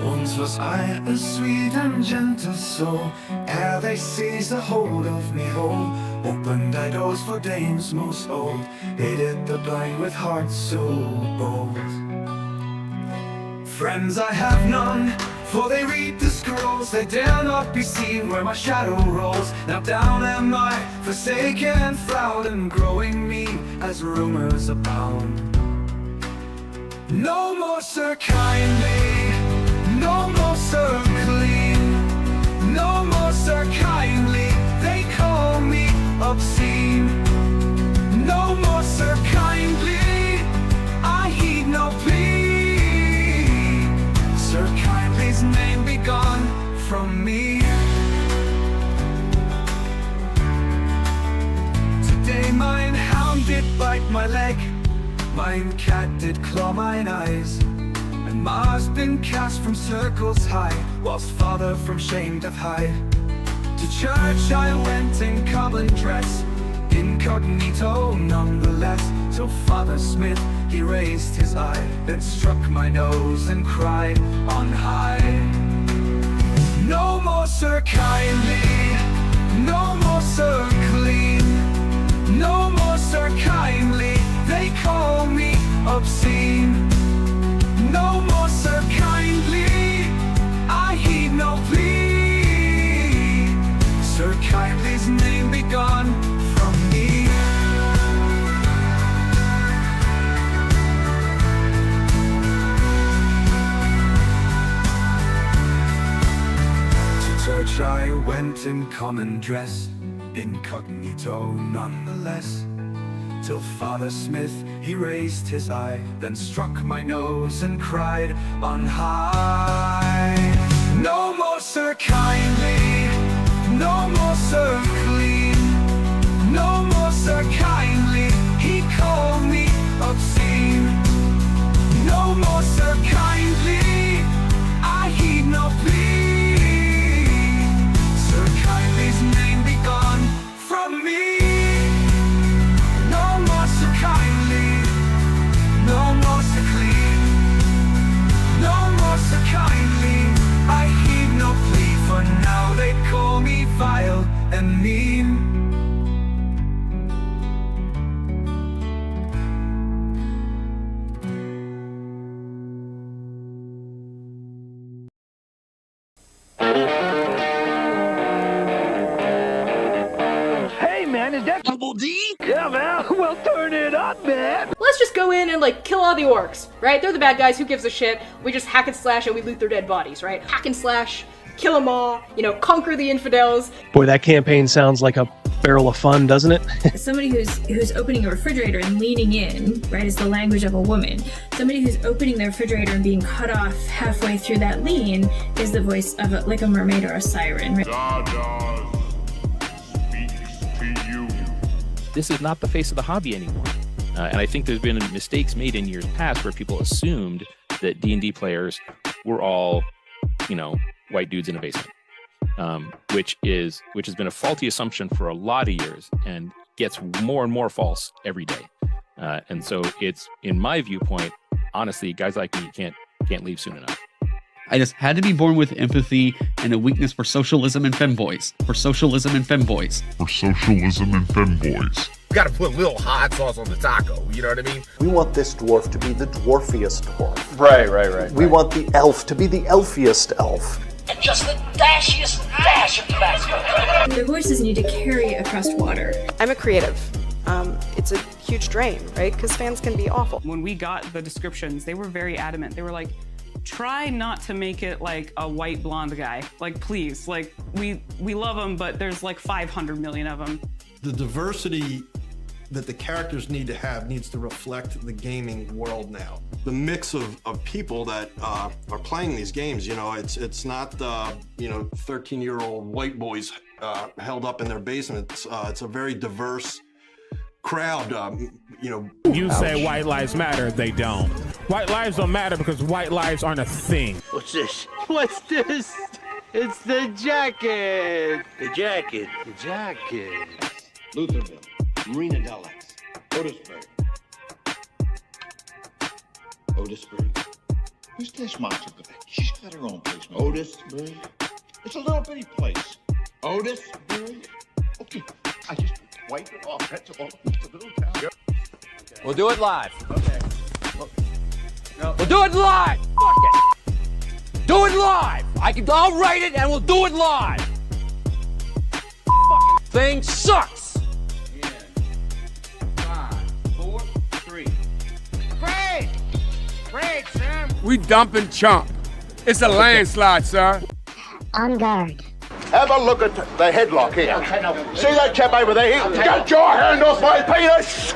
Once was I a sweet and gentle soul, ere they seized a hold of me whole. Opened I doors for dames most old, aided the blind with hearts so bold. Friends I have none, for they read the scrolls. They dare not be seen where my shadow rolls. Now down am I, forsaken and flawed, and growing mean as rumors abound. No more Sir Kindly, no more Sir Clean, no more Sir Kindly, they call me obscene. No more Sir Kindly, I heed no plea. Sir Kindly's name be gone from me. Today mine hound did bite my leg, mine cat did claw mine eyes, and Mars been cast from circles high, whilst father from shame doth hide. To church I went in common dress, incognito nonetheless, till Father Smith he raised his eye, then struck my nose and cried on high. No more Sir Kindly, no more Sir Clean, no more Sir Kindly, they call me obscene. No more Sir Kindly, I heed no plea. Sir Kindly's name be gone from me. To church I went in common dress, incognito nonetheless, till Father Smith he raised his eye, then struck my nose and cried on high. No more Sir Kindly, no more Sir Clean, no more Sir Kindly, he called me obscene. No more Sir Kindly, I heed no plea. Sir Kindly's name be gone from me. No more Sir Kindly, no more Sir Clean, no more Sir Kindly, I heed no plea, for now they call me vile and mean. Hey man, is that Double D? Yeah man, well turn it up man. Let's just go in and like kill all the orcs, right? They're the bad guys, who gives a shit? We just hack and slash and we loot their dead bodies, right? Hack and slash, kill them all, you know, conquer the infidels. Boy, that campaign sounds like a barrel of fun, doesn't it? Somebody who's opening a refrigerator and leaning in, right, is the language of a woman. Somebody who's opening the refrigerator and being cut off halfway through that lean is the voice of like a mermaid or a siren, right? This is not the face of the hobby anymore. And I think there's been mistakes made in years past where people assumed that D&D players were all, you know, white dudes in a basement, which has been a faulty assumption for a lot of years and gets more and more false every day. And so it's, in my viewpoint, honestly, guys like me can't leave soon enough. I just had to be born with empathy and a weakness for socialism and femboys. For socialism and femboys. For socialism and femboys. You gotta put a little hot sauce on the taco, you know what I mean? We want this dwarf to be the dwarfiest dwarf. Right. We want the elf to be the elfiest elf. And just the dashiest dash of Tabasco. Their voices need to carry across water. I'm a creative. It's a huge drain, right? Because fans can be awful. When we got the descriptions, they were very adamant. They were like, try not to make it like a white blonde guy. Like, please, like, we love them, but there's like 500 million of them. The diversity that the characters need to have needs to reflect the gaming world now. The mix of people that are playing these games, you know, it's not, you know, 13-year-old white boys held up in their basements. It's a very diverse crowd, you know. You say white lives matter, they don't. White lives don't matter because white lives aren't a thing. What's this? What's this? It's the jacket. The jacket. The jacket. Lutherville, Marina Del X, Otisburg. Otis Briggs. Who's this matcha guy? She's got her own place. Otis Briggs. It's a little bitty place. Otis Briggs. Okay, I just wipe it off. That's all. It's a little town. We'll do it live. Okay. We'll do it live. Fuck it. Do it live. I'll write it and we'll do it live. Fucking thing sucks. Yeah. 5, 4, 3. Great. Great, Sam. We dumping chump. It's a landslide, sir. On guard. Have a look at the headlock here. See that chap over there? Get your hand off my penis!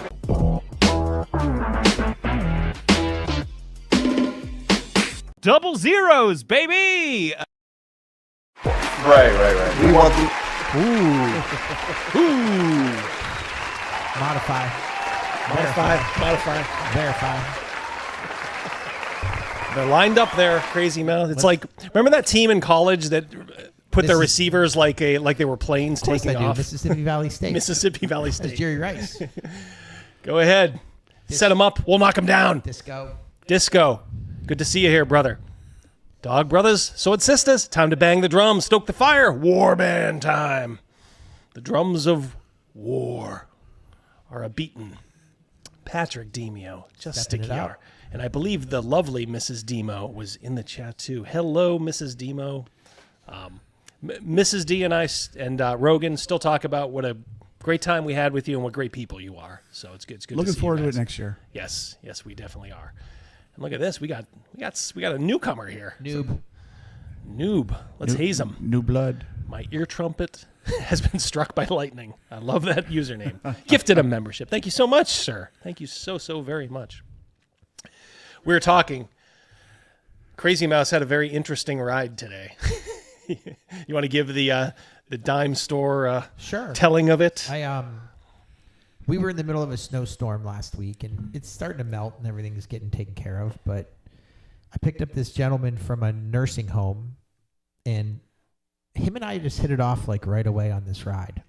Double zeros, baby! Right. We want the... Ooh. Modify. Verify. They're lined up there, Crazy Mouth. It's like, remember that team in college that put their receivers like they were planes taking off? Mississippi Valley State. Mississippi Valley State. That's Jerry Rice. Go ahead. Set them up. We'll knock them down. Disco. Good to see you here, brother. Dog brothers, sword sisters, time to bang the drums, stoke the fire. War band time. The drums of war are a beaten. Patrick Demio, just Stepping sticky it out. hour. And I believe the lovely Mrs. Demo was in the chat too. Hello, Mrs. Demo. Mrs. D and I and Rogan still talk about what a great time we had with you and what great people you are. So it's good. It's good. Looking to see forward you to guys. it next year. Yes, we definitely are. And look at this. We got a newcomer here. Noob. Let's haze him. New blood. My ear trumpet has been struck by lightning. I love that username. Gifted a membership. Thank you so much, sir. Thank you so very much. We were talking. Crazy Mouse had a very interesting ride today. You want to give the dime store Sure. telling of it? We were in the middle of a snowstorm last week, and it's starting to melt, and everything's getting taken care of. But I picked up this gentleman from a nursing home, and him and I just hit it off like right away on this ride.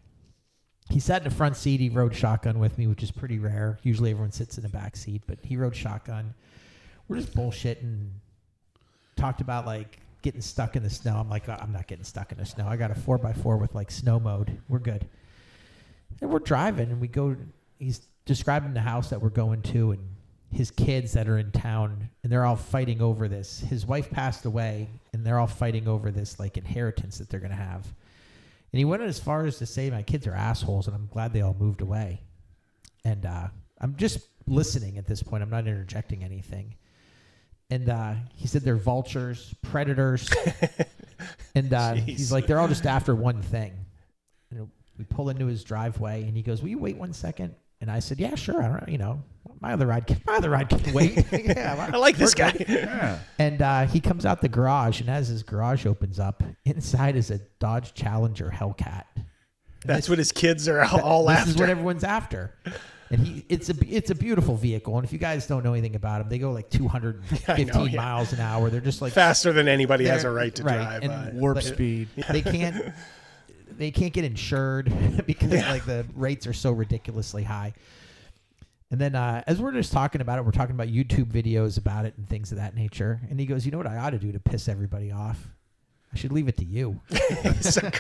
He sat in the front seat. He rode shotgun with me, which is pretty rare. Usually everyone sits in the back seat, but he rode shotgun. We're just bullshitting. Talked about like getting stuck in the snow. I'm like, I'm not getting stuck in the snow. I got a 4x4 with like snow mode. We're good. And we're driving, and we go. He's describing the house that we're going to, and his kids that are in town, and they're all fighting over this. His wife passed away, and they're all fighting over this like inheritance that they're gonna have. And he went as far as to say, "My kids are assholes, and I'm glad they all moved away." And I'm just listening at this point. I'm not interjecting anything. And he said they're vultures, predators, and he's like, they're all just after one thing. And we pull into his driveway, and he goes, "Will you wait 1 second?" And I said, "Yeah, sure. I don't know, my other ride can wait." Yeah, I like this guy. Yeah. And he comes out the garage, and as his garage opens up, inside is a Dodge Challenger Hellcat. That's what his kids are all after. This is what everyone's after. And it's a beautiful vehicle. And if you guys don't know anything about them, they go like 215 miles an hour. They're just like faster than anybody has a right to drive. And warp speed. They can't get insured because like the rates are so ridiculously high. And then as we're just talking about it, we're talking about YouTube videos about it and things of that nature. And he goes, "You know what I ought to do to piss everybody off? I should leave it to you." And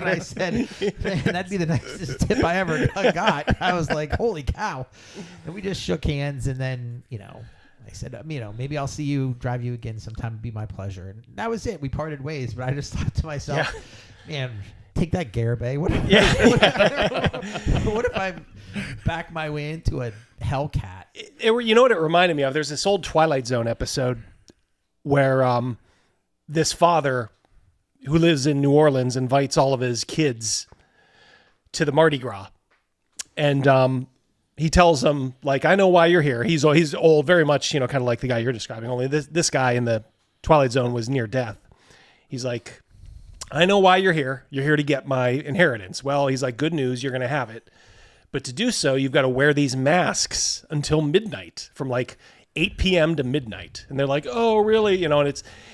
I said, "Man, that'd be the nicest tip I ever got." I was like, "Holy cow!" And we just shook hands, and then I said, "Maybe I'll see you, drive you again sometime. It'd be my pleasure." And that was it. We parted ways. But I just thought to myself, "Man, take that, Garibay. What if I back my way into a Hellcat?" You know what it reminded me of? There's this old Twilight Zone episode where this father who lives in New Orleans invites all of his kids to the Mardi Gras. And he tells them, like, "I know why you're here." He's old, very much, kind of like the guy you're describing, only this guy in the Twilight Zone was near death. He's like, "I know why you're here. You're here to get my inheritance." Well, he's like, "Good news, you're going to have it. But to do so, you've got to wear these masks until midnight, from like 8 p.m. to midnight." And they're like, "Oh, really?" And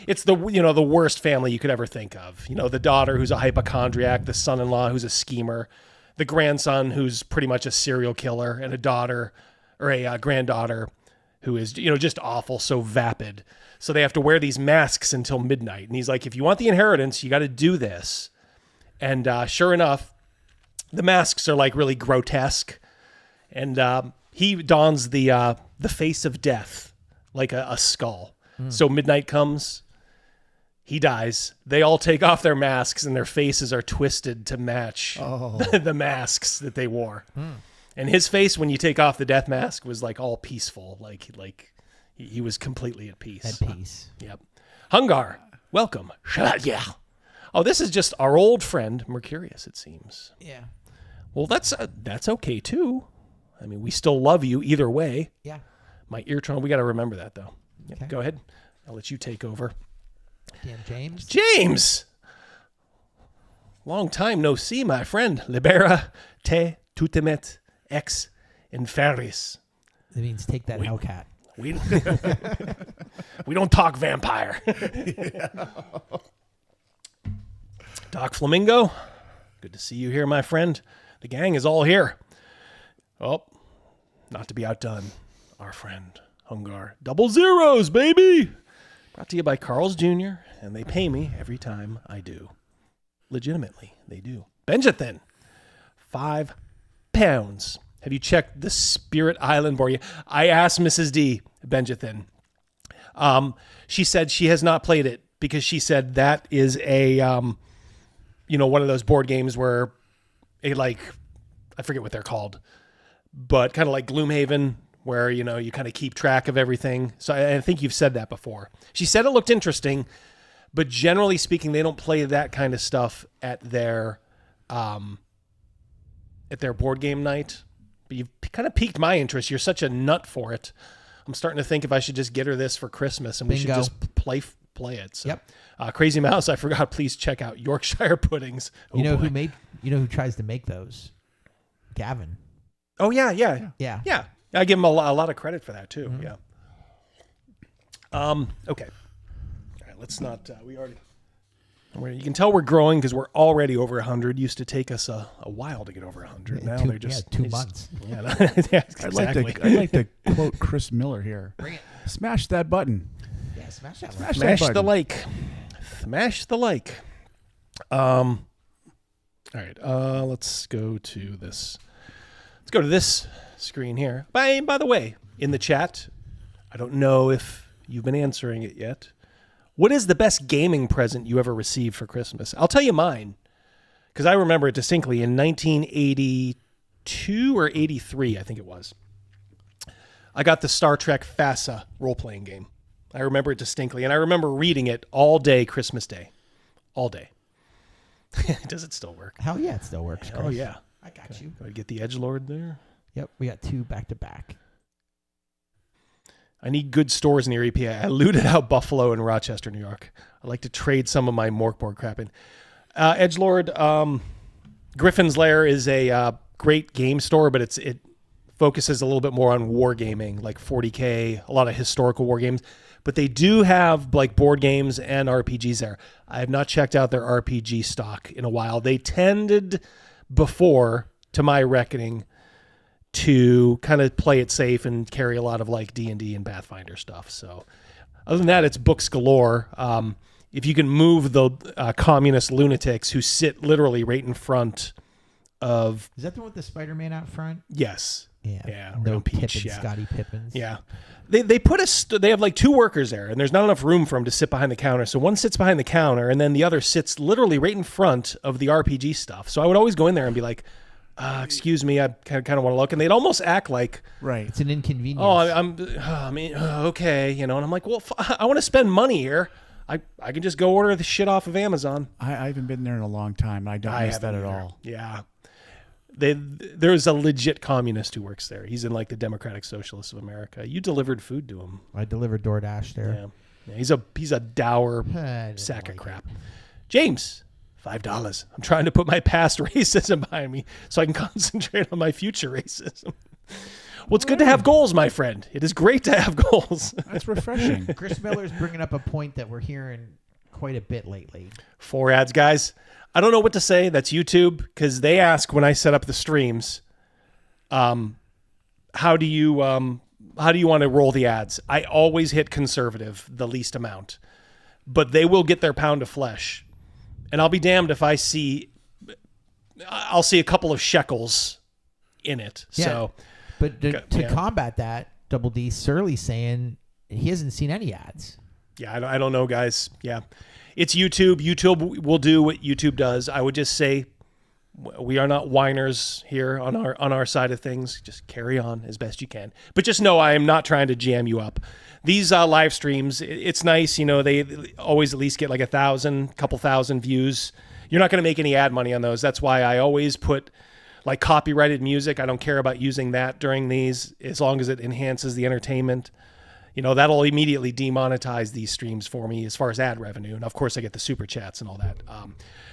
it's the the worst family you could ever think of. The daughter who's a hypochondriac, the son-in-law who's a schemer, the grandson who's pretty much a serial killer, and a daughter or a granddaughter who is, just awful, so vapid. So they have to wear these masks until midnight. And he's like, if you want the inheritance, you got to do this. And sure enough, the masks are like really grotesque. And he dons the face of death, like a skull. So midnight comes, he dies. They all take off their masks and their faces are twisted to match the masks that they wore. And his face, when you take off the death mask, was like all peaceful. Like he was completely at peace. At peace. Yep. Hungar, welcome. Yeah. Oh, this is just our old friend Mercurius, it seems. Yeah. Well, that's okay too. I mean, we still love you either way. Yeah. My eartron, we got to remember that though. Yep. Okay. Go ahead. I'll let you take over. Damn, James. James! Long time no see, my friend. Libera te tutemet ex inferis. It means take that Hellcat. We don't talk vampire. Doc Flamingo, good to see you here, my friend. The gang is all here. Oh, not to be outdone, our friend Hungar. Double zeros, baby! Brought to you by Carl's Jr., and they pay me every time I do. Legitimately, they do. Benjathan, £5. Have you checked the Spirit Island board? I asked Mrs. D, Benjathan. She said she has not played it because she said that is a, one of those board games where I forget what they're called, but kind of like Gloomhaven, where, you kind of keep track of everything. So I think you've said that before. She said it looked interesting, but generally speaking, they don't play that kind of stuff at their board game night. But you've kind of piqued my interest. You're such a nut for it. I'm starting to think if I should just get her this for Christmas and we should just play it. So, yep. Crazy Mouse, I forgot. Please check out Yorkshire puddings. Oh, who tries to make those? Gavin. Oh yeah. I give him a lot of credit for that too. Mm-hmm. Yeah. Okay. All right. Let's not. You can tell we're growing because we're already over 100. Used to take us a while to get over 100. Now they're just 2 months. Yeah, exactly. I'd like to quote Chris Miller here. Bring it. Smash that button. Yeah, smash that. Smash the like. Smash the like. All right. Let's go to this. Let's go to this screen here. By the way, in the chat, I don't know if you've been answering it yet. What is the best gaming present you ever received for Christmas? I'll tell you mine, because I remember it distinctly in 1982 or 83, I think it was. I got the Star Trek FASA role-playing game. I remember it distinctly, and I remember reading it all day Christmas Day. All day. Does it still work? Hell yeah, it still works, Chris. Oh, yeah. I got you. Go ahead, get the edgelord there. Yep, we got 2 back-to-back. I need good stores near EPA. I looted out Buffalo and Rochester, New York. I'd like to trade some of my Morkborg crap in. Edgelord, Griffin's Lair is a great game store, but it focuses a little bit more on wargaming, like 40K, a lot of historical war games. But they do have like board games and RPGs there. I have not checked out their RPG stock in a while. They tended before, to my reckoning, to kind of play it safe and carry a lot of like D&D and Pathfinder stuff. So other than that, it's books galore. If you can move the communist lunatics who sit literally right in front of... Is that the one with the Spider-Man out front? Yes. Yeah. No Pippins, yeah. Scotty Pippins. Yeah. They put they have like 2 workers there, and there's not enough room for them to sit behind the counter. So one sits behind the counter, and then the other sits literally right in front of the RPG stuff. So I would always go in there and be like, excuse me, I kind of want to look. And they'd almost act like... Right. It's an inconvenience. Okay. And I'm like, well, I want to spend money here. I can just go order the shit off of Amazon. I haven't been there in a long time. I don't miss that at all. Yeah. There's a legit communist who works there. He's in like the Democratic Socialists of America. You delivered food to him. I delivered DoorDash there. Yeah. He's a dour sack of crap. James, $5. I'm trying to put my past racism behind me so I can concentrate on my future racism. Well, it's good to have goals, my friend. It is great to have goals. That's refreshing. Chris Miller's bringing up a point that we're hearing quite a bit lately. 4 ads, guys. I don't know what to say. That's YouTube, because they ask when I set up the streams, how do you how do you want to roll the ads? I always hit conservative, the least amount, but they will get their pound of flesh. And I'll be damned if I'll see a couple of shekels in it. Yeah. So, but to combat that, Double D Surly's saying he hasn't seen any ads. Yeah, I don't know, guys. Yeah, it's YouTube. YouTube will do what YouTube does. I would just say we are not whiners here on our side of things. Just carry on as best you can. But just know I am not trying to jam you up. These live streams, it's nice. You know, they always at least get like 1,000, couple thousand views. You're not going to make any ad money on those. That's why I always put like copyrighted music. I don't care about using that during these as long as it enhances the entertainment. You know, that'll immediately demonetize these streams for me as far as ad revenue. And of course I get the super chats and all that.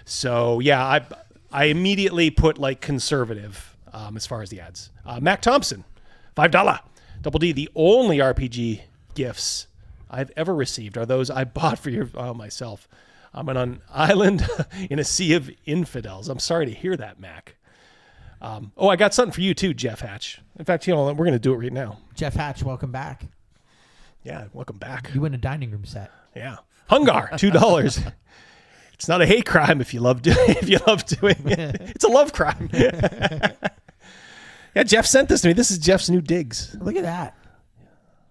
So yeah, I immediately put like conservative as far as the ads. Mac Thompson, $5. Double D, the only RPG gifts I've ever received are those I bought for myself. I'm on an island in a sea of infidels. I'm sorry to hear that, Mac. I got something for you too, Jeff Hatch. In fact, you know, we're going to do it right now. Jeff Hatch, welcome back. Yeah, welcome back. You win a dining room set. Yeah. Hungar, $2. It's not a hate crime if you love doing it. It's a love crime. Yeah, Jeff sent this to me. This is Jeff's new digs. Look at that.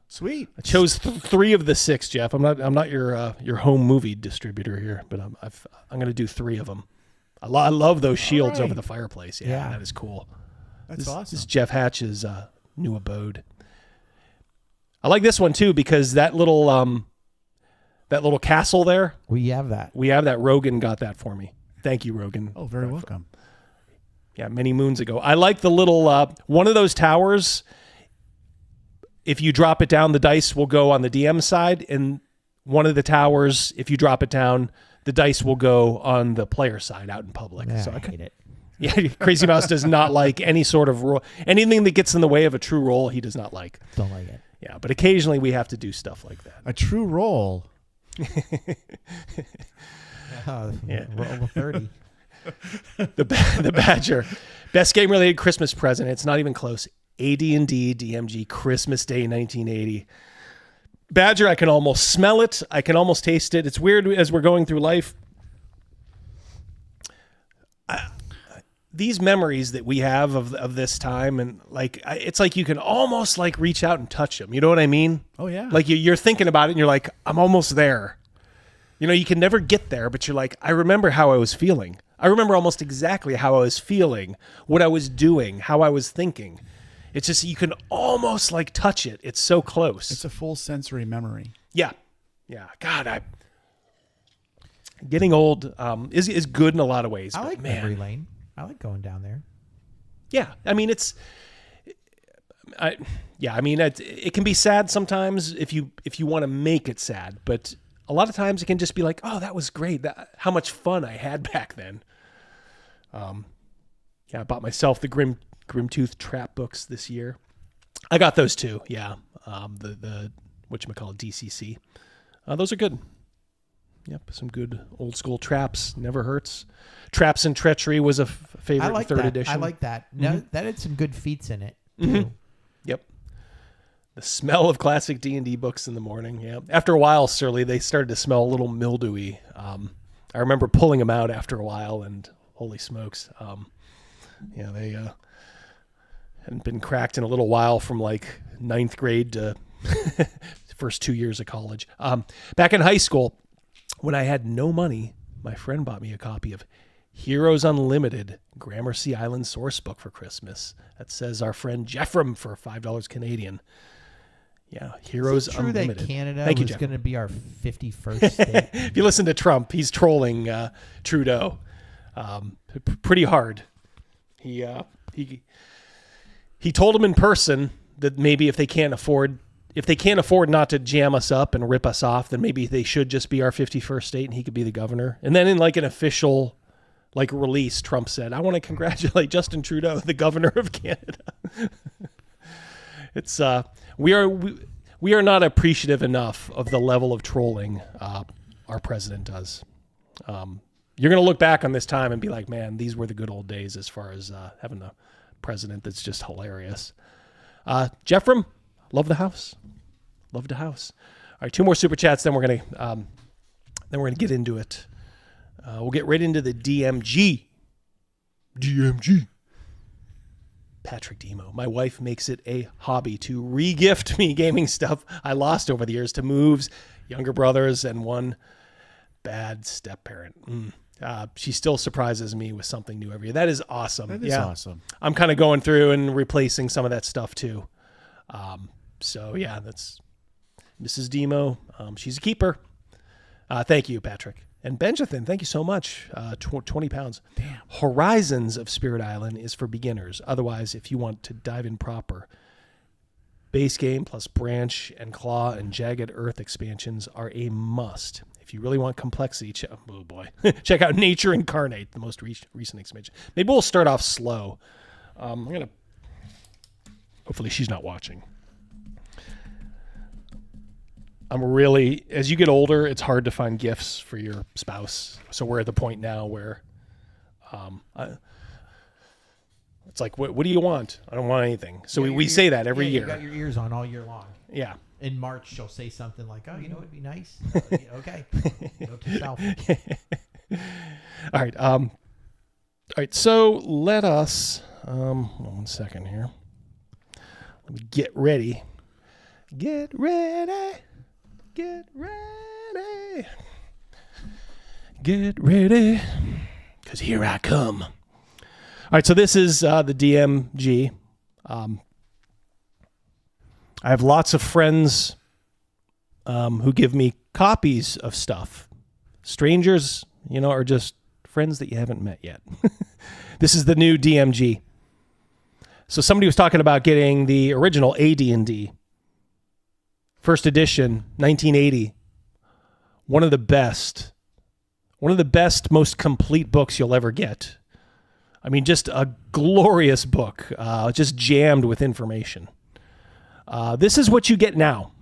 Sweet. I chose 3 of the 6, Jeff. I'm not your home movie distributor here, but I'm going to do 3 of them. I love those shields over the fireplace. Yeah, that is cool. That's awesome. This is Jeff Hatch's new abode. I like this one too because that little castle there. We have that. Rogan got that for me. Thank you, Rogan. Oh, very welcome. Yeah, many moons ago. I like the little one of those towers. If you drop it down, the dice will go on the DM side, and one of the towers, if you drop it down, the dice will go on the player side out in public. Yeah, so I hate it. Yeah, Crazy Mouse does not like any sort of roll. Anything that gets in the way of a true roll, he does not like. Don't like it. Yeah, but occasionally we have to do stuff like that. A true roll. Yeah. Roll 30. The Badger. Best game-related Christmas present. It's not even close. AD&D DMG Christmas Day 1980. Badger, I can almost smell it. I can almost taste it. It's weird as we're going through life. These memories that we have of this time, and like it's like you can almost like reach out and touch them. You know what I mean? Oh yeah. Like you're thinking about it, and you're like, I'm almost there. You know, you can never get there, but you're like, I remember how I was feeling. I remember almost exactly how I was feeling, what I was doing, how I was thinking. It's just you can almost like touch it. It's so close. It's a full sensory memory. Yeah. God, getting old is good in a lot of ways. I but like man, memory lane. I like going down there. Yeah, I mean it can be sad sometimes if you want to make it sad, but a lot of times it can just be like, oh, that was great. How much fun I had back then. I bought myself the Grimtooth Trap books this year. I got those too. Yeah, the whatchamacallit, DCC. Those are good. Yep, some good old school traps. Never hurts. Traps and Treachery was a favorite. I like third that. edition. I like that. Mm-hmm. No, that had some good feats in it too. Mm-hmm. Yep. The smell of classic D&D books in the morning. Yeah. After a while, Surly, they started to smell a little mildewy. I remember pulling them out after a while, and holy smokes, they hadn't been cracked in a little while from like 9th grade to the first 2 years of college. Back in high school, when I had no money, my friend bought me a copy of Heroes Unlimited, Gramercy Island source book for Christmas. That says our friend Jeffrem for $5 Canadian. Yeah, Heroes Is it true Unlimited. That Canada Thank you, was Jeff. going to be our 51st state? If you listen to Trump, he's trolling Trudeau pretty hard. He told him in person that maybe if they can't afford not to jam us up and rip us off, then maybe they should just be our 51st state and he could be the governor. And then in like an official like release, Trump said, I want to congratulate Justin Trudeau, the governor of Canada. It's we are not appreciative enough of the level of trolling our president does. You're going to look back on this time and be like, man, these were the good old days as far as having a president that's just hilarious. Jeffrem, love the house. Love the house. All right, 2 more super chats, then we're gonna get into it. We'll get right into the DMG. DMG. Patrick Demo. My wife makes it a hobby to re-gift me gaming stuff I lost over the years to moves, younger brothers, and one bad step-parent. She still surprises me with something new every year. That is awesome. That is awesome. I'm kind of going through and replacing some of that stuff too. So yeah, that's Mrs. Demo. She's a keeper. Thank you, Patrick. And Benjathan, thank you so much. 20 pounds. Damn. Horizons of Spirit Island is for beginners. Otherwise, if you want to dive in proper, base game plus branch and claw and jagged earth expansions are a must. If you really want complexity, oh boy, check out Nature Incarnate, the most recent expansion. Maybe we'll start off slow. Hopefully she's not watching. As you get older, it's hard to find gifts for your spouse. So we're at the point now where it's like, what do you want? I don't want anything. So we say that every year. You got your ears on all year long. Yeah. In March, she'll say something like, oh, you know what would be nice? Okay. Note to self. All right. All right. So let us, 1 second here. Let me get ready. Get ready. Get ready. Get ready. Because here I come. All right, so this is the DMG. I have lots of friends who give me copies of stuff. Strangers, are just friends that you haven't met yet. This is the new DMG. So somebody was talking about getting the original AD&D. First edition, 1980. One of the best, most complete books you'll ever get. I mean, just a glorious book, just jammed with information. This is what you get now.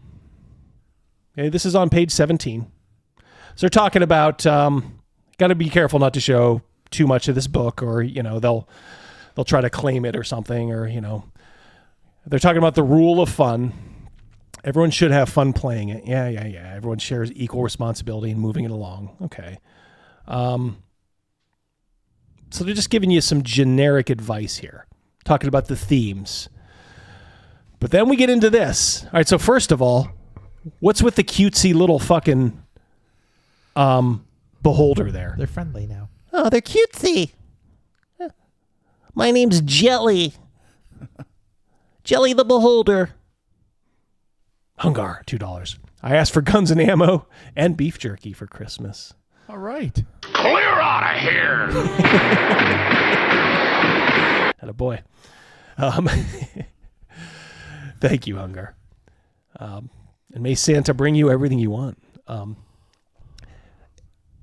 Okay, this is on page 17. So they're talking about, got to be careful not to show too much of this book, or they'll try to claim it or something, or they're talking about the rule of fun. Everyone should have fun playing it. Yeah. Everyone shares equal responsibility in moving it along. Okay. So they're just giving you some generic advice here, talking about the themes. But then we get into this. All right, so first of all, what's with the cutesy little fucking beholder there? They're friendly now. Oh, they're cutesy. My name's Jelly. Jelly the Beholder. Hungar, $2. I asked for guns and ammo and beef jerky for Christmas. All right. Clear out of here! Attaboy. Thank you, Hungar. And may Santa bring you everything you want.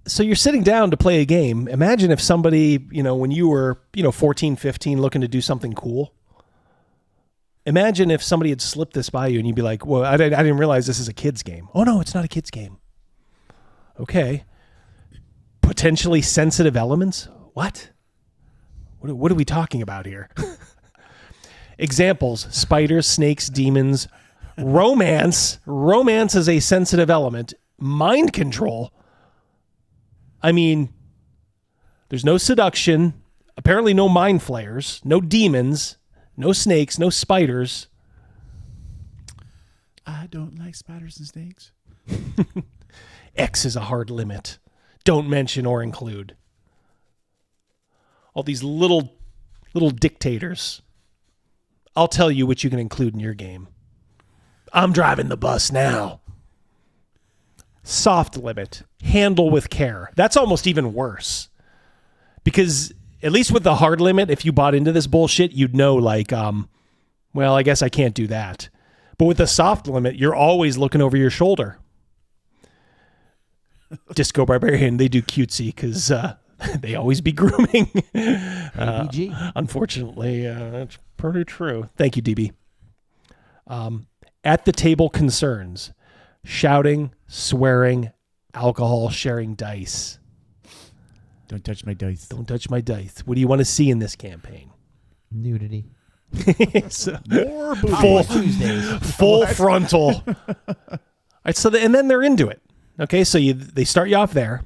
So you're sitting down to play a game. Imagine if somebody, when you were, 14, 15, looking to do something cool. Imagine if somebody had slipped this by you and you'd be like, well, I didn't realize this is a kid's game. Oh, no, it's not a kid's game. Okay. Potentially sensitive elements? What? What are we talking about here? Examples: spiders, snakes, demons, romance. Romance is a sensitive element. Mind control. I mean, there's no seduction, apparently no mind flayers, no demons, no snakes, no spiders. I don't like spiders and snakes. X is a hard limit. Don't mention or include. All these little dictators. I'll tell you what you can include in your game. I'm driving the bus now. Soft limit. Handle with care. That's almost even worse. Because at least with the hard limit, if you bought into this bullshit, you'd know well, I guess I can't do that. But with the soft limit, you're always looking over your shoulder. Disco Barbarian, they do cutesy because they always be grooming. Unfortunately, that's pretty true. Thank you, DB. At the table concerns: shouting, swearing, alcohol, sharing dice. Don't touch my dice. Don't touch my dice. What do you want to see in this campaign? Nudity. More boobies. Full frontal. All right, so and then they're into it. Okay, so they start you off there,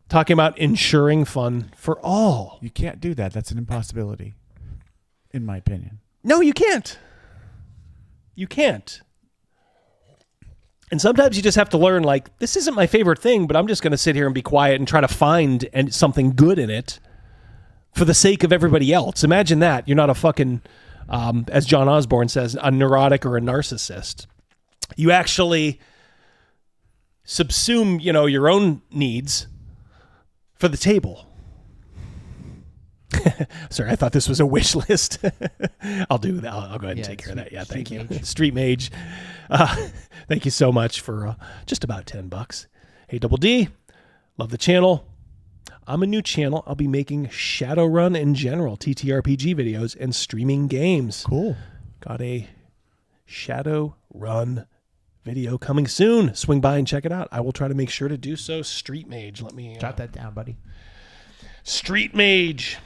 talking about ensuring fun for all. You can't do that. That's an impossibility, in my opinion. No, you can't. You can't. And sometimes you just have to learn, like, this isn't my favorite thing, but I'm just going to sit here and be quiet and try to find something good in it for the sake of everybody else. Imagine that. You're not a fucking, as John Osborne says, a neurotic or a narcissist. You actually subsume, your own needs for the table. Sorry, I thought this was a wish list. I'll do that. I'll go ahead and take care of that. Yeah, thank you. Street Mage. Thank you so much for just about $10. Hey, Double D, love the channel. I'm a new channel. I'll be making Shadowrun in general, TTRPG videos, and streaming games. Cool. Got a Shadowrun video coming soon. Swing by and check it out. I will try to make sure to do so. Street Mage. Let me jot that down, buddy. Street Mage.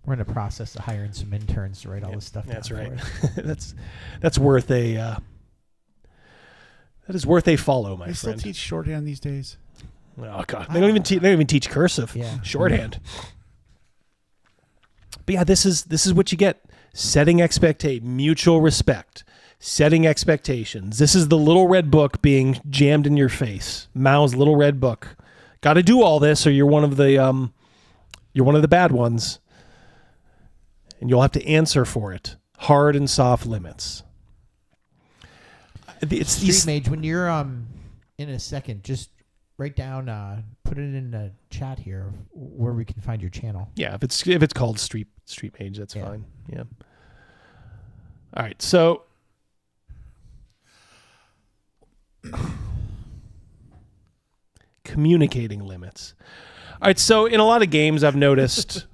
We're in the process of hiring some interns to write all this stuff. That's down right. for us. that's worth a that is worth a follow, my They friend. still teach shorthand these days. Oh God, they don't even teach cursive. Yeah. Shorthand. But yeah, this is what you get. Setting mutual respect, setting expectations. This is the little red book being jammed in your face. Mao's little red book. Got to do all this, or you're one of the bad ones. And you'll have to answer for it. Hard and soft limits. It's Street Mage, when you're in a second, just write down, put it in the chat here where we can find your channel. Yeah, if it's called Street Mage, that's fine. Yeah. All right, so communicating limits. All right, so in a lot of games I've noticed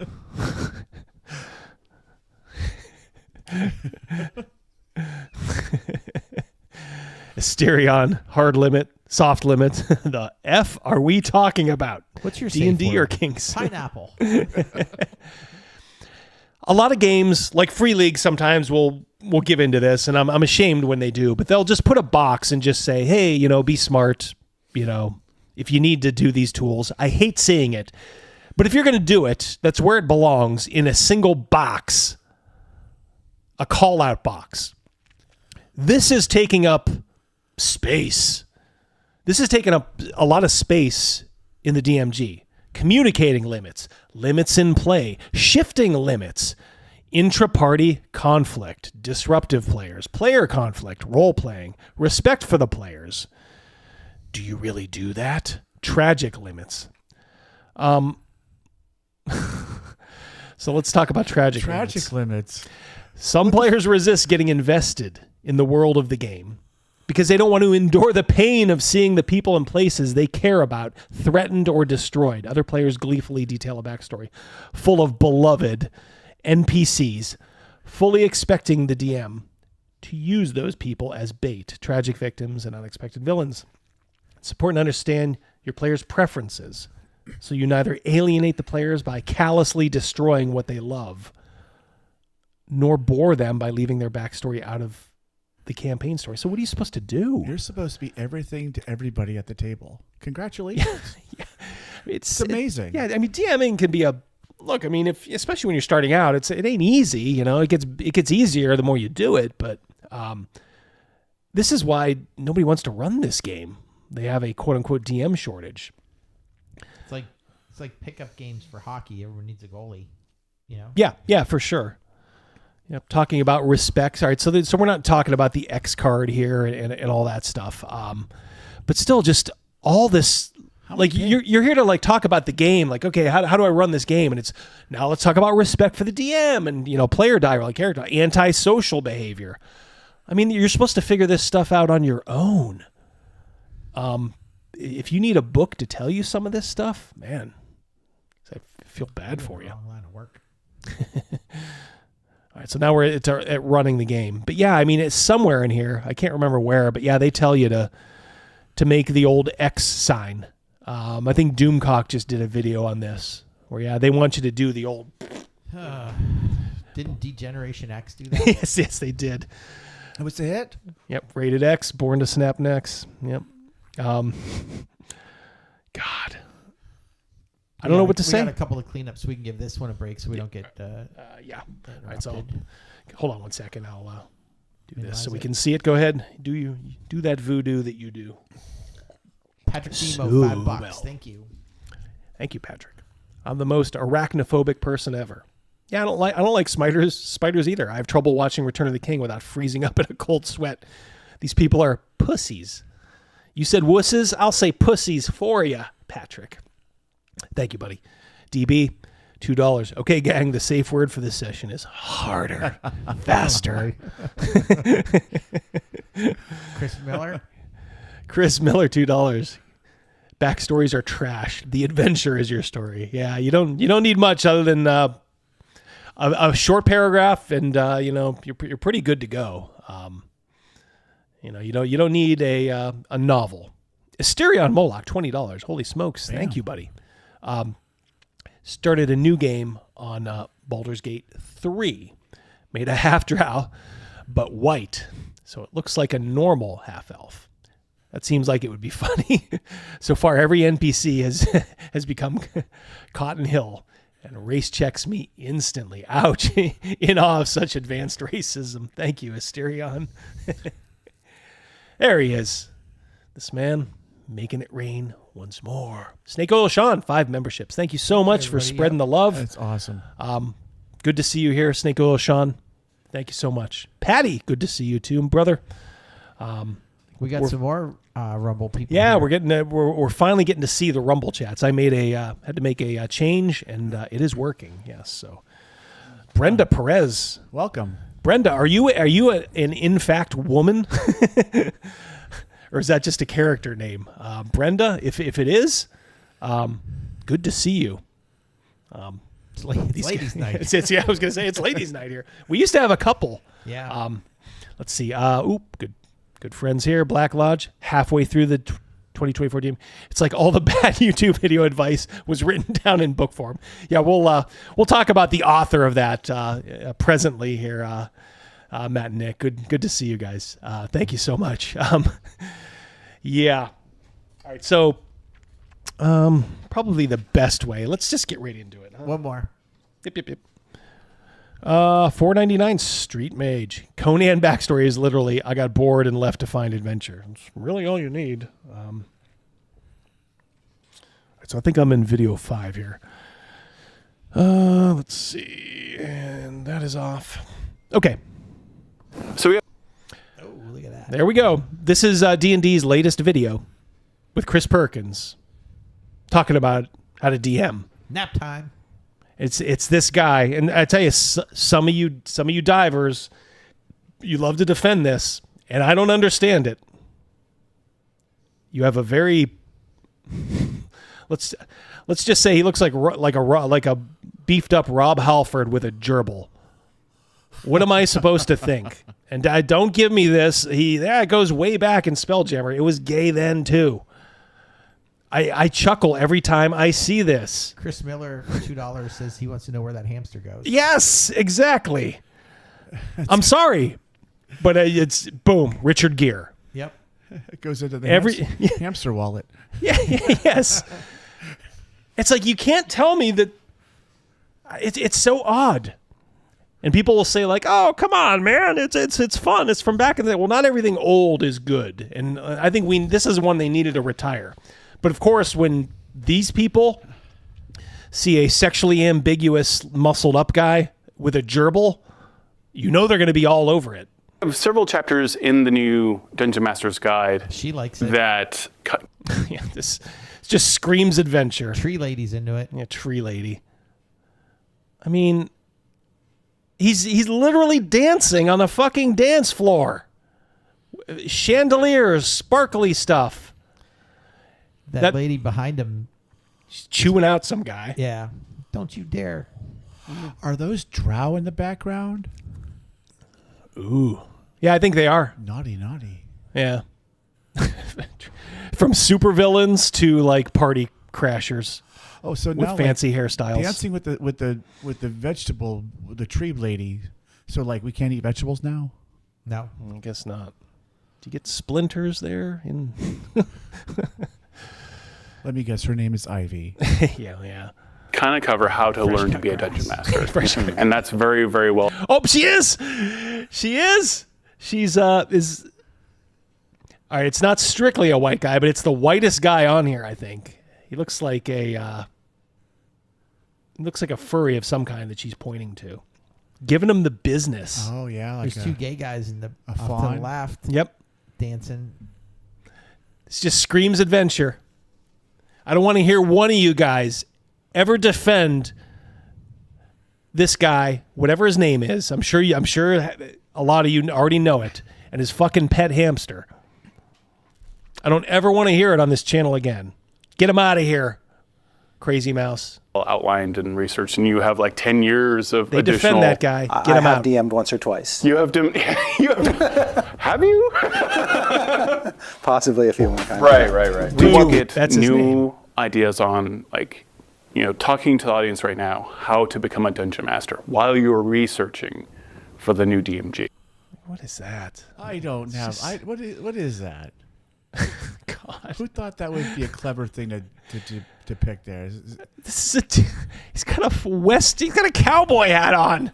Asterion, hard limit, soft limit. The F are we talking about? What's your D&D or Kings? Pineapple. A lot of games, like Free League, sometimes will give into this, and I'm ashamed when they do, but they'll just put a box and just say, hey, be smart, if you need to do these tools. I hate seeing it, but if you're going to do it, that's where it belongs, in a single box. A call-out box. This is taking up space. This is taking up a lot of space in the DMG. Communicating limits, limits in play, shifting limits, intra-party conflict, disruptive players, player conflict, role-playing, respect for the players. Do you really do that? Tragic limits. So let's talk about tragic limits. Tragic limits. Some players resist getting invested in the world of the game because they don't want to endure the pain of seeing the people and places they care about threatened or destroyed. Other players gleefully detail a backstory full of beloved NPCs, fully expecting the DM to use those people as bait, tragic victims, and unexpected villains. It's important to understand your players' preferences so you neither alienate the players by callously destroying what they love, nor bore them by leaving their backstory out of the campaign story. So what are you supposed to do? You're supposed to be everything to everybody at the table. Congratulations. Yeah. It's amazing. DMing can be especially when you're starting out, it ain't easy, it gets easier the more you do it, but this is why nobody wants to run this game. They have a quote unquote DM shortage. It's like pickup games for hockey. Everyone needs a goalie, Yeah, for sure. Talking about respect. All right, so we're not talking about the X card here and all that stuff. But still, just all this, you're here to talk about the game. Like, okay, how do I run this game? And it's now let's talk about respect for the DM and player dialogue, character, antisocial behavior. I mean, you're supposed to figure this stuff out on your own. If you need a book to tell you some of this stuff, man, I feel bad for you. Long line of work. All right, so now we're at running the game. But yeah, I mean, it's somewhere in here. I can't remember where, but yeah, they tell you to make the old X sign. I think Doomcock just did a video on this where, yeah, they want you to do the old Didn't Degeneration X do that? yes, they did. It was a hit. Yep, Rated X, Born to Snap Necks. Yep. God. I don't know what to say. We got a couple of cleanups. We can give this one a break so we don't get. Yeah. All right, so hold on one second. I'll do Minimize this so we it. can see it. Go ahead. Do that voodoo that you do. Patrick Demo, $5. Thank you. Thank you, Patrick. I'm the most arachnophobic person ever. Yeah, I don't like spiders either. I have trouble watching Return of the King without freezing up in a cold sweat. These people are pussies. You said wusses? I'll say pussies for you, Patrick. Thank you, buddy. DB, $2. Okay, gang, the safe word for this session is harder, faster. Chris Miller? Chris Miller, $2. Backstories are trash. The adventure is your story. Yeah, you don't need much other than a short paragraph, and you're pretty good to go. You don't need a novel. Asterion Moloch, $20. Holy smokes! Damn. Thank you, buddy. Started a new game on Baldur's Gate 3. Made a half drow, but white, so it looks like a normal half elf. That seems like it would be funny. So far, every NPC has become Cotton Hill and race checks me instantly. Ouch. In awe of such advanced racism. Thank you, Asterion. There he is. This man making it rain once more. Snake Oil Sean, 5 memberships. Thank you so much for spreading the love. That's awesome. Good to see you here, Snake Oil Sean. Thank you so much. Patty, good to see you too, brother. We got some more Rumble people. Yeah, here. we're finally getting to see the Rumble chats. I made had to make a change, and it is working. Yes. So, Brenda Perez, welcome. Brenda, are you an in fact woman, or is that just a character name? Brenda, if it is, good to see you. It's ladies' night. I was gonna say it's ladies' night here. We used to have a couple. Yeah. Let's see. Good friends here. Black Lodge, halfway through the 2024 team. It's like all the bad YouTube video advice was written down in book form. Yeah, we'll talk about the author of that presently here. Matt and Nick, good to see you guys. Thank you so much. Yeah. All right, so probably the best way. Let's just get right into it. Huh? One more. Yep. $4.99 Street Mage. Conan backstory is literally, I got bored and left to find adventure. It's really all you need. So I think I'm in video 5 here. Let's see. And that is off. Okay. So look at that. There we go. This is D&D's latest video with Chris Perkins talking about how to DM. Nap time. It's this guy, and I tell you, some of you divers, you love to defend this, and I don't understand it. You have a very let's just say he looks like a beefed up Rob Halford with a gerbil. What am I supposed to think? And don't give me this. It goes way back in Spelljammer. It was gay then too. I chuckle every time I see this. Chris Miller, $2, says he wants to know where that hamster goes. Yes, exactly. I'm sorry, but it's boom, Richard Gere. Yep. It goes into the hamster wallet. Yeah, yes. It's like you can't tell me that. It's so odd. And people will say like, "Oh, come on, man! It's fun. It's from back in the day." Well, not everything old is good, and I think this is one they needed to retire. But of course, when these people see a sexually ambiguous, muscled up guy with a gerbil, you know they're going to be all over it. I have several chapters in the new Dungeon Master's Guide. She likes it. That yeah, this just screams adventure. Tree lady's into it. Yeah, tree lady. I mean, he's literally dancing on a fucking dance floor. Chandeliers, sparkly stuff. That lady behind him, she's chewing out some guy. Yeah. Don't you dare. Are those drow in the background? Ooh. Yeah, I think they are. Naughty. Yeah. From supervillains to like party crashers. Oh, so with now fancy like, hairstyles. dancing with the vegetable, the tree lady. So like we can't eat vegetables now. No, I guess not. Do you get splinters there? Let me guess. Her name is Ivy. Yeah. Kind of cover how to learn to be a dungeon master, and that's very, very well. Oh, she is. She's is. All right, it's not strictly a white guy, but it's the whitest guy on here. I think he looks like a furry of some kind that she's pointing to, giving him the business. Oh yeah, there's two gay guys off to fawn? the left. Yep, dancing. This just screams adventure. I don't want to hear one of you guys ever defend this guy, whatever his name is. I'm sure a lot of you already know it, and his fucking pet hamster. I don't ever want to hear it on this channel again. Get him out of here, crazy mouse. Outlined and researched, and you have like 10 years of They additional. defend that guy. Get him I have out. DM'd once or twice. You have to. Have you? Possibly a few more times. Right. Do you get That's his name. new ideas on talking to the audience right now how to become a dungeon master while you're researching for the new DMG? What is that? I don't have. What is that? God, who thought that would be a clever thing to pick there? This is he's got a cowboy hat on.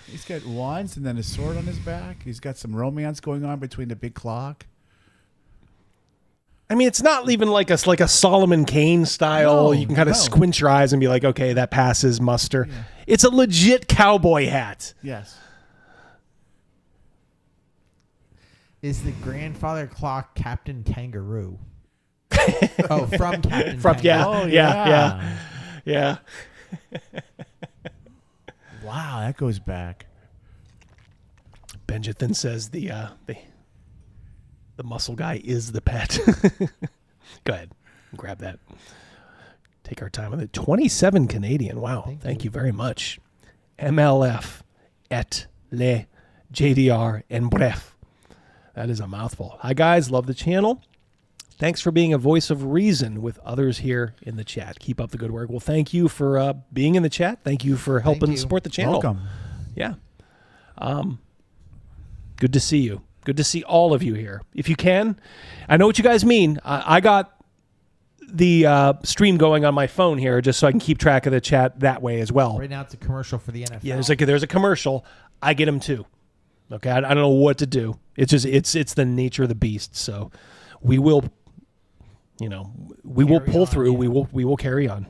He's got wands and then a sword on his back. He's got some romance going on between the big clock. I mean, it's not even like a Solomon Kane style. No, you can kind of squint your eyes and be like, okay, that passes muster. Yeah. It's a legit cowboy hat. Yes. Is the grandfather clock Captain Kangaroo? Oh, from Captain Kangaroo. Yeah. Wow, that goes back. Benjathan says the muscle guy is the pet. Go ahead, grab that. Take our time with it. 27 Canadian. Wow, thank you very much. MLF et le JDR en bref. That is a mouthful. Hi guys, love the channel. Thanks for being a voice of reason with others here in the chat. Keep up the good work. Well, thank you for being in the chat. Thank you for helping support the channel. Welcome. Yeah. Good to see you. Good to see all of you here. If you can, I know what you guys mean. I got the stream going on my phone here just so I can keep track of the chat that way as well. Right now it's a commercial for the NFL. Yeah, there's a commercial. I get them too. Okay, I don't know what to do. It's just it's the nature of the beast. So we will, will pull through. Yeah. We will carry on.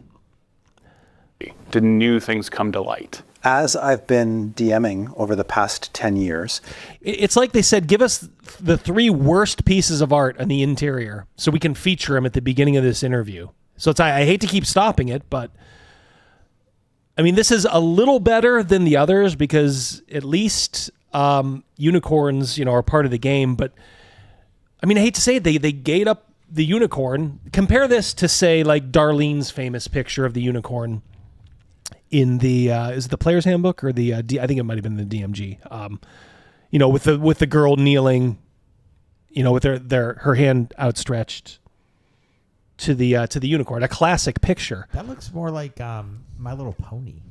Did new things come to light? As I've been DMing over the past 10 years. It's like they said, give us the 3 worst pieces of art on the interior so we can feature them at the beginning of this interview. So I hate to keep stopping it, but I mean, this is a little better than the others because at least unicorns, are part of the game. But I mean, I hate to say it, they gate up the unicorn. Compare this to, say, like Darlene's famous picture of the unicorn in the is it the player's handbook or the I think it might have been the DMG. With the girl kneeling, with her hand outstretched to the unicorn. A classic picture. That looks more like My Little Pony.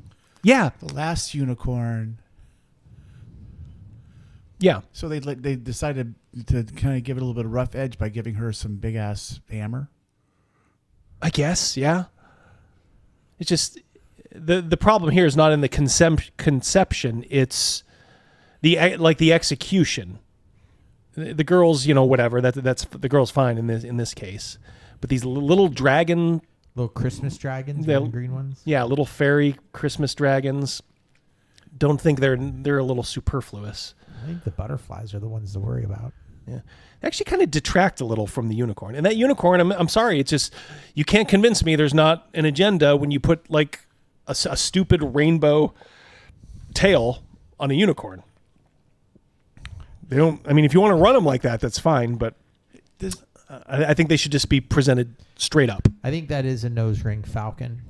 Yeah, the last unicorn. Yeah. So they decided to kind of give it a little bit of rough edge by giving her some big ass hammer. I guess, yeah. It's just the problem here is not in the conception. It's the execution. The girls, whatever. That's the girl's fine in this case, but these little Christmas dragons, green ones. Yeah, little fairy Christmas dragons. Don't think they're a little superfluous. I think the butterflies are the ones to worry about. Yeah. They actually kind of detract a little from the unicorn. And that unicorn, I'm sorry, it's just, you can't convince me there's not an agenda when you put like a stupid rainbow tail on a unicorn. They don't, I mean, if you want to run them like that, that's fine, but I think they should just be presented straight up. I think that is a nose ring falcon.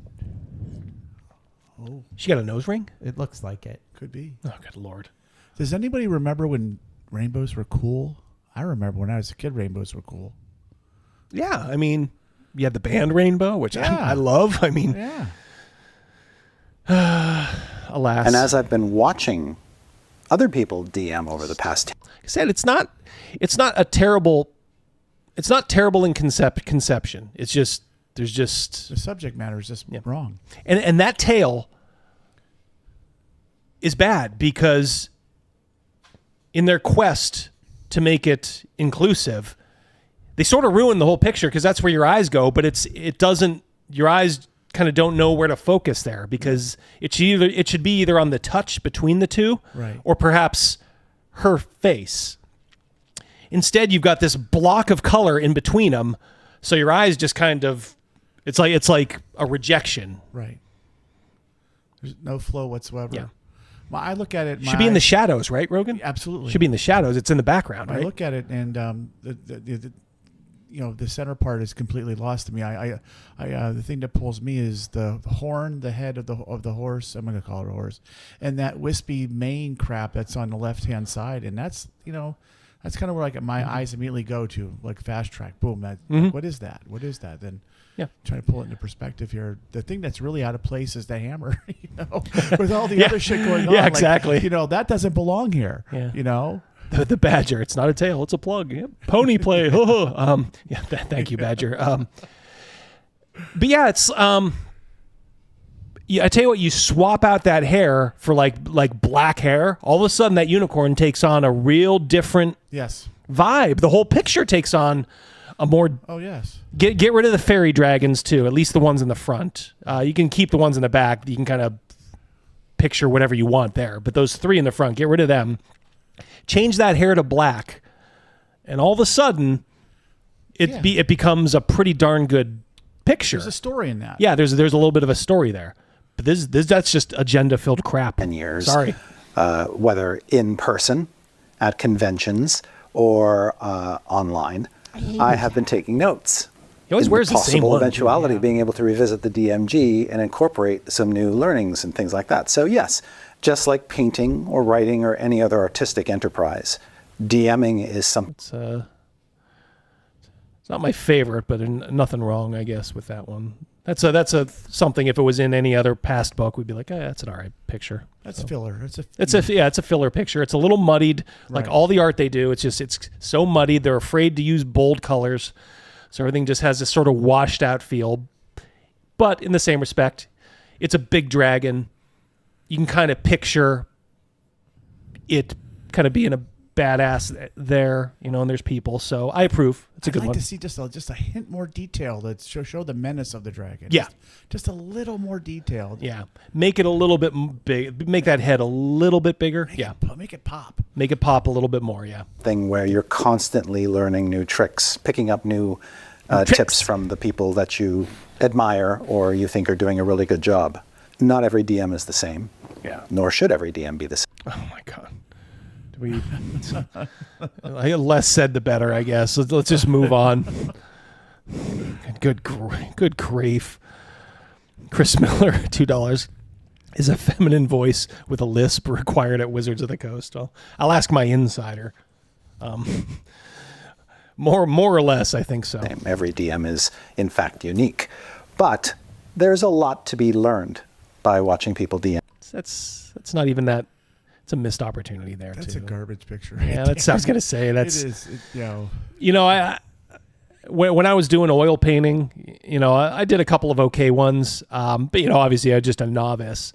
Oh. She got a nose ring? It looks like it. Could be. Oh, good Lord. Does anybody remember when rainbows were cool? I remember when I was a kid, rainbows were cool. Yeah, I mean, You had the band Rainbow, which I love. I mean, alas. And as I've been watching other people DM over the past, like I said, it's not terrible in conception. It's just the subject matter is just wrong. And that tale is bad because in their quest to make it inclusive, they sort of ruin the whole picture because that's where your eyes go, but your eyes kind of don't know where to focus there because it should be either on the touch between the two, right, or perhaps her face. Instead, you've got this block of color in between them, so your eyes just kind of it's like a rejection. Right. There's no flow whatsoever. Yeah. Well, I look at it. Should be in the shadows, right, Rogan? Absolutely. Should be in the shadows. It's in the background, right? I look at it, and the center part is completely lost to me. The thing that pulls me is the horn, the head of the horse. I'm going to call it a horse, and that wispy mane crap that's on the left hand side, and that's kind of where my eyes immediately go to, like fast track. Boom. What is that? What is that? Then trying to pull it into perspective here. The thing that's really out of place is the hammer. With all the other shit going on. Yeah, exactly. That doesn't belong here. Yeah. The badger. It's not a tail. It's a plug. Yep. Pony play. Thank you, Badger. But yeah, it's I tell you what. You swap out that hair for like black hair. All of a sudden, that unicorn takes on a real different vibe. The whole picture takes on a more. Oh yes. Get rid of the fairy dragons too. At least the ones in the front. You can keep the ones in the back. You can kind of picture whatever you want there. But those three in the front, get rid of them. Change that hair to black, and all of a sudden, it becomes a pretty darn good picture. There's a story in that. Yeah, there's a little bit of a story there, but that's just agenda-filled crap. 10 years. Sorry. Whether in person, at conventions, or online, I have been taking notes. He always wears the same possible one. eventuality of being able to revisit the DMG and incorporate some new learnings and things like that. So yes, just like painting or writing or any other artistic enterprise, DMing is something. It's not my favorite, but nothing wrong, I guess, with that one. That's a something. If it was in any other past book, we'd be like, that's an alright picture. That's filler. It's a filler picture. It's a little muddied, like all the art they do. It's so muddied. They're afraid to use bold colors, so everything just has this sort of washed out feel. But in the same respect, it's a big dragon. You can kind of picture it kind of being a badass there, and there's people. So I approve. It's a good one. I'd like to see just a hint more detail that show the menace of the dragon. Yeah. Just a little more detailed. Yeah. Make it a little bit big. Make that head a little bit bigger. Make it pop. Make it pop a little bit more. Yeah. Thing where you're constantly learning new tricks, picking up new tips from the people that you admire or you think are doing a really good job. Not every DM is the same. Yeah. Nor should every DM be the same. Oh my God. Less said the better, I guess. Let's just move on. Good grief. Chris Miller, $2. Is a feminine voice with a lisp required at Wizards of the Coast? I'll ask my insider. More or less, I think so. Every DM is, in fact, unique. But there's a lot to be learned by watching people DM. That's not even that. It's a missed opportunity there. That's a garbage picture. Yeah, I was gonna say that's. It is. When I was doing oil painting, I did a couple of okay ones, but obviously I'm just a novice.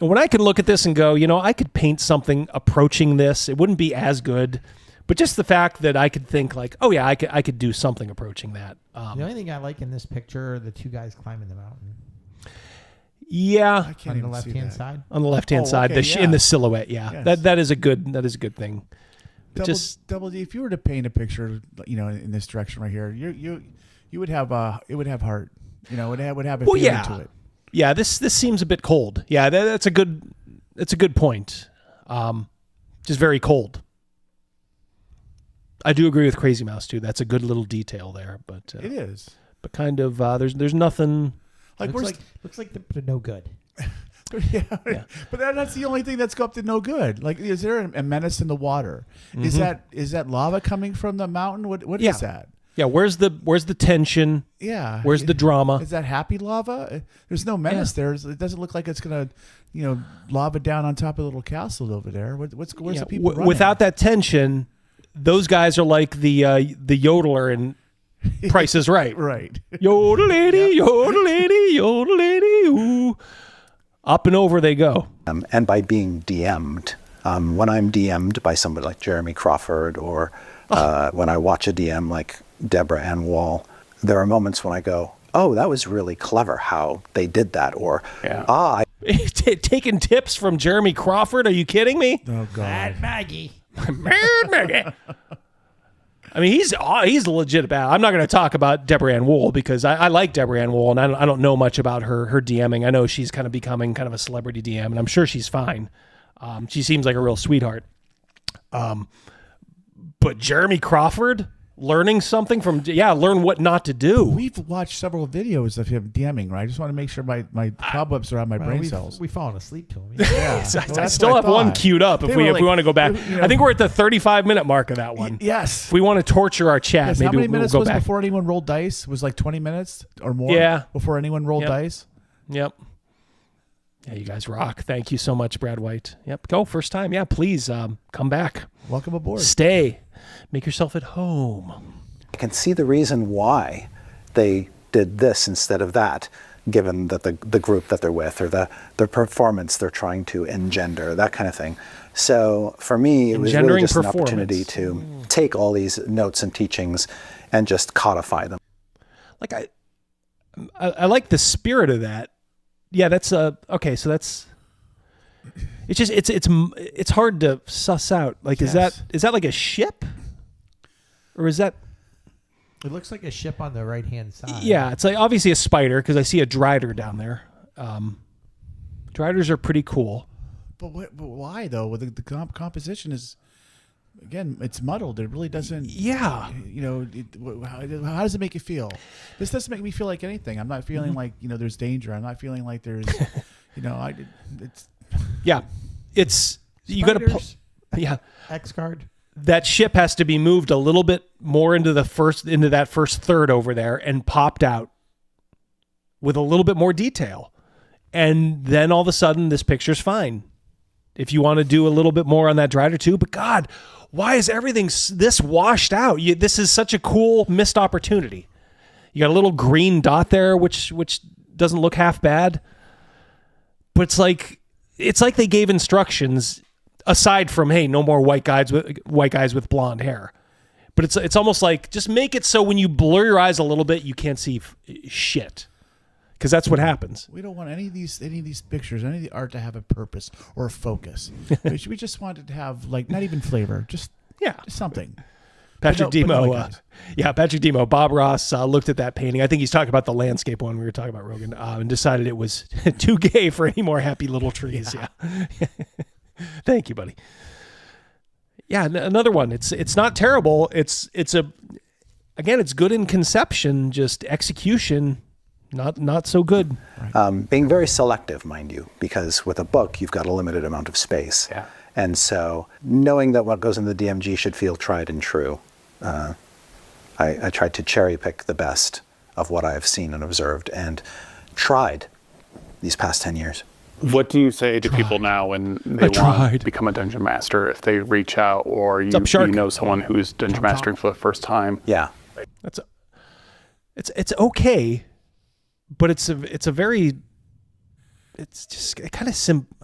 And when I can look at this and go, I could paint something approaching this, it wouldn't be as good, but just the fact that I could think like, oh yeah, I could do something approaching that. The only thing I like in this picture are the two guys climbing the mountain. Yeah, on the left-hand side. On the left-hand side, in the silhouette. Yeah, yes. that is a good thing. Double D, if you were to paint a picture, in this direction right here, you would have it would have heart. It would have a feeling to it. Yeah, this seems a bit cold. Yeah, that's a good point. Just very cold. I do agree with Crazy Mouse too. That's a good little detail there, but it is. But kind of there's nothing. Looks like they're no good. yeah. But that's the only thing that's up to no good. Like, is there a menace in the water? Mm-hmm. Is that lava coming from the mountain? What is that? Yeah, where's the tension? Yeah. Where's the drama? Is that happy lava? There's no menace there. It doesn't look like it's gonna, lava down on top of a little castle over there. Where's the people running? Without that tension, those guys are like the yodeler in Price is Right. Right. Yodel-lady, yodel-lady, yodel-lady, ooh. Up and over they go. And by being DM'd. When I'm DM'd by somebody like Jeremy Crawford, or when I watch a DM like Deborah Ann Wall, there are moments when I go, oh, that was really clever how they did that. Or, taking tips from Jeremy Crawford? Are you kidding me? Oh, God. Mad Maggie. Mad Maggie. I mean, he's legit about. I'm not going to talk about Deborah Ann Wool because I like Deborah Ann Wool, and I don't know much about her DMing. I know she's kind of becoming kind of a celebrity DM, and I'm sure she's fine. She seems like a real sweetheart. But Jeremy Crawford learning something from learn what not to do. We've watched several videos of him DMing, right? I just want to make sure my cobwebs are on my brain cells. We've fallen asleep to him. Yeah. I still have one queued up if we want to go back. I think we're at the 35-minute mark of that one. Yes. If we want to torture our chat, Yes, maybe how many we'll minutes go was back. before anyone rolled dice? It was like 20 minutes or more? Yeah. Before anyone rolled dice? Yep. Yeah, you guys rock. Thank you so much, Brad White. Yep. Go first time. Yeah, please come back. Welcome aboard. Stay. Make yourself at home. I can see the reason why they did this instead of that, given that the group that they're with or the performance they're trying to engender, that kind of thing. So for me, it was really just an opportunity to take all these notes and teachings and just codify them. Like I like the spirit of that. Yeah, that's okay. So that's it's just it's hard to suss out. Like, is that like a ship, or is that? It looks like a ship on the right-hand side. Yeah, it's like obviously a spider because I see a drider down there. Driders are pretty cool. But why though? Well, the composition is, again, it's muddled. It really doesn't. Yeah. How does it make you feel? This doesn't make me feel like anything. I'm not feeling like there's danger. I'm not feeling like there's, it's. Yeah, it's you got to. Yeah. X card. That ship has to be moved a little bit more into that first third over there and popped out with a little bit more detail. And then all of a sudden this picture's fine. If you want to do a little bit more on that drider too, but God, why is everything this washed out? This is such a cool missed opportunity. You got a little green dot there, which doesn't look half bad, but it's like they gave instructions aside from, hey, no more white guys with blonde hair. But it's almost like just make it so when you blur your eyes a little bit, you can't see shit. Because that's what happens. We don't want any of these pictures, any of the art to have a purpose or a focus. We just want it to have not even flavor, just something. Patrick Demo, Patrick Demo. Bob Ross looked at that painting. I think he's talking about the landscape one we were talking about, Rogan, and decided it was too gay for any more happy little trees. Yeah. Thank you, buddy. Yeah, another one. It's not terrible. It's good in conception, just execution, not so good. Being very selective, mind you, because with a book you've got a limited amount of space. Yeah. And so knowing that what goes in the DMG should feel tried and true, I tried to cherry pick the best of what I've seen and observed and tried these past 10 years. What do you say to people now when they want to become a dungeon master? If they reach out, or you know someone who's dungeon mastering for the first time? Yeah, it's okay, but it's just kind of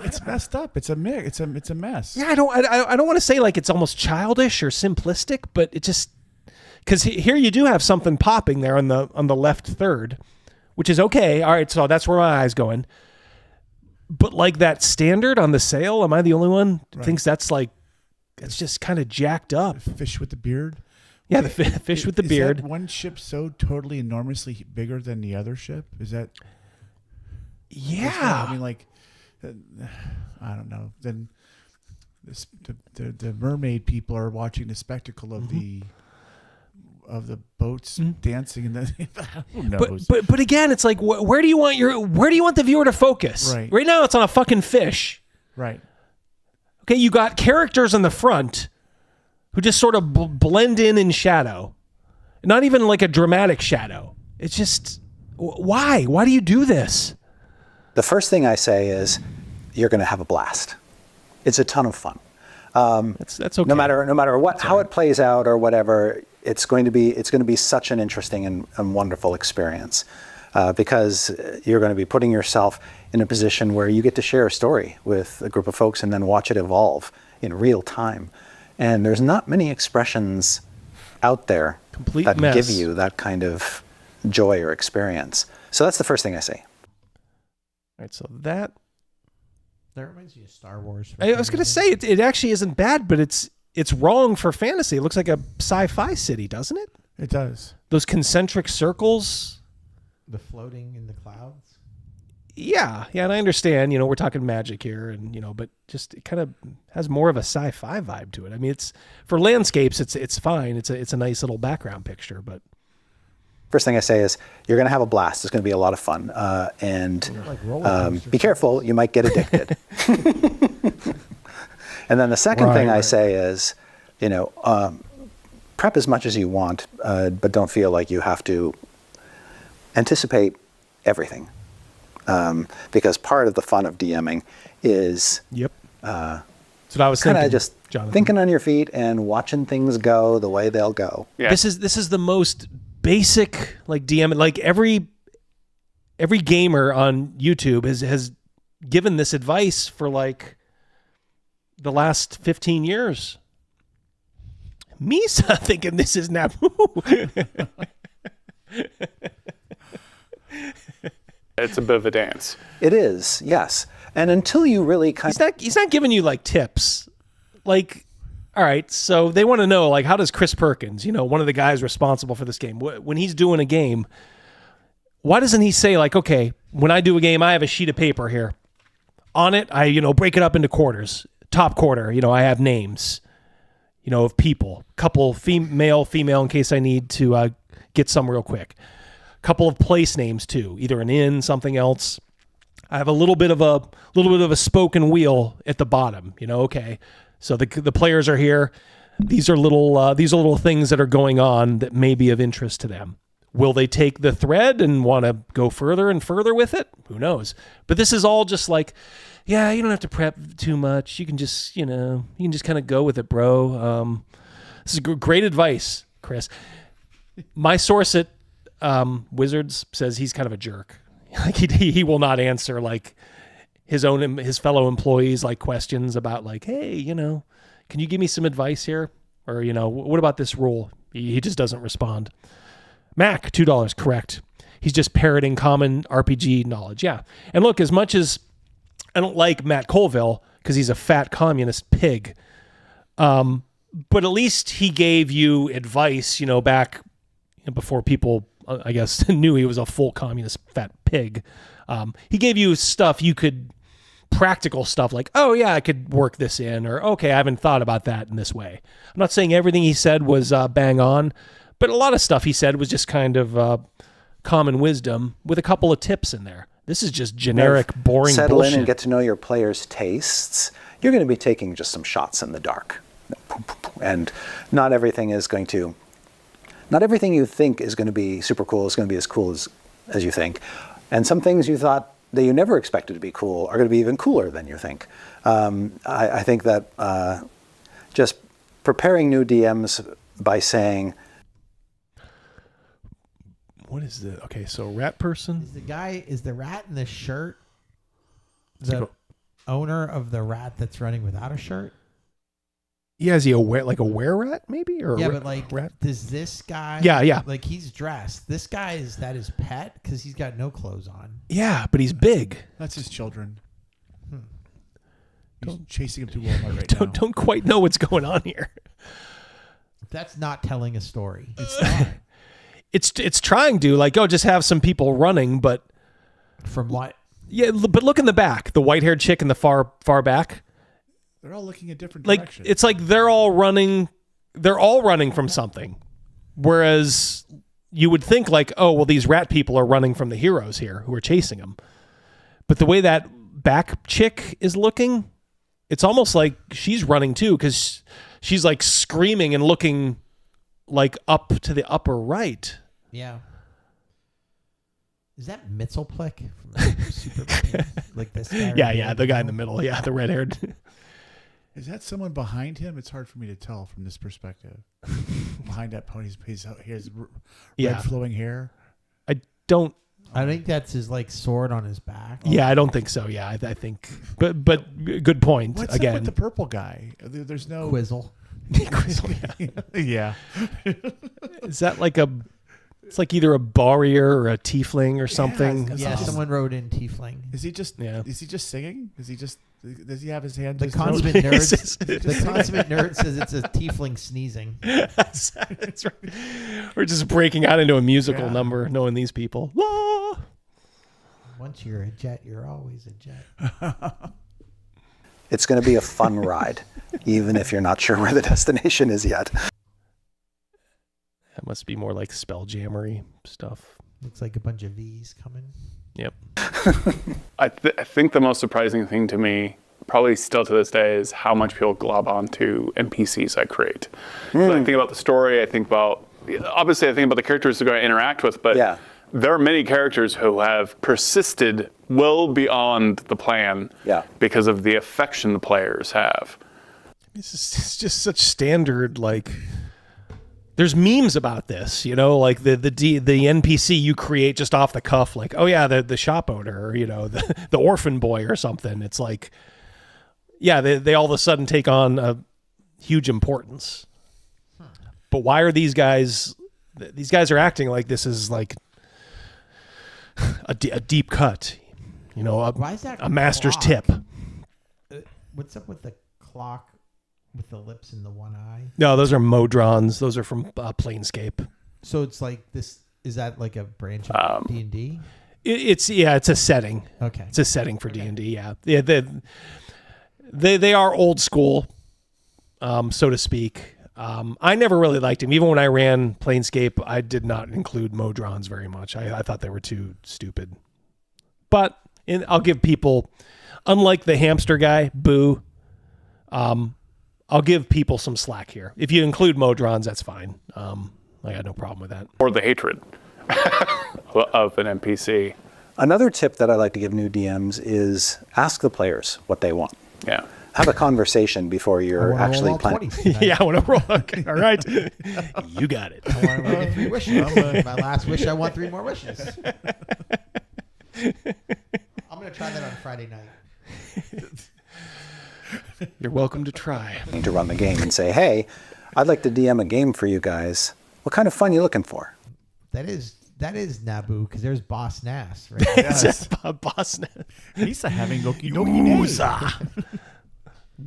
it's messed up. It's a mess. It's a mess. Yeah, I don't want to say like it's almost childish or simplistic, but it just because here you do have something popping there on the left third, which is okay. All right, so that's where my eye's going. But like that standard on the sail, am I the only one who thinks that's just kind of jacked up? Fish with the beard? Yeah, the fish with the beard. Is that one ship so totally enormously bigger than the other ship? Is that... Yeah. I mean, I don't know. Then the mermaid people are watching the spectacle of the boats dancing in the. Who knows? But again, it's like where do you want the viewer to focus? Right now, it's on a fucking fish. Right. Okay, you got characters in the front who just sort of blend in shadow, Not even like a dramatic shadow. It's just, why? Why do you do this? The first thing I say is, you're going to have a blast. It's a ton of fun. That's okay. No matter what, how it plays out or whatever, it's going to be such an interesting and wonderful experience because you're going to be putting yourself in a position where you get to share a story with a group of folks and then watch it evolve in real time. And there's not many expressions out there that give you that kind of joy or experience. So that's the first thing I say. All right, so that reminds me of Star Wars. I was going to say, it actually isn't bad, but it's wrong for fantasy. It looks like a sci-fi city, doesn't it? It does. Those concentric circles. The floating in the clouds. Yeah, and I understand, we're talking magic here, and, but just it kind of has more of a sci-fi vibe to it. I mean, it's for landscapes, it's fine. It's a nice little background picture, but. First thing I say is, you're going to have a blast. It's going to be a lot of fun. And be careful, you might get addicted. And then the second thing I say is, prep as much as you want, but don't feel like you have to anticipate everything. Because part of the fun of DMing is that's what I was thinking. Kind of just Jonathan. Thinking on your feet and watching things go the way they'll go. Yeah. This is the most basic DM. Like every gamer on YouTube has given this advice for like the last 15 years. Me's thinking this is Naboo. It's a bit of a dance. It is, yes. And until you really he's not giving you like tips. Like, all right, so they want to know, like, how does Chris Perkins, one of the guys responsible for this game, when he's doing a game, why doesn't he say, like, okay, when I do a game, I have a sheet of paper here. On it, I, break it up into quarters. Top quarter, I have names, of people. Couple female, in case I need to get some real quick. Couple of place names too, either an inn, something else. I have a little bit of a spoken wheel at the bottom, okay. So the players are here. These are little things that are going on that may be of interest to them. Will they take the thread and want to go further and further with it? Who knows? But this is all just like, yeah, you don't have to prep too much. You can just, kind of go with it, bro. This is great advice, Chris. My source at Wizards says he's kind of a jerk. Like he will not answer like his fellow employees like questions about like, hey, can you give me some advice here? Or, what about this rule? He just doesn't respond. Mac, $2, correct. He's just parroting common RPG knowledge. Yeah. And look, as much as I don't like Matt Colville because he's a fat communist pig, but at least he gave you advice, back before people, I guess, knew he was a full communist fat pig. He gave you stuff practical stuff like, oh yeah, I could work this in, or okay, I haven't thought about that in this way. I'm not saying everything he said was bang on, but a lot of stuff he said was just kind of common wisdom with a couple of tips in there. This is just generic, boring settle bullshit. In and get to know your players' tastes. You're going to be taking just some shots in the dark. And not everything you think is going to be super cool is going to be as cool as you think. And some things you thought that you never expected to be cool are going to be even cooler than you think. I think that just preparing new DMs by saying... What is the... Okay, so rat person? Is the rat in the shirt the owner of the rat that's running without a shirt? Yeah, is he a were-rat maybe? Or yeah, but like, does this guy... Yeah. Like, he's dressed. This guy, is that his pet? Because he's got no clothes on. Yeah, but he's big. That's his children. He's chasing him to Walmart right now. Don't quite know what's going on here. That's not telling a story. It's not. It's trying to, like, just have some people running, but... From what? Yeah, but look in the back. The white-haired chick in the far back. They're all looking at different directions. It's like they're all running from something. Whereas you would think like, oh, well, these rat people are running from the heroes here who are chasing them. But the way that back chick is looking, it's almost like she's running too, because she's like screaming and looking like up to the upper right. Yeah. Is that Mitzelplick from Super like this guy? Yeah, the guy in the middle. Yeah, the red-haired. Is that someone behind him? It's hard for me to tell from this perspective. Behind that pony's red flowing hair. I think that's his like sword on his back. Yeah, I don't think so. Yeah, I think. But good point. What's again up with the purple guy? There's no Quizzle. Yeah. Is that like a? It's like either a barrier or a tiefling or something. Yeah, someone wrote in tiefling. Is he just? Yeah. Is he just singing? Does he have his hand? The just consummate noted? nerd. The consummate nerd says it's a tiefling sneezing. That's right. We're just breaking out into a musical number, knowing these people. La! Once you're a jet, you're always a jet. It's going to be a fun ride, even if you're not sure where the destination is yet. That must be more like Spelljammery stuff. Looks like a bunch of V's coming. Yep. I think the most surprising thing to me, probably still to this day, is how much people glob onto NPCs I create. So I think about the story, I think about the characters they're going to interact with, but there are many characters who have persisted well beyond the plan because of the affection the players have. It's just such standard, like... There's memes about this, like the NPC you create just off the cuff, like, oh yeah, the shop owner, or, the orphan boy or something. It's like, yeah, they all of a sudden take on a huge importance. But why are these guys are acting like this is like a deep cut, Why is that a master's clock? tip. What's up with the clock? With the lips and the one eye? No, those are Modrons. Those are from Planescape. So it's like this. Is that like a branch of D&D? It's a setting. Okay, it's a setting for D&D. Yeah. They are old school, so to speak. I never really liked them. Even when I ran Planescape, I did not include Modrons very much. I thought they were too stupid. But I'll give people, unlike the hamster guy, Boo. I'll give people some slack here. If you include Modrons, that's fine. I got no problem with that. Or the hatred of an NPC. Another tip that I like to give new DMs is ask the players what they want. Yeah. Have a conversation before you're actually planning. Yeah, I want to roll. Okay, all right. You got it. I want to roll 3 wishes. My last wish, I want 3 more wishes. I'm going to try that on Friday night. You're welcome to try. To run the game and say, hey, I'd like to DM a game for you guys. What kind of fun are you looking for? That is Naboo, because there's Boss Nass, right? Yes. Boss Nass. He's having Doki Doki Day.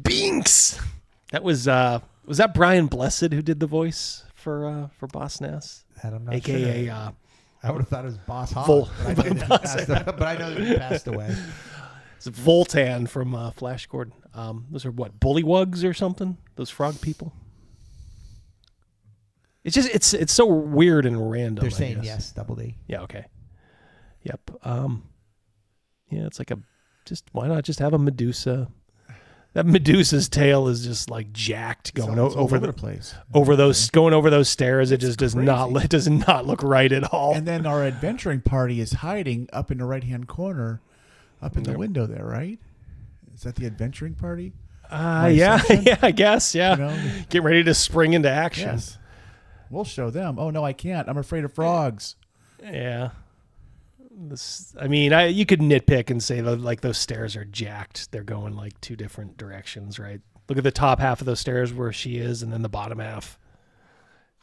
Binks. That was that Brian Blessed who did the voice for Boss Nass? That I'm not AKA, sure. I would have thought it was Boss Hogg, but I know that he passed away. It's Voltan from Flash Gordon. Those are what, bullywugs or something? Those frog people. It's just it's so weird and random. They're saying yes, double D. Yeah. Okay. Yep. Yeah, it's like why not just have a Medusa? That Medusa's tail is just like jacked going over the place. Going over those stairs. It just does not look right at all. And then our adventuring party is hiding up in the right-hand corner. Up in the window there, right? Is that the adventuring party? Yeah, I guess, yeah. Get ready to spring into action. Yes. We'll show them. Oh, no, I can't. I'm afraid of frogs. Yeah. You could nitpick and say that, like, those stairs are jacked. They're going, like, 2 different directions, right? Look at the top half of those stairs where she is, and then the bottom half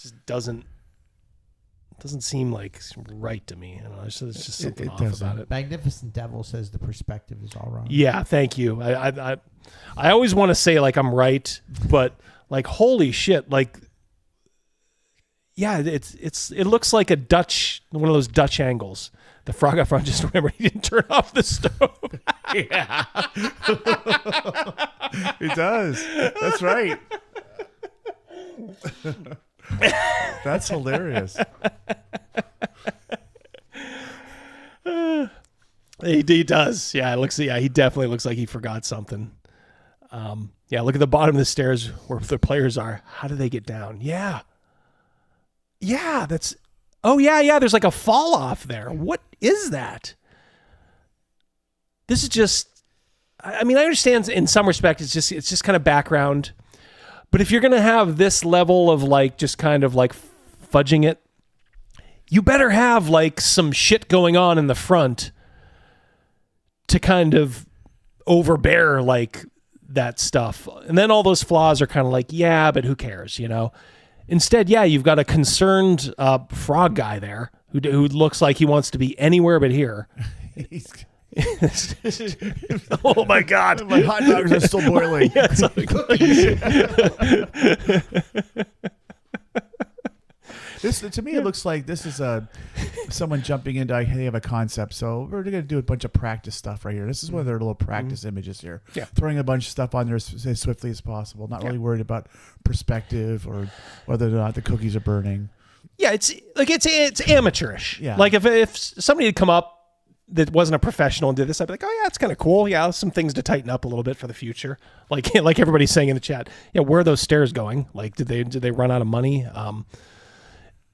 just doesn't seem like right to me. I don't know, it's just something off about it. Magnificent Devil says the perspective is all wrong. Yeah, thank you. I always want to say like I'm right, but like holy shit, like yeah, it looks like one of those Dutch angles. The frog up front, just remember he didn't turn off the stove. Yeah. He does. That's right. That's hilarious. He does. Yeah, he definitely looks like he forgot something. Yeah, look at the bottom of the stairs where the players are. How do they get down? Yeah. Yeah, that's. Oh yeah. There's like a fall off there. What is that? This is just. I mean, I understand in some respect it's just kind of background, but if you're gonna have this level of like just kind of like fudging it, you better have like some shit going on in the front to kind of overbear like that stuff. And then all those flaws are kind of like, yeah, but who cares, you know? Instead, yeah, you've got a concerned frog guy there who looks like he wants to be anywhere but here. Oh my God. My hot dogs are still boiling. Yeah, This, to me, it looks like this is someone jumping into, they have a concept, so we're going to do a bunch of practice stuff right here. This is one of their little practice images here. Yeah. Throwing a bunch of stuff on there as swiftly as possible, not really worried about perspective or whether or not the cookies are burning. Yeah, it's amateurish. Yeah. Like if somebody had come up that wasn't a professional and did this, I'd be like, oh yeah, it's kind of cool. Yeah, some things to tighten up a little bit for the future. Like everybody's saying in the chat, yeah, where are those stairs going? Like, did they run out of money?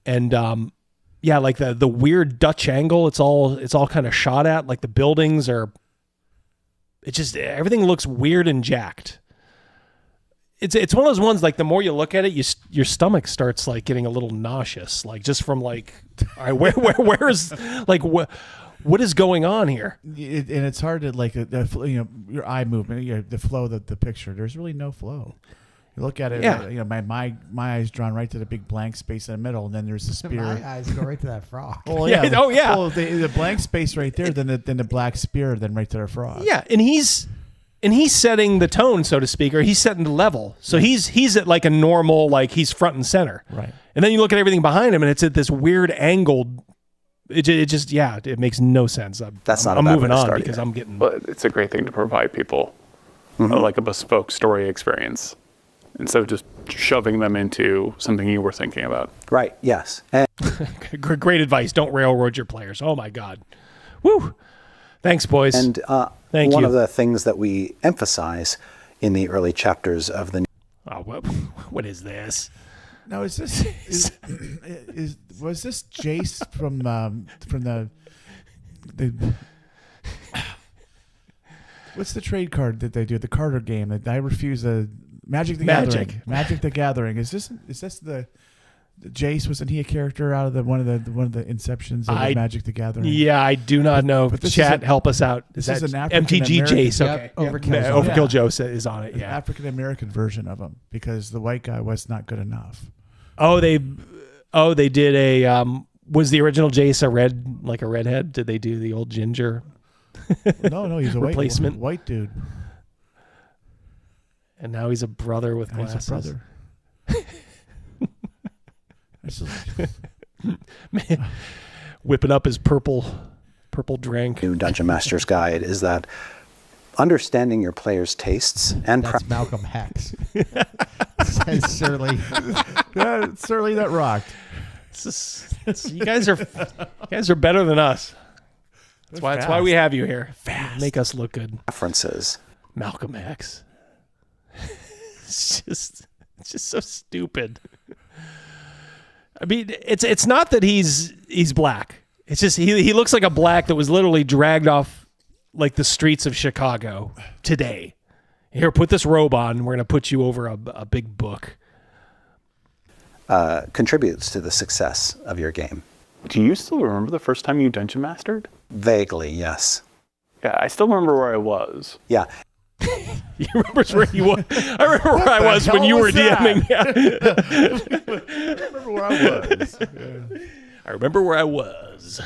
Yeah, like the weird Dutch angle, it's all kind of shot at. Like the buildings are, everything looks weird and jacked. It's one of those ones, like the more you look at it, your stomach starts like getting a little nauseous, like just from like, all right, where's like what is going on here? And it's hard to like, your eye movement, the flow of the picture. There's really no flow. You look at it, yeah. My eyes drawn right to the big blank space in the middle, and then there's the spear. My eyes go right to that frog. Well, yeah. Oh, yeah. Well, the blank space right there, then the black spear, then right to the frog. Yeah, and he's setting the tone, so to speak, or he's setting the level. So he's at like a normal, like he's front and center. Right. And then you look at everything behind him, and it's at this weird angled. It makes no sense. I'm moving on because I'm getting. But it's a great thing to provide people like a bespoke story experience, instead of just shoving them into something you were thinking about. Right, yes. And great advice. Don't railroad your players. Oh, my God. Woo. Thanks, boys. And Thank one you. of the things that we emphasize in the early chapters of the... Oh, what is this? Now, was this Jace from the what's the trade card that they do? The Carter game that I refuse the Magic the Gathering. Magic the Gathering. Is this the Jace? Wasn't he a character out of one of the inceptions of the Magic the Gathering? Yeah, I do not know. Chat, help us out. This is an MTG Jace. Okay, Overkill Joe is on it. An Yeah, African American version of him because the white guy was not good enough. Oh, they did a. Was the original Jace a redhead? Did they do the old ginger? No, he's a replacement white dude. And now he's a brother with glasses. He's a brother. Man, whipping up his purple drink. New Dungeon Master's Guide is that understanding your players' tastes and that's Malcolm X. Says Surly. Yeah, Surly that rocked. You guys are better than us. That's why we have you here. Fast. Make us look good. References. Malcolm X. It's just so stupid. I mean, it's not that he's black. It's just he looks like a black that was literally dragged off like the streets of Chicago today. Here, put this robe on. We're gonna put you over a big book. Contributes to the success of your game. Do you still remember the first time you dungeon mastered? Vaguely, yes. Yeah, I still remember where I was. Yeah. You remember where you was? I remember where I was when you were DMing. Yeah. I remember where I was. Yeah. I remember where I was.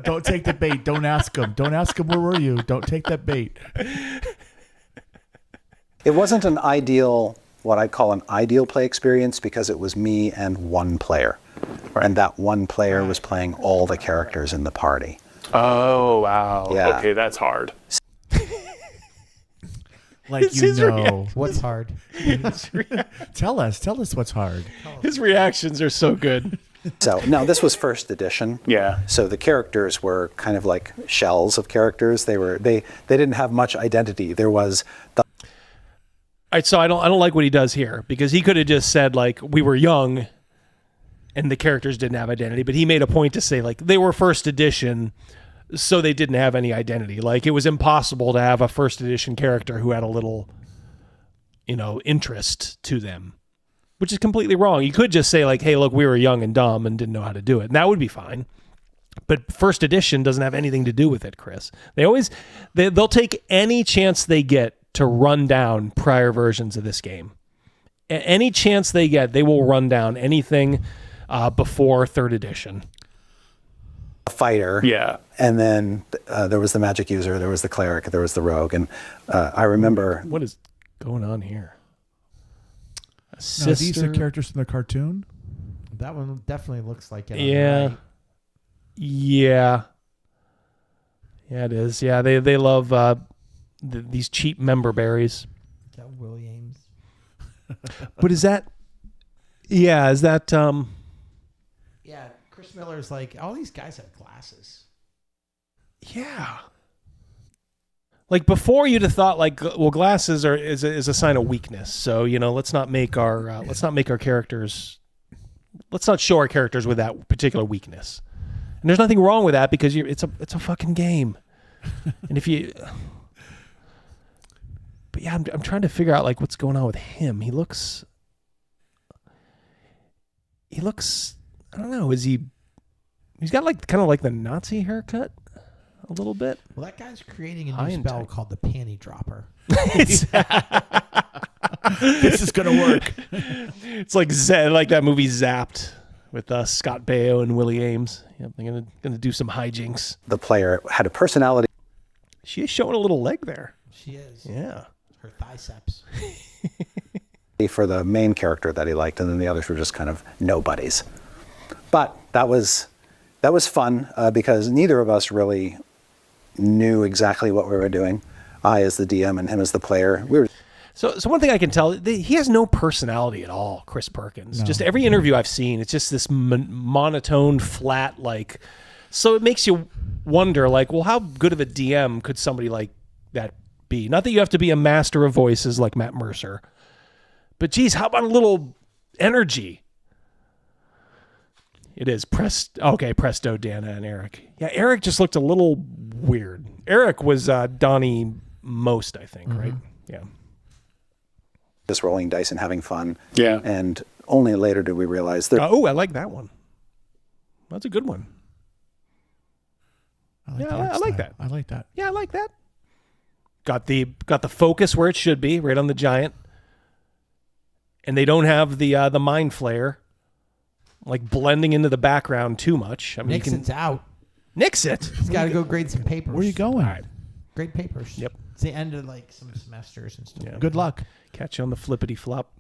Don't take the bait. Don't ask him. Don't ask him where were you. Don't take that bait. It wasn't an ideal, what I call an ideal play experience, because it was me and one player. Right. And that one player was playing all the characters in the party. Oh, wow. Yeah. Okay, that's hard. Like, what's hard? Tell us what's hard. His reactions are so good. So, no, this was first edition. Yeah. So the characters were kind of like shells of characters. They didn't have much identity. There was right, so I don't like what he does here, because he could have just said like we were young and the characters didn't have identity, but he made a point to say like they were first edition, so they didn't have any identity. Like it was impossible to have a first edition character who had a little, interest to them, which is completely wrong. You could just say like, hey, look, we were young and dumb and didn't know how to do it. And that would be fine. But first edition doesn't have anything to do with it, Chris. They'll take any chance they get to run down prior versions of this game. Any chance they get, they will run down anything before third edition. A fighter. Yeah. And then there was the magic user, there was the cleric, there was the rogue. And I remember... What is going on here? No, these are characters from the cartoon? That one definitely looks like it. Yeah. Right. Yeah. Yeah, it is. Yeah, they love these cheap member berries. Is that Williams? But is that... Yeah, is that... Yeah, Chris Miller's like, all these guys have glasses. Yeah. Like before, you'd have thought like, well, glasses is a sign of weakness. So let's not make our characters, let's not show our characters with that particular weakness. And there's nothing wrong with that, because it's a fucking game. And if you, but yeah, I'm trying to figure out like what's going on with him. He looks, I don't know. He's got like kind of like the Nazi haircut. A little bit. Well, that guy's creating a new spell called the panty dropper. This is gonna work. It's like that movie Zapped with Scott Baio and Willie Ames. Yep, they're gonna do some hijinks. The player had a personality. She is showing a little leg there. She is. Yeah. Her triceps. For the main character that he liked, and then the others were just kind of nobodies. But that was fun because neither of us really knew exactly what we were doing. I as the DM and him as the player. We were. So one thing I can tell, he has no personality at all, Chris Perkins. No. Just every interview I've seen, it's just this monotone, flat, like. So it makes you wonder, like, well, how good of a DM could somebody like that be? Not that you have to be a master of voices like Matt Mercer, but geez, how about a little energy? It is Presto, Dana, and Eric. Yeah, Eric just looked a little weird. Eric was Donnie Most, I think, right? Yeah. Just rolling dice and having fun. Yeah. And only later did we realize that. I like that one. That's a good one. I like that. I like that. Yeah, I like that. Got the focus where it should be, right on the giant. And they don't have the mind flare. Like blending into the background too much. I mean, Nixon's out. Nix it. He's got to go grade some papers. Where are you going? All right. Grade papers. Yep. It's the end of like some semesters and stuff. Yeah. Good luck. Catch you on the flippity flop.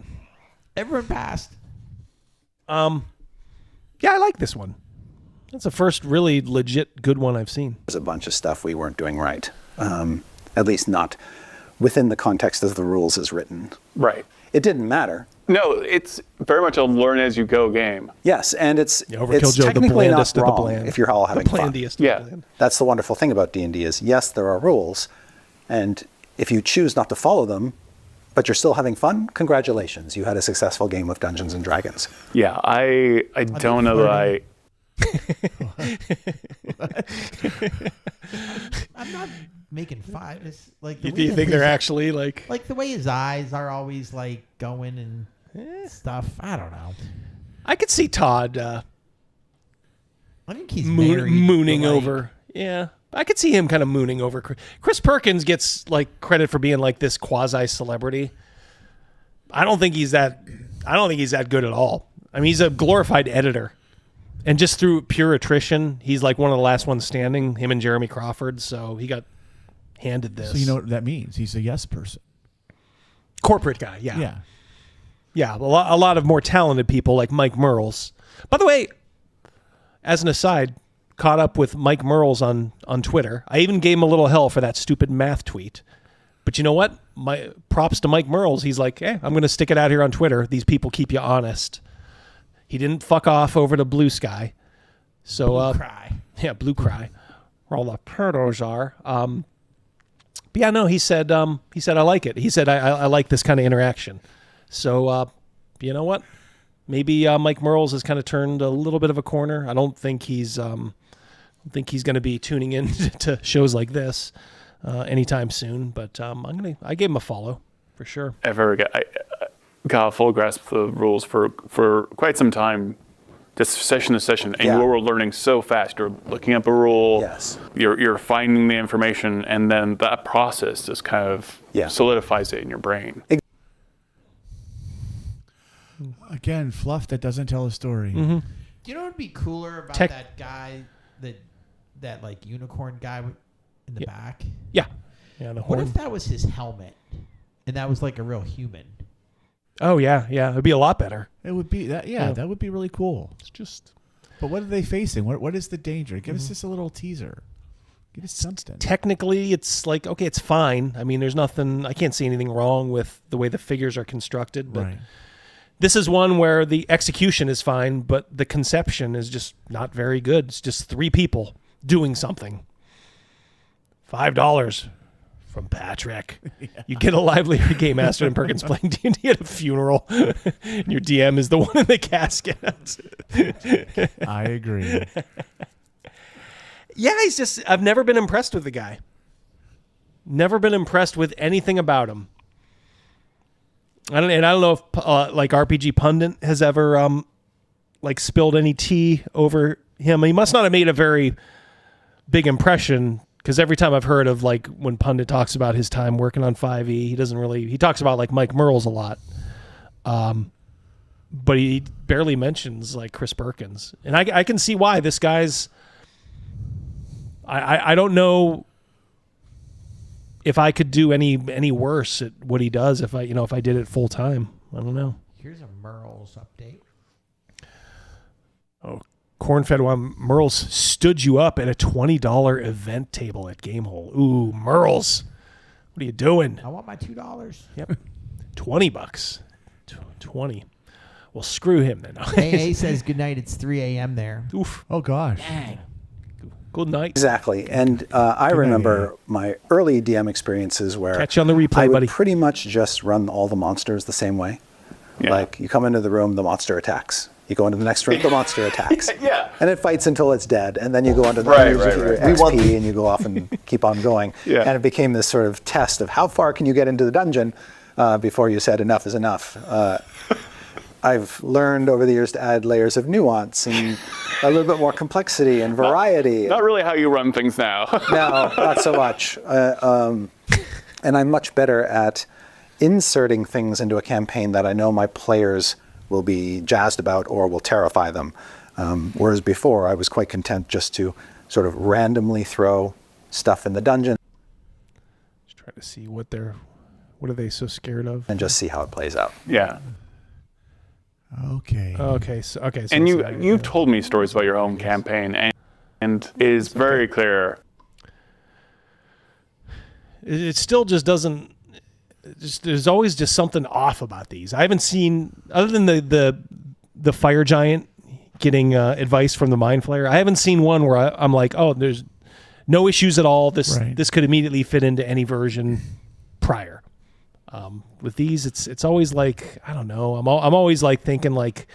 Everyone passed. Yeah, I like this one. That's the first really legit good one I've seen. There's a bunch of stuff we weren't doing right. At least not within the context as the rules is written. Right. It didn't matter. No, it's very much a learn as you go game. Yes, and it's Overkill Joe, the technically not blandest of the wrong bland. if you're all having fun. Blandiest of the bland. That's the wonderful thing about D&D is, yes, there are rules, and if you choose not to follow them, but you're still having fun, congratulations. You had a successful game of Dungeons & Dragons. Yeah, I don't know that I... I'm not making fun. It's like Do you think they're actually like the way his eyes are always like going and stuff. I don't know. I could see Todd I think he's married, mooning but, like, over. Yeah. I could see him kind of mooning over. Chris Perkins gets like credit for being like this quasi celebrity. I don't think he's that good at all. I mean, he's a glorified editor. And just through pure attrition, he's like one of the last ones standing, him and Jeremy Crawford. So he got handed this. So you know what that means? He's a yes person. Corporate guy, yeah. Yeah. Yeah, a lot of more talented people like Mike Merles. By the way, as an aside, caught up with Mike Merles on Twitter. I even gave him a little hell for that stupid math tweet. But you know what? My props to Mike Merles. He's like, hey, I'm going to stick it out here on Twitter. These people keep you honest. He didn't fuck off over to Blue Sky. So, Blue Cry. Yeah, Blue Cry. Where all the pedos are. But yeah, no, he said I like it. He said I like this kind of interaction. So you know what? Maybe Mike Mearls has kind of turned a little bit of a corner. I don't think he's going to be tuning in to shows like this anytime soon. But I gave him a follow for sure. I got a full grasp of the rules for quite some time, just session to session, and you were learning so fast. You're looking up a rule, you're finding the information, and then that process just kind of solidifies it in your brain. Again, fluff that doesn't tell a story. Do you know what would be cooler about that guy, that like unicorn guy in the back? Yeah. The What horn. if that was his helmet, and that was like a real human? Oh yeah, it'd be a lot better. It would be that. Yeah, that would be really cool. It's just. But what are they facing? What is the danger? Give us just a little teaser. Give us something. Technically, it's like, okay, it's fine. I mean, there's nothing. I can't see anything wrong with the way the figures are constructed. But this is one where the execution is fine, but the conception is just not very good. It's just 3 people doing something. $5 from Patrick. You get a livelier game master than Perkins playing D&D at a funeral. And your DM is the one in the casket. I agree. Yeah, I've never been impressed with the guy. Never been impressed with anything about him. I don't know if like RPG Pundit has ever spilled any tea over him. He must not have made a very big impression, because every time I've heard of like when Pundit talks about his time working on 5e, he talks about like Mike Mearls a lot. But he barely mentions like Chris Perkins. And I can see why. This guy's I don't know if I could do any worse at what he does if I did it full time. I don't know. Here's a Mearls update. Oh, Cornfed one. Mearls stood you up at a $20 event table at Gamehole. Ooh, Mearls, what are you doing? I want my $2. Yep, $20. 20. Well, screw him then. AA says good night. It's 3 a.m. there. Oof. Oh gosh. Dang. Good night. Exactly. And I remember my early DM experiences where catch you on the replay, I would buddy. pretty much just run all the monsters the same way. Yeah. Like you come into the room, the monster attacks. You go into the next room, the monster attacks. Yeah. And it fights until it's dead. And then you go onto the room with your XP and you go off and keep on going. Yeah. And it became this sort of test of how far can you get into the dungeon before you said enough is enough. I've learned over the years to add layers of nuance and a little bit more complexity and variety. Not really how you run things now. No, not so much. And I'm much better at inserting things into a campaign that I know my players will be jazzed about or will terrify them. Whereas before, I was quite content just to sort of randomly throw stuff in the dungeon. Just try to see what are they so scared of, and just see how it plays out. Yeah. Okay. So and you've told me stories about your own campaign, and it is very clear. It still just doesn't. There's always just something off about these. I haven't seen, other than the fire giant getting advice from the mind flayer, I haven't seen one where I'm like, oh, there's no issues at all. This could immediately fit into any version prior. With these, it's always like, I don't know. I'm always like thinking like,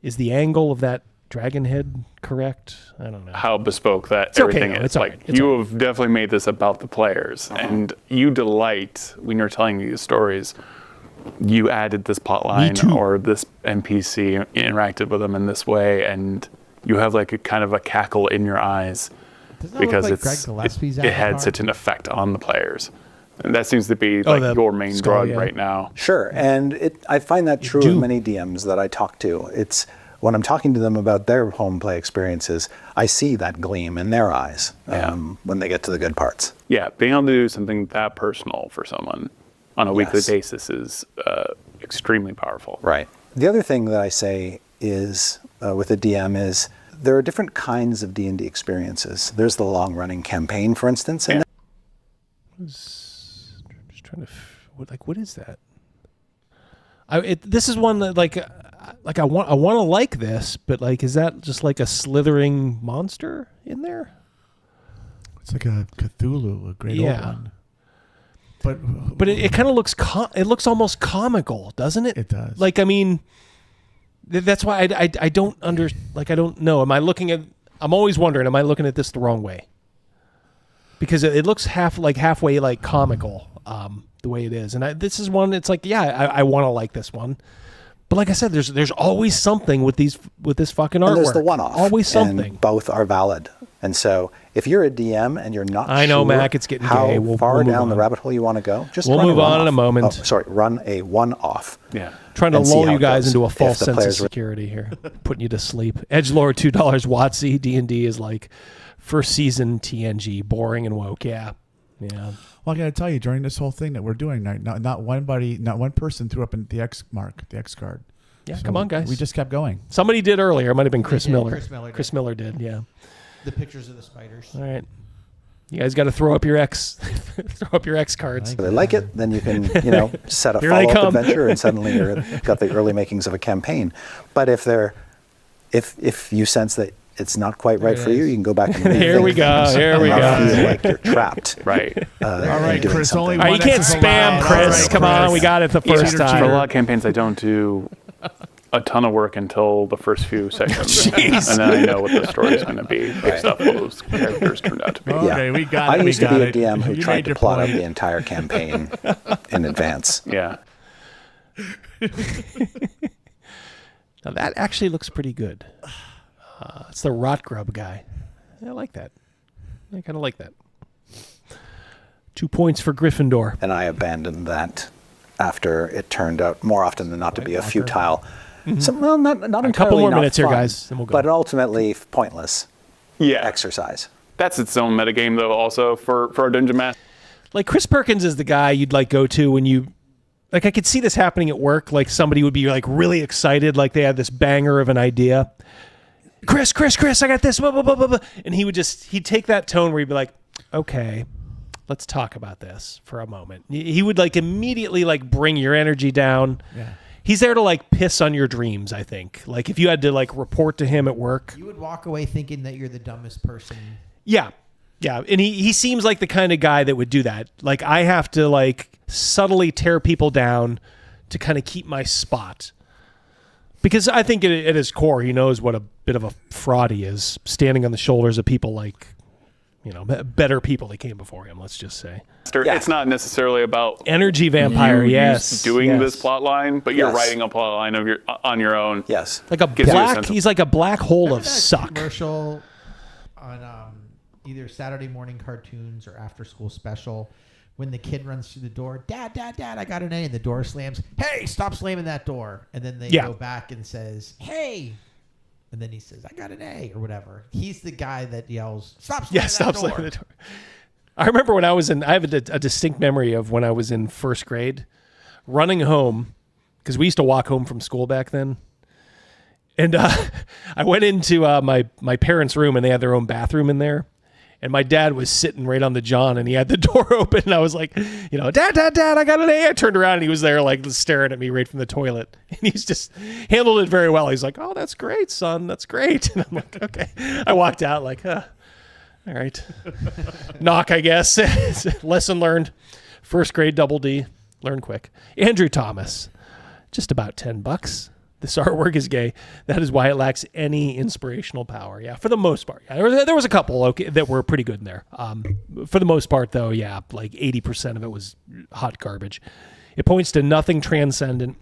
is the angle of that dragon head correct? I don't know. How bespoke that It's everything okay, though. is. It's all like right. It's you all have definitely made this about the players, and you delight when you're telling these stories. You added this plot line or this NPC, interacted with them in this way, and you have like a kind of a cackle in your eyes because look like Greg Gillespie's it had avatar? such an effect on the players. And that seems to be like your main drug right now. Sure, and I find that true of many DMs that I talk to. It's when I'm talking to them about their home play experiences, I see that gleam in their eyes when they get to the good parts. Yeah, being able to do something that personal for someone on a weekly basis is extremely powerful. Right. The other thing that I say is with a DM is there are different kinds of D&D experiences. There's the long-running campaign, for instance, and Trying to what is that? This is one that like I want to like this, but like, is that just like a slithering monster in there? It's like a Cthulhu, a great old one. But it kind of looks it looks almost comical, doesn't it? It does. Like, I mean, that's why I don't I don't know. I'm always wondering, am I looking at this the wrong way? Because it looks halfway like comical, the way it is. And this is one, it's like, I want to like this one. But like I said, there's always something with this fucking artwork. And there's the one-off. Always something. And both are valid. And so if you're a DM and you're not I know, sure Mac, it's getting how gay. far we'll down on. the rabbit hole you want to go, just we'll run move a on one-off. in a moment. Oh, sorry, run a one-off. Yeah. Trying to and see lull how you it guys goes. into a If false the sense of players security here, putting you to sleep. Edgelord, $2 WotC. D&D is like first season TNG, boring and woke. Yeah. Well, I got to tell you, during this whole thing that we're doing, not one person threw up the X mark, the X card. Yeah, So come on, guys. We just kept going. Somebody did earlier. It might have been Chris Miller. Chris Miller did, yeah. The pictures of the spiders. All right. You guys got to throw up your X cards. If they like it, then you can, set a Here they follow-up come. adventure, and suddenly you've got the early makings of a campaign. But if you sense that it's not quite right for you, you can go back and Here we go. Here we go. Feel like you're trapped. Right. All right, Chris. Only All right, one you can't X is spam, allowed. Chris. All right, Come on, Chris. we got it the first time. For a lot of campaigns, I don't do a ton of work until the first few sections. Jeez. And then I know what the story is going to be based off what those characters turned out to be. Okay, we got it. I used to be a DM who You tried made to your plot out point. the entire campaign in advance. Yeah. Now that actually looks pretty good. It's the Rot Grub guy. I like that. I kind of like that. 2 points for Gryffindor. And I abandoned that after it turned out more often than not to be a futile. Well, not entirely A couple more not minutes here, fun, guys, then we'll go. but ultimately pointless Yeah. exercise. That's its own metagame, though, also for our Dungeon Master. Like Chris Perkins is the guy you'd like go to when you, like, I could see this happening at work. Like somebody would be like really excited, like they had this banger of an idea. Chris, I got this, blah, blah, blah, blah, blah. And he'd take that tone where he'd be like, okay, let's talk about this for a moment. He would like immediately like bring your energy down. Yeah. He's there to like piss on your dreams, I think. Like if you had to like report to him at work. You would walk away thinking that you're the dumbest person. Yeah. Yeah. And he seems like the kind of guy that would do that. Like I have to like subtly tear people down to kind of keep my spot. Because I think at his core, he knows what a bit of a fraud he is, standing on the shoulders of people like, better people that came before him, let's just say. It's not necessarily about Energy vampire, yes. doing this plot line, but you're Yes. writing a plot line on your own. Yes. Like a Gives you a black, sense of- he's like a black hole of Remember that suck. commercial on either Saturday morning cartoons or after school special when the kid runs through the door, Dad, I got an A, and the door slams. Hey, stop slamming that door. And then they go back and says, hey. And then he says, I got an A or whatever. He's the guy that yells, stop slamming that door. Slamming the door. I remember when I have a distinct memory of when I was in first grade, running home, because we used to walk home from school back then. And I went into my parents' room, and they had their own bathroom in there. And my dad was sitting right on the john, and he had the door open. And I was like, Dad, I got an A. I turned around, and he was there like staring at me right from the toilet. And he's just handled it very well. He's like, oh, that's great, son. That's great. And I'm like, okay. I walked out like, all right. Knock, I guess. Lesson learned. First grade, double D. Learn quick. Andrew Thomas. Just about $10. This artwork is gay. That is why it lacks any inspirational power. Yeah, for the most part. Yeah, there was a couple that were pretty good in there. For the most part, though, yeah, like 80% of it was hot garbage. It points to nothing transcendent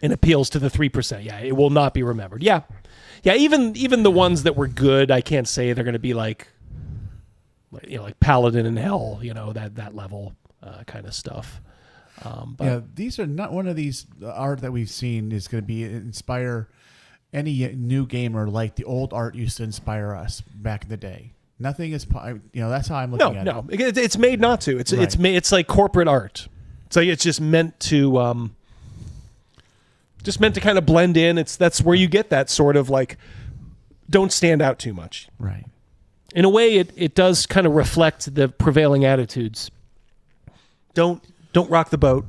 and appeals to the 3%. Yeah, it will not be remembered. Yeah, even the ones that were good, I can't say they're going to be like Paladin in Hell, that level kind of stuff. But these are not one of these art that we've seen is going to be inspire any new gamer like the old art used to inspire us back in the day. Nothing is, that's how I'm looking at it. No, it's made not to. It's like corporate art. So it's just meant to kind of blend in. That's where you get that sort of like, don't stand out too much. Right. In a way, it does kind of reflect the prevailing attitudes. Don't rock the boat.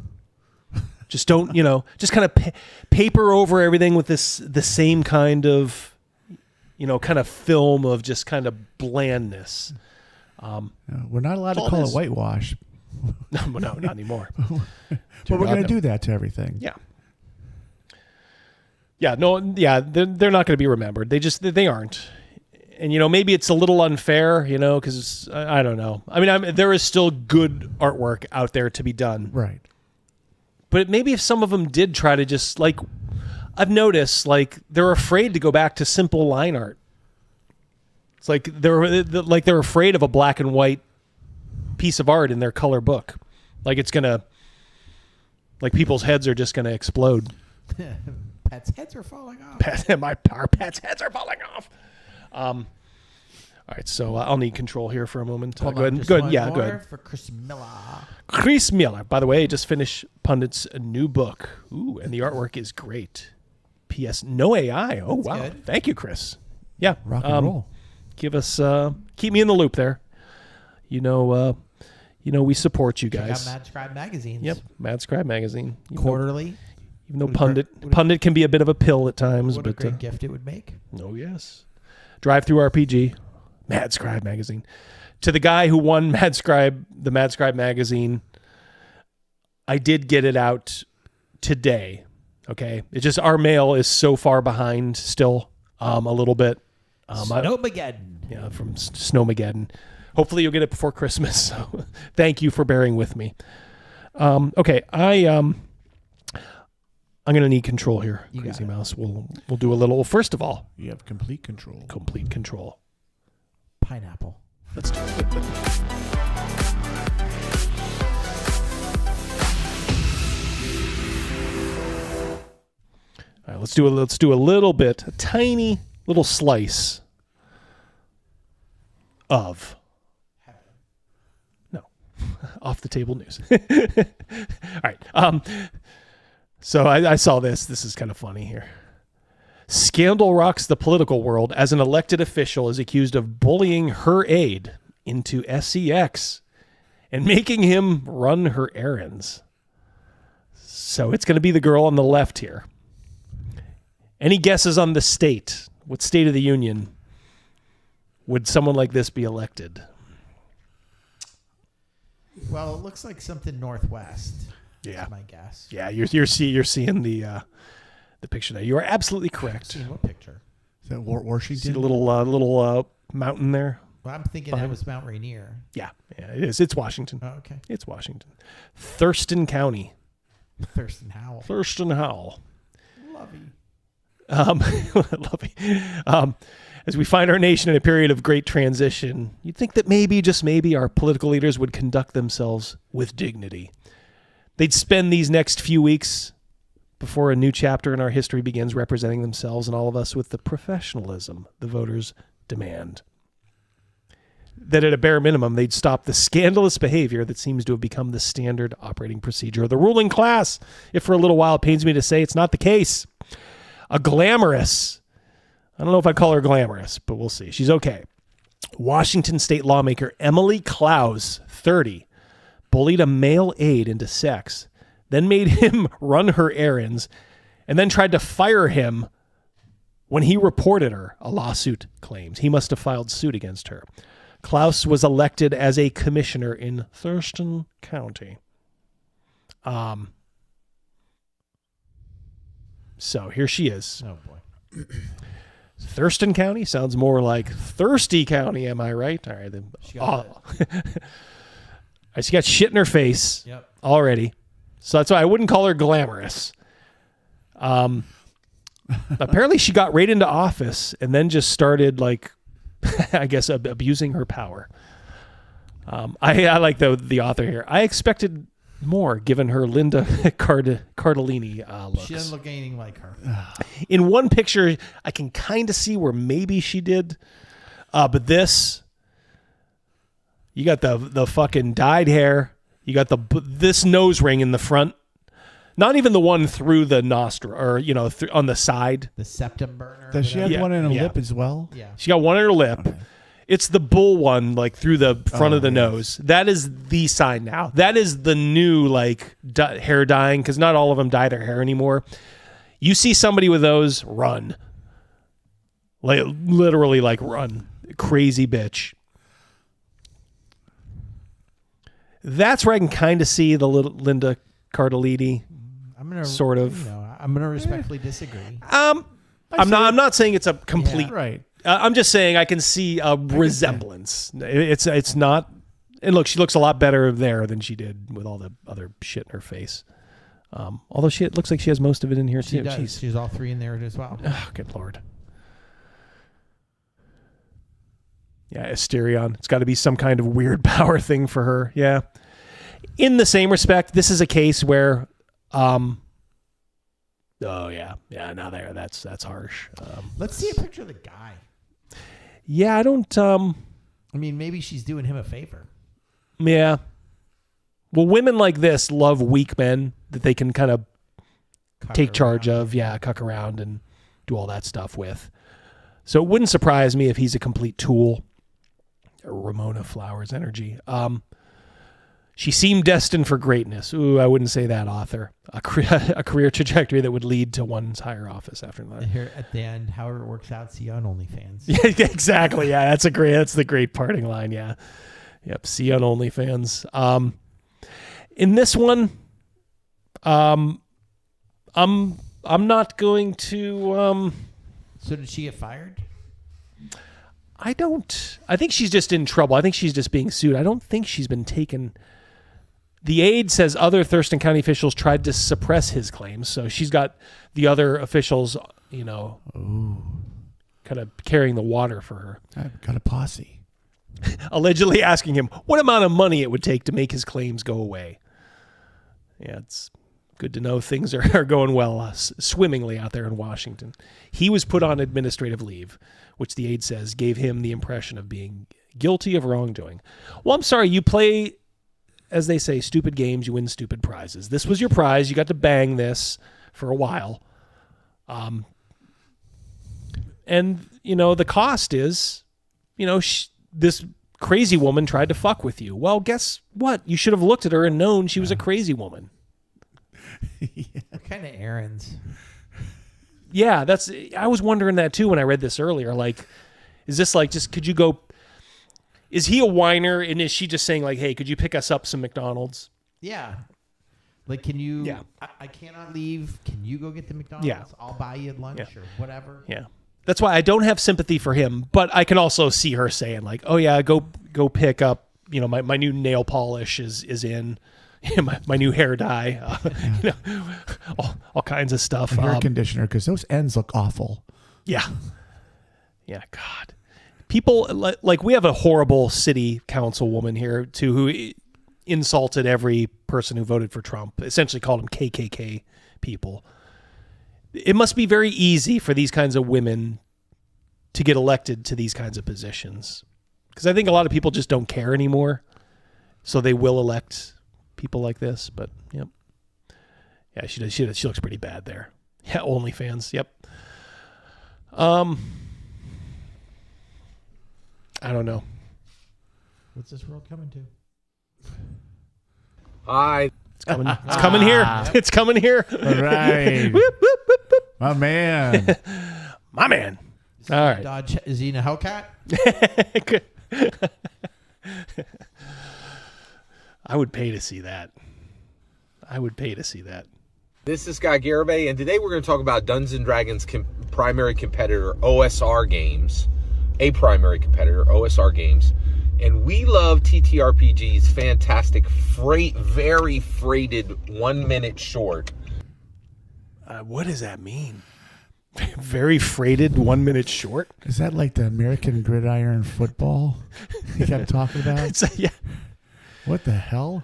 Just don't, just kind of paper over everything with the same kind of, kind of film of just kind of blandness. We're not allowed to call it whitewash. No, not anymore. But we're going to do that to everything. Yeah. Yeah, no, yeah, they're not going to be remembered. They aren't. And, maybe it's a little unfair, because I don't know. I mean, there is still good artwork out there to be done. Right. But maybe if some of them did try to just, I've noticed, they're afraid to go back to simple line art. It's like they're afraid of a black and white piece of art in their color book. It's going to, people's heads are just going to explode. Pets' heads are falling off. Our pets' heads are falling off. All right, so I'll need control here for a moment. Go ahead. Yeah, go ahead. For Chris Miller. Chris Miller. By the way, just finished Pundit's new book. Ooh, and the artwork is great. P.S. No AI. Oh, That's wow. good. Thank you, Chris. Yeah. Rock and roll. Give us, keep me in the loop there. We support you guys. Check out Mad Scribe magazines. Yep, Mad Scribe magazine. Quarterly. Even though Pundit can be a bit of a pill at times. What a great gift it would make. Oh, yes. Drive Through RPG, Mad Scribe magazine. To the guy who won the Mad Scribe magazine, I did get it out today. Okay, it's just our mail is so far behind still, a little bit. Snowmageddon. Yeah, from Snowmageddon. Hopefully you'll get it before Christmas. So thank you for bearing with me. Okay, I'm going to need control here, Crazy Mouse. We'll do a little. Well, first of all, you have complete control. Complete control. Pineapple. Let's do it. All right, let's do a little bit, a tiny little slice of off the table news. All right. So I saw this. This is kind of funny here. Scandal rocks the political world as an elected official is accused of bullying her aide into SEX and making him run her errands. So it's going to be the girl on the left here. Any guesses on the state? What state of the union would someone like this be elected? Well, it looks like something northwest. Yeah, is my guess. Yeah, you're seeing the picture there. You are absolutely correct. What picture? Is that Washington? See the little mountain there? Well, I'm thinking that was Mount Rainier. Yeah, it is. It's Washington. Oh, okay. It's Washington. Thurston County. Thurston Howell. Thurston Howell. Lovey. As we find our nation in a period of great transition, you'd think that maybe, just maybe, our political leaders would conduct themselves with dignity. They'd spend these next few weeks before a new chapter in our history begins representing themselves and all of us with the professionalism the voters demand. That at a bare minimum, they'd stop the scandalous behavior that seems to have become the standard operating procedure of the ruling class. If for a little while it pains me to say it's not the case. A glamorous, I don't know if I'd call her glamorous, but we'll see. She's okay. Washington state lawmaker Emily Clowes, 30, bullied a male aide into sex, then made him run her errands, and then tried to fire him when he reported her, a lawsuit claims. He must have filed suit against her. Clowes was elected as a commissioner in Thurston County. So here she is. Oh, boy. Thurston County sounds more like Thirsty County, am I right? All right. Then, she got shit in her face already. So that's why I wouldn't call her glamorous. Apparently she got right into office and then just started, I guess, abusing her power. I like the author here. I expected more given her Linda Cardellini looks. She doesn't look anything like her. In one picture, I can kind of see where maybe she did. But this, you got the fucking dyed hair. You got this nose ring in the front. Not even the one through the nostril or, on the side. The septum burner. Does she have one in her lip as well? Yeah. She got one in her lip. Okay. It's the bull one, through the front of the nose. That is the sign now. That is the new, hair dyeing, because not all of them dye their hair anymore. You see somebody with those, run. Literally, run. Crazy bitch. That's where I can kind of see the little Linda Cardellini. I'm gonna sort of. I'm gonna respectfully disagree. I'm not saying it's a complete. Yeah. Right. I'm just saying I can see a resemblance. It's not. And look, she looks a lot better there than she did with all the other shit in her face. Although it looks like she has most of it in here She too. does. Jeez. She's all three in there as well. Oh, good Lord. Yeah, Asterion. It's got to be some kind of weird power thing for her. Yeah. In the same respect, this is a case where, oh yeah, now that's harsh. Let's see a picture of the guy. Yeah, I don't. I mean, maybe she's doing him a favor. Yeah. Well, women like this love weak men that they can kind of take charge of. Yeah, cuck around and do all that stuff with. So it wouldn't surprise me if he's a complete tool. Ramona Flowers energy. She seemed destined for greatness. Ooh, I wouldn't say that, author. A career trajectory that would lead to one's higher office after that. Here at the end, however it works out, see you on OnlyFans. Yeah, exactly. Yeah, that's the great parting line. Yeah. Yep. See you on OnlyFans. In this one, I'm not going to. So did she get fired? I think she's just in trouble. I think she's just being sued. I don't think she's been taken. The aide says other Thurston County officials tried to suppress his claims. So she's got the other officials, kind of carrying the water for her. I've got a posse. Allegedly asking him what amount of money it would take to make his claims go away. Yeah, it's good to know things are going well, swimmingly out there in Washington. He was put on administrative leave, which the aide says gave him the impression of being guilty of wrongdoing. Well, I'm sorry, you play, as they say, stupid games, you win stupid prizes. This was your prize. You got to bang this for a while. And, the cost is, this crazy woman tried to fuck with you. Well, guess what? You should have looked at her and known she was a crazy woman. What kind of errands? Yeah, I was wondering that too when I read this earlier. Like, is this like could you go? Is he a whiner and is she just saying like, hey, could you pick us up some McDonald's? Yeah. Like, can you? Yeah. I cannot leave. Can you go get the McDonald's? Yeah. I'll buy you lunch or whatever. Yeah. That's why I don't have sympathy for him, but I can also see her saying like, oh yeah, go pick up. My new nail polish is in. My new hair dye, all kinds of stuff. A hair conditioner, because those ends look awful. Yeah. Yeah, God. People, like we have a horrible city council woman here, too, who insulted every person who voted for Trump, essentially called them KKK people. It must be very easy for these kinds of women to get elected to these kinds of positions. Because I think a lot of people just don't care anymore, so they will elect people like this, but yep. Yeah, she does. She looks pretty bad there. Yeah, OnlyFans. Yep. I don't know. What's this world coming to? Hi. It's coming. It's coming here. It's coming here. All right. Whoop, whoop, whoop, whoop. My man. My man. All right. Dodge. Is he in a Hellcat? I would pay to see that. This is Scott Garibay, and today we're going to talk about Dungeons & Dragons' primary competitor, OSR Games. A primary competitor, OSR Games. And we love TTRPG's fantastic, very freighted 1 minute short. What does that mean? Very freighted 1 minute short? Is that like the American gridiron football he kept talking about? Yeah. What the hell?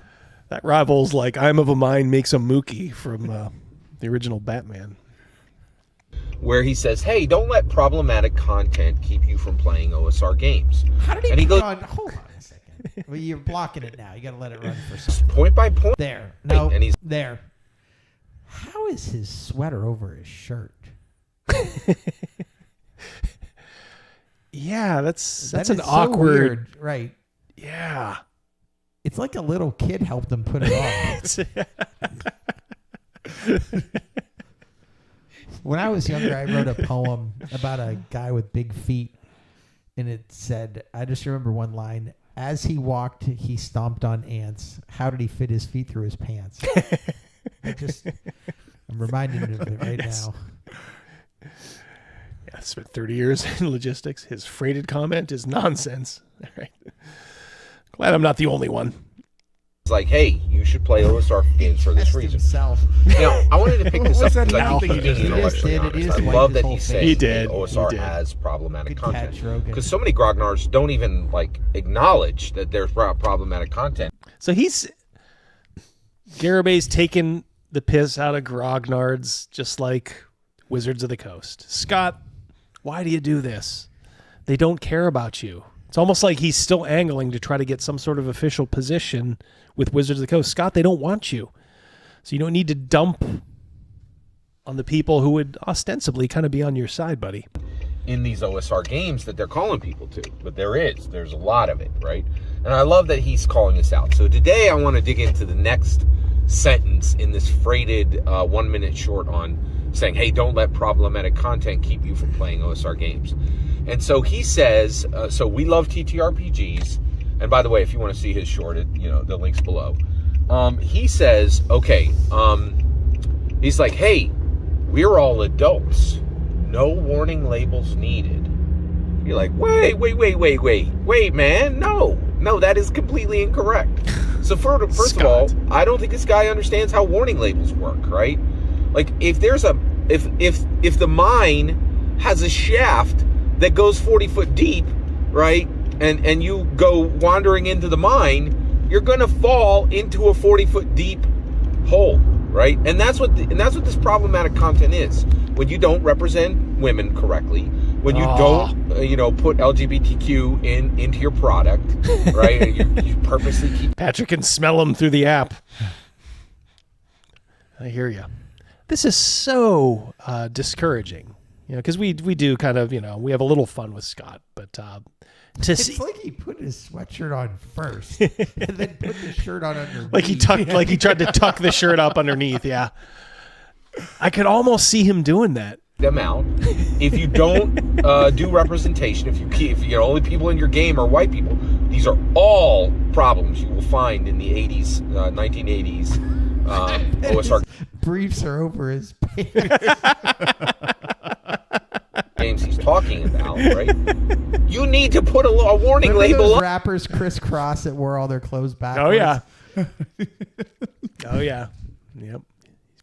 That rivals like I'm of a mind makes a Mookie from the original Batman. Where he says, hey, don't let problematic content keep you from playing OSR games. How did he, and he goes, hold on a second. Well, you're blocking it now. You got to let it run for some point by point. There. No, and he's there. How is his sweater over his shirt? Yeah, that's That an is so awkward. weird, right? Yeah. It's like a little kid helped him put it on. When I was younger, I wrote a poem about a guy with big feet, and it said, I just remember one line, As he walked, he stomped on ants. How did he fit his feet through his pants? I'm reminded of it right now. Yeah, spent 30 years in logistics. His freighted comment is nonsense. All right. Glad I'm not the only one. It's like, hey, you should play OSR games for this reason. Now, I wanted to pick this up because I think he's being intellectually honest. I love that he says that OSR has problematic content. Because so many grognards don't even acknowledge that there's problematic content. So Garibay's taking the piss out of grognards just like Wizards of the Coast. Scott, why do you do this? They don't care about you. It's almost like he's still angling to try to get some sort of official position with Wizards of the Coast. Scott, they don't want you. So you don't need to dump on the people who would ostensibly kind of be on your side, buddy. In these OSR games that they're calling people to. But there's a lot of it, right? And I love that he's calling this out. So today I want to dig into the next sentence in this freighted 1 minute short on saying, hey, don't let problematic content keep you from playing OSR games. And so he says, so we love TTRPGs. And by the way, if you want to see his short, the link's below. He says, okay, he's like, hey, we're all adults. No warning labels needed. You're like, wait, man. No, that is completely incorrect. So first of all, I don't think this guy understands how warning labels work, right? Like if the mine has a shaft that goes 40 foot deep, right? And you go wandering into the mine, you're going to fall into a 40 foot deep hole, right? And that's what this problematic content is. When you don't represent women correctly, when you don't, put LGBTQ into your product, right? you purposely keep. Patrick can smell them through the app. I hear you. This is so discouraging, because we do kind of, we have a little fun with Scott, but it's like he put his sweatshirt on first and then put the shirt on underneath. Like he tried to tuck the shirt up underneath. Yeah, I could almost see him doing that. Them out. If you don't do representation, if only people in your game are white people, these are all problems you will find in the 80s, 1980s OSR. Briefs are over his pants. Games he's talking about, right? You need to put a warning label. Those rappers crisscross that wore all their clothes backwards. Oh yeah. Oh yeah. Yep.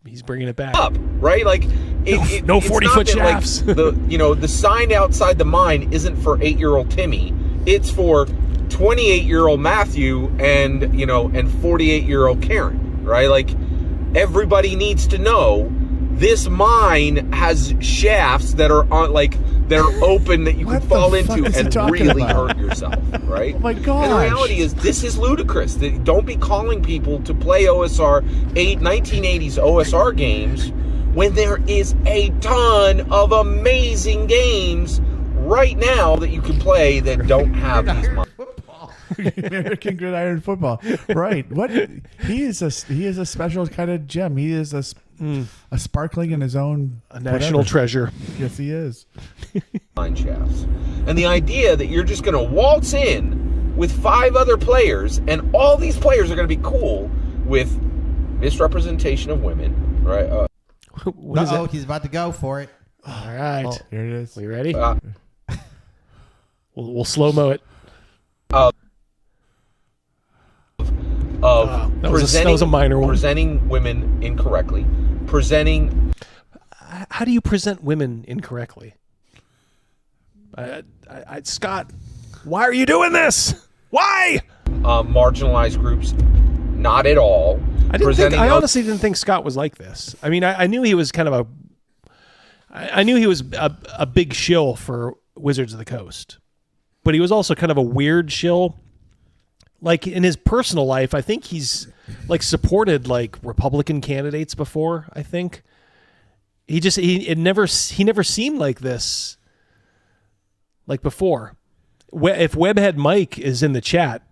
He's bringing it back up, right? Like no 40-foot shafts. The sign outside the mine isn't for 8-year-old Timmy. It's for 28-year-old Matthew and 48-year-old Karen, right? Like everybody needs to know this mine has shafts that are open that you can fall into and really hurt yourself, right? Oh my gosh. And the reality is this is ludicrous. Don't be calling people to play 1980s OSR games when there is a ton of amazing games right now that you can play that don't have these mines. American Gridiron Football, right? What he is a special kind of gem. He is a sparkling in his own national treasure. Yes, he is. Mine shafts, and the idea that you're just going to waltz in with 5 other players, and all these players are going to be cool with misrepresentation of women, right? He's about to go for it. All right, here it is. We ready? We'll slow-mo it. That was a minor one. Presenting women incorrectly. How do you present women incorrectly? Scott, why are you doing this? Why? Marginalized groups, not at all. I honestly didn't think Scott was like this. I mean, I knew he was kind of a big shill for Wizards of the Coast, but he was also kind of a weird shill. Like in his personal life, I think he's supported Republican candidates before. I think he never seemed like this before. If Webhead Mike is in the chat,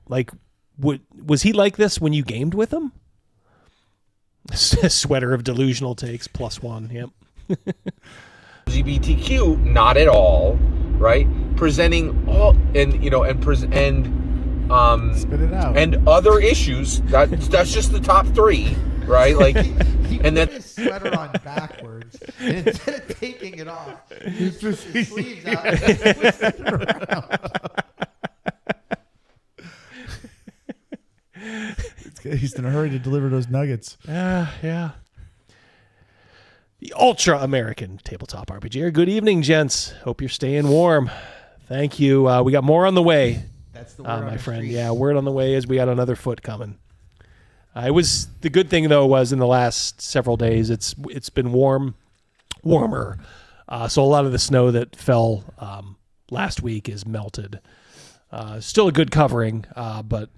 was he like this when you gamed with him? Sweater of delusional takes +1. Yep. LGBTQ, not at all, right? Presenting all and Spit it out. And other issues. That's just the top 3, right? Like, and then his sweater on backwards, and instead of taking it off, he just his sleeves out and twists it around. He's in a hurry to deliver those nuggets. Yeah. The Ultra American Tabletop RPGer. Good evening, gents. Hope you're staying warm. Thank you. We got more on the way. That's the word on my the friend. street. Yeah, word on the way is we got another foot coming. The good thing though was in the last several days it's been warmer. So a lot of the snow that fell last week is melted. Still a good covering, but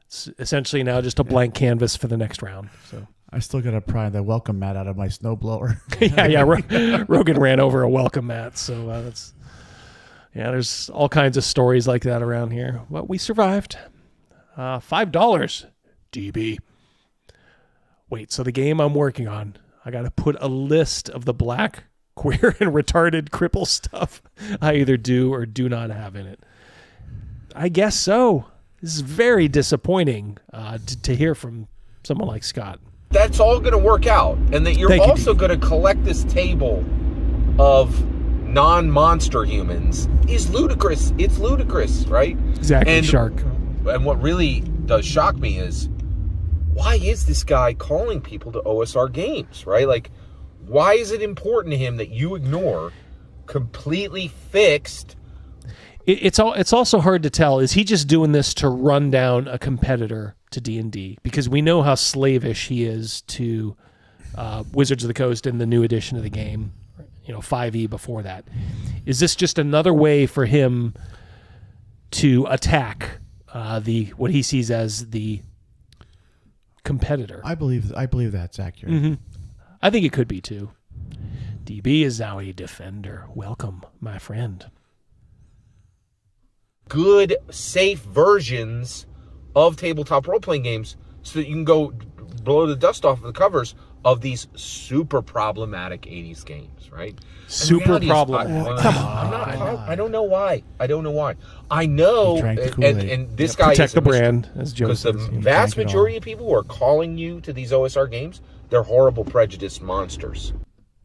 it's essentially now just a blank canvas for the next round. So I still got to pry the welcome mat out of my snowblower. Rogan ran over a welcome mat, so there's all kinds of stories like that around here. But we survived. $5, DB. Wait, so the game I'm working on, I got to put a list of the black, queer, and retarded cripple stuff I either do or do not have in it. I guess so. This is very disappointing to hear from someone like Scott. That's all going to work out, and that you're also going to collect this table of non-monster humans is ludicrous. It's ludicrous, right? Exactly, Shark. And what really does shock me is, why is this guy calling people to OSR games, right? Like, why is it important to him that you ignore completely fixed? It's also hard to tell. Is he just doing this to run down a competitor to D&D? Because we know how slavish he is to Wizards of the Coast in the new edition of the game, 5e before that. Is this just another way for him to attack what he sees as the competitor? I believe that's accurate. Mm-hmm. I think it could be too. DB is now a defender. Welcome, my friend. Good, safe versions of tabletop role-playing games so that you can go blow the dust off of the covers of these super problematic 80s games, right? Super problematic. Come on. I don't know why. I know, and this guy protect the brand, as Joe says. Because the vast majority of people who are calling you to these OSR games, they're horrible, prejudiced monsters.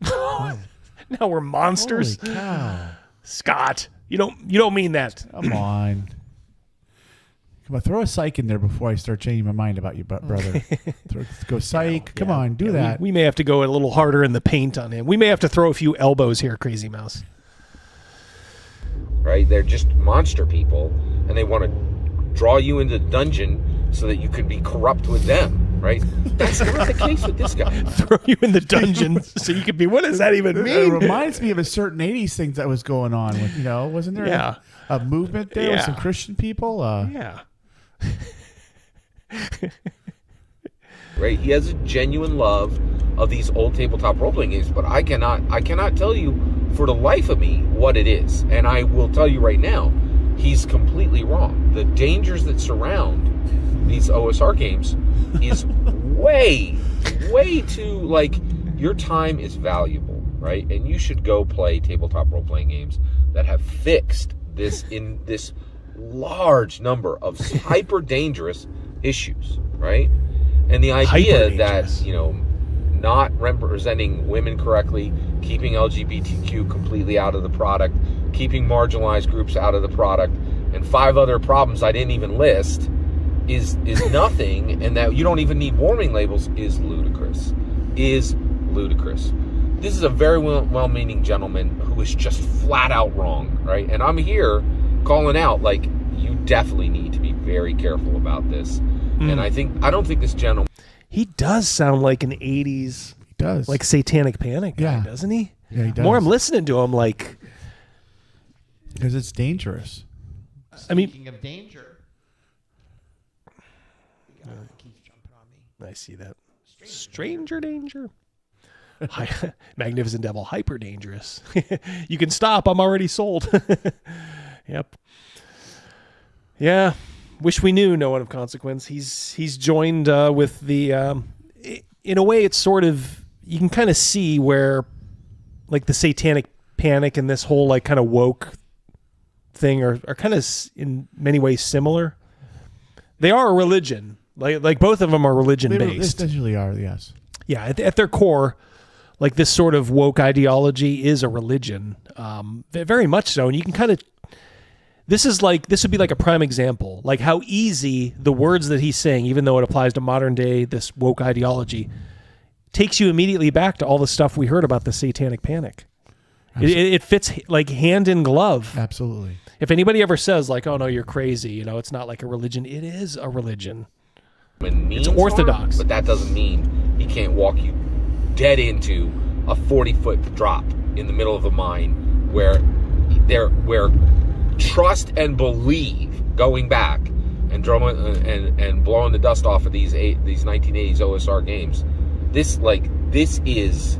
Now we're monsters? Holy cow. Scott, you don't mean that. Come on. Come on, throw a psych in there before I start changing my mind about you, brother. Go psych. Come on, do that. We may have to go a little harder in the paint on him. We may have to throw a few elbows here, Crazy Mouse. Right? They're just monster people, and they want to draw you into the dungeon so that you can be corrupt with them, right? That's not the case with this guy. Throw you in the dungeon so you can be, what does that even mean? It reminds me of a certain 80s thing that was going on with, wasn't there a movement there with some Christian people? Yeah. Right? He has a genuine love of these old tabletop role-playing games, but I cannot tell you for the life of me what it is. And I will tell you right now, he's completely wrong. The dangers that surround these OSR games is way too, your time is valuable, right? And you should go play tabletop role-playing games that have fixed this in this large number of hyper dangerous issues, right? And the idea that, not representing women correctly, keeping LGBTQ completely out of the product, keeping marginalized groups out of the product, and 5 other problems I didn't even list is nothing, and that you don't even need warning labels is ludicrous. This is a very well-meaning gentleman who is just flat out wrong, right? And I'm here calling out, you definitely need to be very careful about this. And I don't think this gentleman... He does sound like an 80s... He does. Like Satanic Panic guy, doesn't he? Yeah, he does. The more I'm listening to him, because it's dangerous. Speaking of danger... keeps jumping on me. I see that. Stranger danger. Magnificent Devil, hyper dangerous. You can stop. I'm already sold. Yep. Yeah. Wish we knew. No one of consequence. He's joined with the. In a way, it's sort of, you can kind of see where, the Satanic Panic and this whole kind of woke thing are kind of in many ways similar. They are a religion. Like both of them are religion They based. essentially are, yes. Yeah, at their core, like this sort of woke ideology is a religion, very much so. And you can kind of, this would be like a prime example, like how easy the words that he's saying, even though it applies to modern day, this woke ideology, takes you immediately back to all the stuff we heard about the Satanic Panic. It fits like hand in glove. Absolutely. If anybody ever says like, "Oh no, you're crazy," you know, it's not like a religion. It is a religion. It's orthodox, but that doesn't mean he can't walk you dead into a 40-foot drop in the middle of a mine where trust and believe going back and blowing the dust off of these 1980s OSR games. This is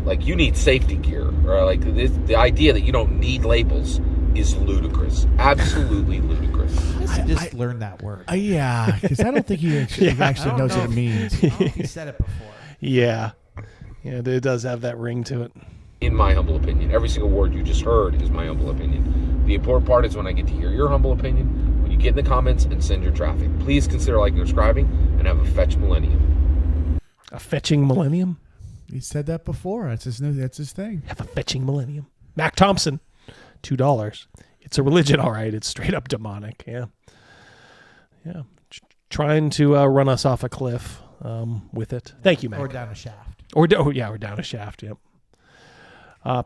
like you need safety gear, or like the idea that you don't need labels is ludicrous, absolutely ludicrous. I just learned that word. Yeah, because I don't think he actually knows what it means. I don't know if he said it before. Yeah, it does have that ring to it. In my humble opinion, every single word you just heard is my humble opinion. The important part is when I get to hear your humble opinion, when you get in the comments and send your traffic. Please consider liking and subscribing and have a fetch millennium. A fetching millennium? He said that before. That's his thing. Have a fetching millennium. Mac Thompson, $2. It's a religion, all right. It's straight up demonic. Yeah. Trying to run us off a cliff with it. Thank you, Mac. Or down a shaft. Or down a shaft. Yep.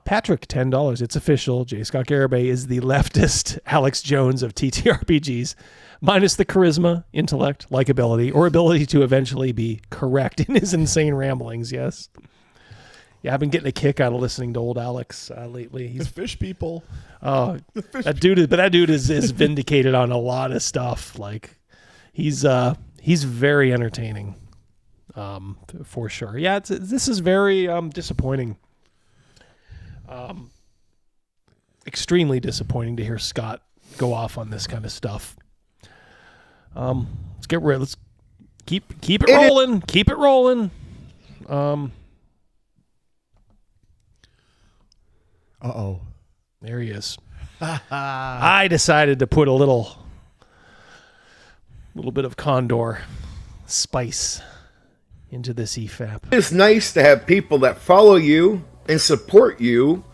Patrick, $10. It's official. J. Scott Garibay is the leftist Alex Jones of TTRPGs, minus the charisma, intellect, likability, or ability to eventually be correct in his insane ramblings. Yes. Yeah, I've been getting a kick out of listening to old Alex lately. He's the fish people. Oh, that dude is vindicated on a lot of stuff. Like, he's very entertaining, for sure. Yeah, this is very disappointing. Extremely disappointing to hear Scott go off on this kind of stuff. Let's keep it rolling. Keep it rolling. Uh-oh. There he is. I decided to put a little bit of Condor spice into this EFAP. It's nice to have people that follow you and support you,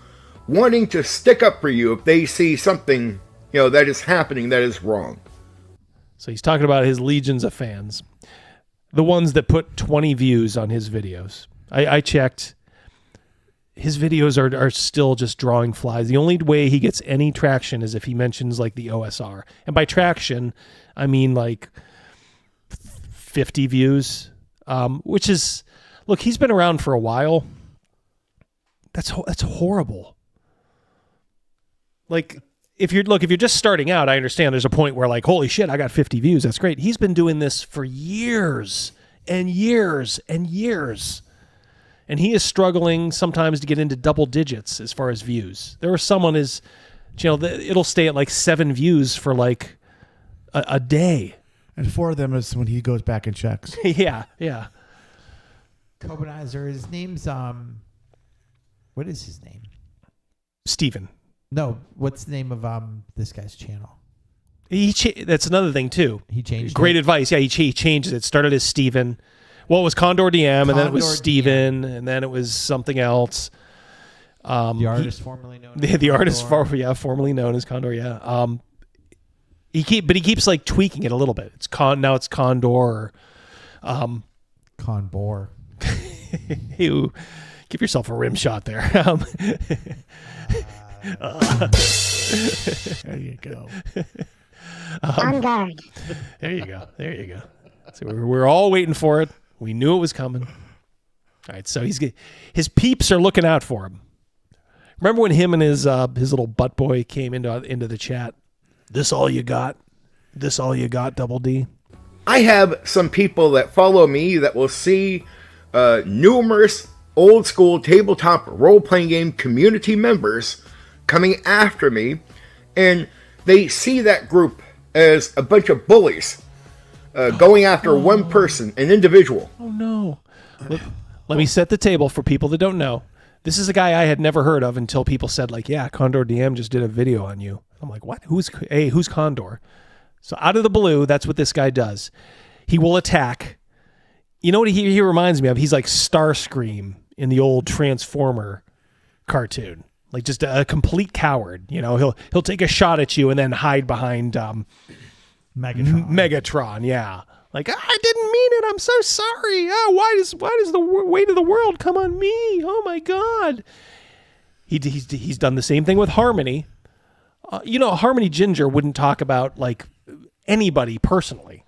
wanting to stick up for you if they see something, that is happening that is wrong. So he's talking about his legions of fans, the ones that put 20 views on his videos. I checked. His videos are still just drawing flies. The only way he gets any traction is if he mentions like the OSR. And by traction, I mean like 50 views, which is, look, he's been around for a while. That's horrible. Like, if you're just starting out, I understand there's a point where like, holy shit, I got 50 views. That's great. He's been doing this for years and years and years. And he is struggling sometimes to get into double digits as far as views. There are some on his, it'll stay at like 7 views for like a day. And 4 of them is when he goes back and checks. Yeah. Kobanizer, his name's, what is his name? Steven. No, what's the name of this guy's channel? That's another thing too. He changed Great advice. Yeah, he changed it. Started as Steven. Well, it was Condor DM, and then it was Steven, and then it was something else. The artist formerly known as the artist formerly known as Condor. Yeah. He keeps like tweaking it a little bit. Now it's Condor. Or, Conbor. Ew, give yourself a rim shot there. There you go. On guard. There you go. So we're all waiting for it. We knew it was coming. All right, so his peeps are looking out for him. Remember when him and his little butt boy came into the chat? This all you got? This all you got, Double D? I have some people that follow me that will see numerous old school tabletop role-playing game community members coming after me, and they see that group as a bunch of bullies going after one person, an individual. Oh no. Let me set the table for people that don't know. This is a guy I had never heard of until people said like, yeah, Condor DM just did a video on you. I'm like, what? Who's Condor? So out of the blue, that's what this guy does. He will attack. You know what he reminds me of? He's like Starscream in the old Transformer cartoon. Like just a complete coward. You know, he'll take a shot at you and then hide behind Megatron, yeah. Like, I didn't mean it. I'm so sorry. Oh, why does the weight of the world come on me? Oh my God. He's done the same thing with Harmony. Harmony Ginger wouldn't talk about like anybody personally.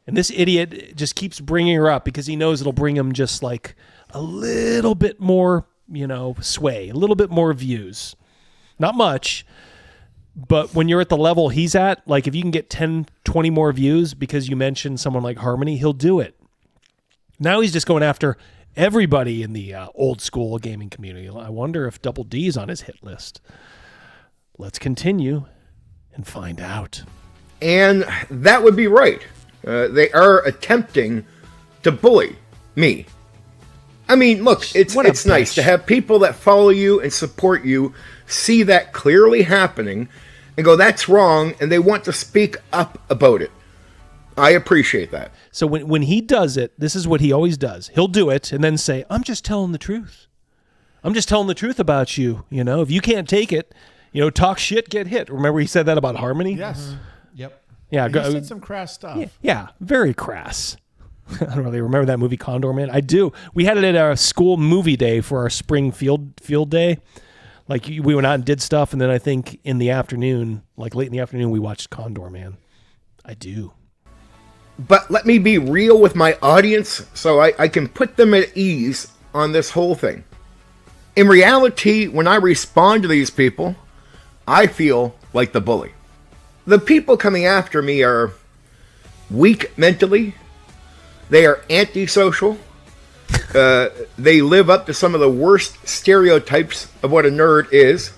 And this idiot just keeps bringing her up because he knows it'll bring him just like a little bit more, sway, a little bit more views. Not much, but when you're at the level he's at, like if you can get 10, 20 more views because you mentioned someone like Harmony, he'll do it. Now he's just going after everybody in the old school gaming community. I wonder if Double D's on his hit list. Let's continue and find out. And that would be right. They are attempting to bully me. I mean, look, it's nice to have people that follow you and support you see that clearly happening and go, that's wrong, and they want to speak up about it. I appreciate that. So when he does it, this is what he always does. He'll do it and then say, I'm just telling the truth. I'm just telling the truth about you. If you can't take it, talk shit, get hit. Remember he said that about Harmony? Yes. Mm-hmm. Yep. Yeah, he said some crass stuff. Yeah, very crass. I don't really remember that movie Condor, man. I do. We had it at our school movie day for our spring field day. Like we went out and did stuff, and then I think in the afternoon, like late in the afternoon, we watched Condor, man. I do. But let me be real with my audience so I can put them at ease on this whole thing. In reality, when I respond to these people, I feel like the bully. The people coming after me are weak mentally. They are antisocial. They live up to some of the worst stereotypes of what a nerd is.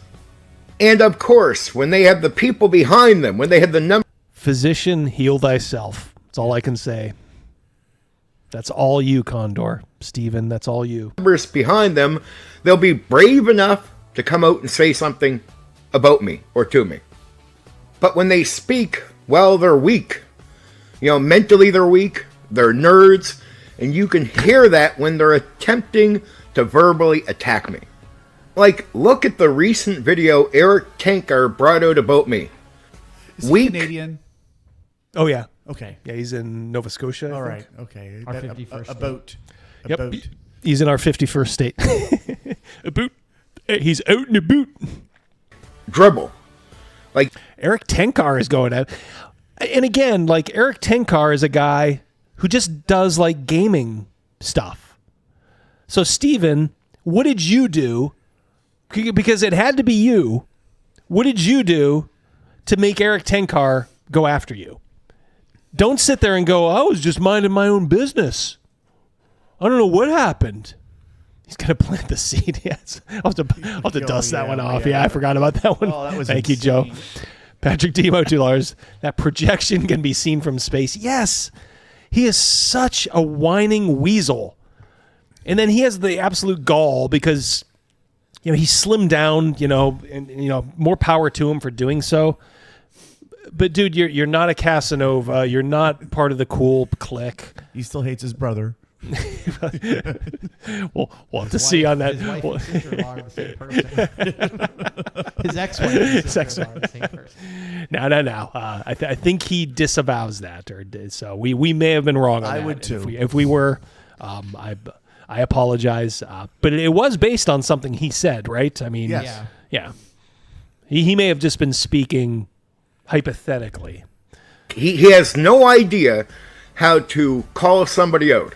And of course, when they have the people behind them, when they have the number... Physician, heal thyself. That's all I can say. That's all you, Condor. Steven, that's all you. Numbers behind them, they'll be brave enough to come out and say something about me or to me. But when they speak, well, they're weak. Mentally they're weak. They're nerds. And you can hear that when they're attempting to verbally attack me. Like, look at the recent video Eric Tankar brought out about me. Is he Canadian? Oh, yeah. Okay. Yeah, he's in Nova Scotia. All right. Okay. Our 51st a boat. Yep. Boat. He's in our 51st state. A boot. He's out in a boot. Dribble. Like Eric Tankar is going out. And again, like Eric Tankar is a guy who just does like gaming stuff. So Steven, what did you do? Because it had to be you. What did you do to make Eric Tankar go after you? Don't sit there and go, I was just minding my own business. I don't know what happened. He's going to plant the seed. Yes. I'll have to dust that one off. Yeah, I forgot about that one. Oh, that was Thank you, Joe. Patrick Demo, $2. That projection can be seen from space. Yes. He is such a whining weasel. And then he has the absolute gall because, he slimmed down, and more power to him for doing so. But dude, you're not a Casanova. You're not part of the cool clique. He still hates his brother. We'll have to see on that. His wife and sister-in-law are the same person. His ex-wife and sister-in-law are the same person. No. I think he disavows that, so we may have been wrong on that. I would too. If we were, I apologize. But it was based on something he said, right? I mean, yes. Yeah. He may have just been speaking hypothetically. He has no idea how to call somebody out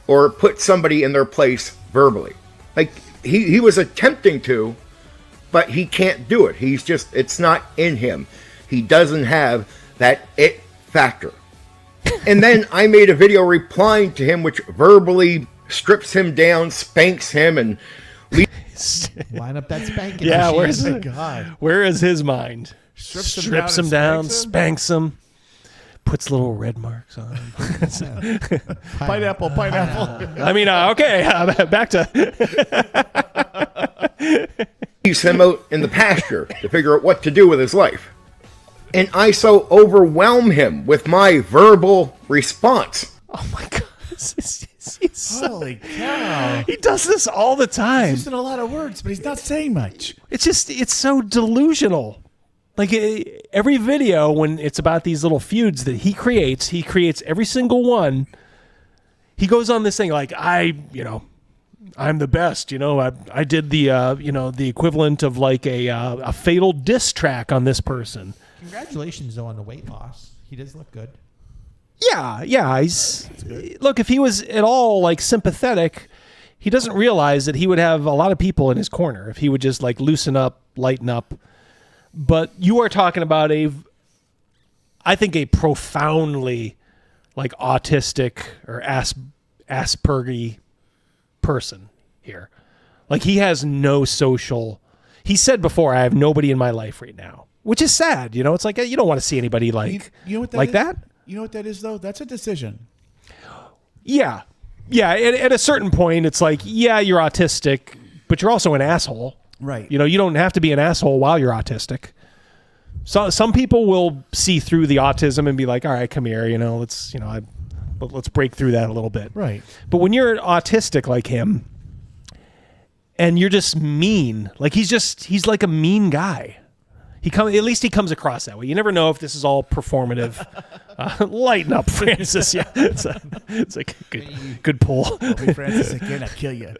or put somebody in their place verbally. Like, he was attempting to, but he can't do it. It's not in him. He doesn't have that it factor. And then I made a video replying to him, which verbally strips him down, spanks him, and line up that spanking. Yeah, machine. where is his mind? Strips him down, spanks him. Puts little red marks on him. Pineapple. I mean, okay, back to... Leaves him out in the pasture to figure out what to do with his life. and I so overwhelm him with my verbal response. Oh my God. Holy cow. He does this all the time. He's using a lot of words, but he's not saying much. It's so delusional. Like every video when it's about these little feuds that he creates every single one. He goes on this thing like, I'm the best, I did the, the equivalent of like a fatal diss track on this person. Congratulations though on the weight loss. He does look good. Yeah. Look, if he was at all like sympathetic, he doesn't realize that he would have a lot of people in his corner if he would just like loosen up, lighten up. But you are talking about I think a profoundly like autistic or Aspergy person here. Like he has no social. He said before, I have nobody in my life right now, which is sad. It's like you don't want to see anybody like that. You know what that is, though? That's a decision. Yeah. At a certain point, it's like, yeah, you're autistic, but you're also an asshole. Right. You don't have to be an asshole while you're autistic. So some people will see through the autism and be like, all right, come here, let's break through that a little bit. Right. But when you're autistic like him, and you're just mean, like he's like a mean guy. At least he comes across that way. You never know if this is all performative. Lighten up, Francis. Yeah, it's a good pull. Hey, Francis, again, I'll kill you.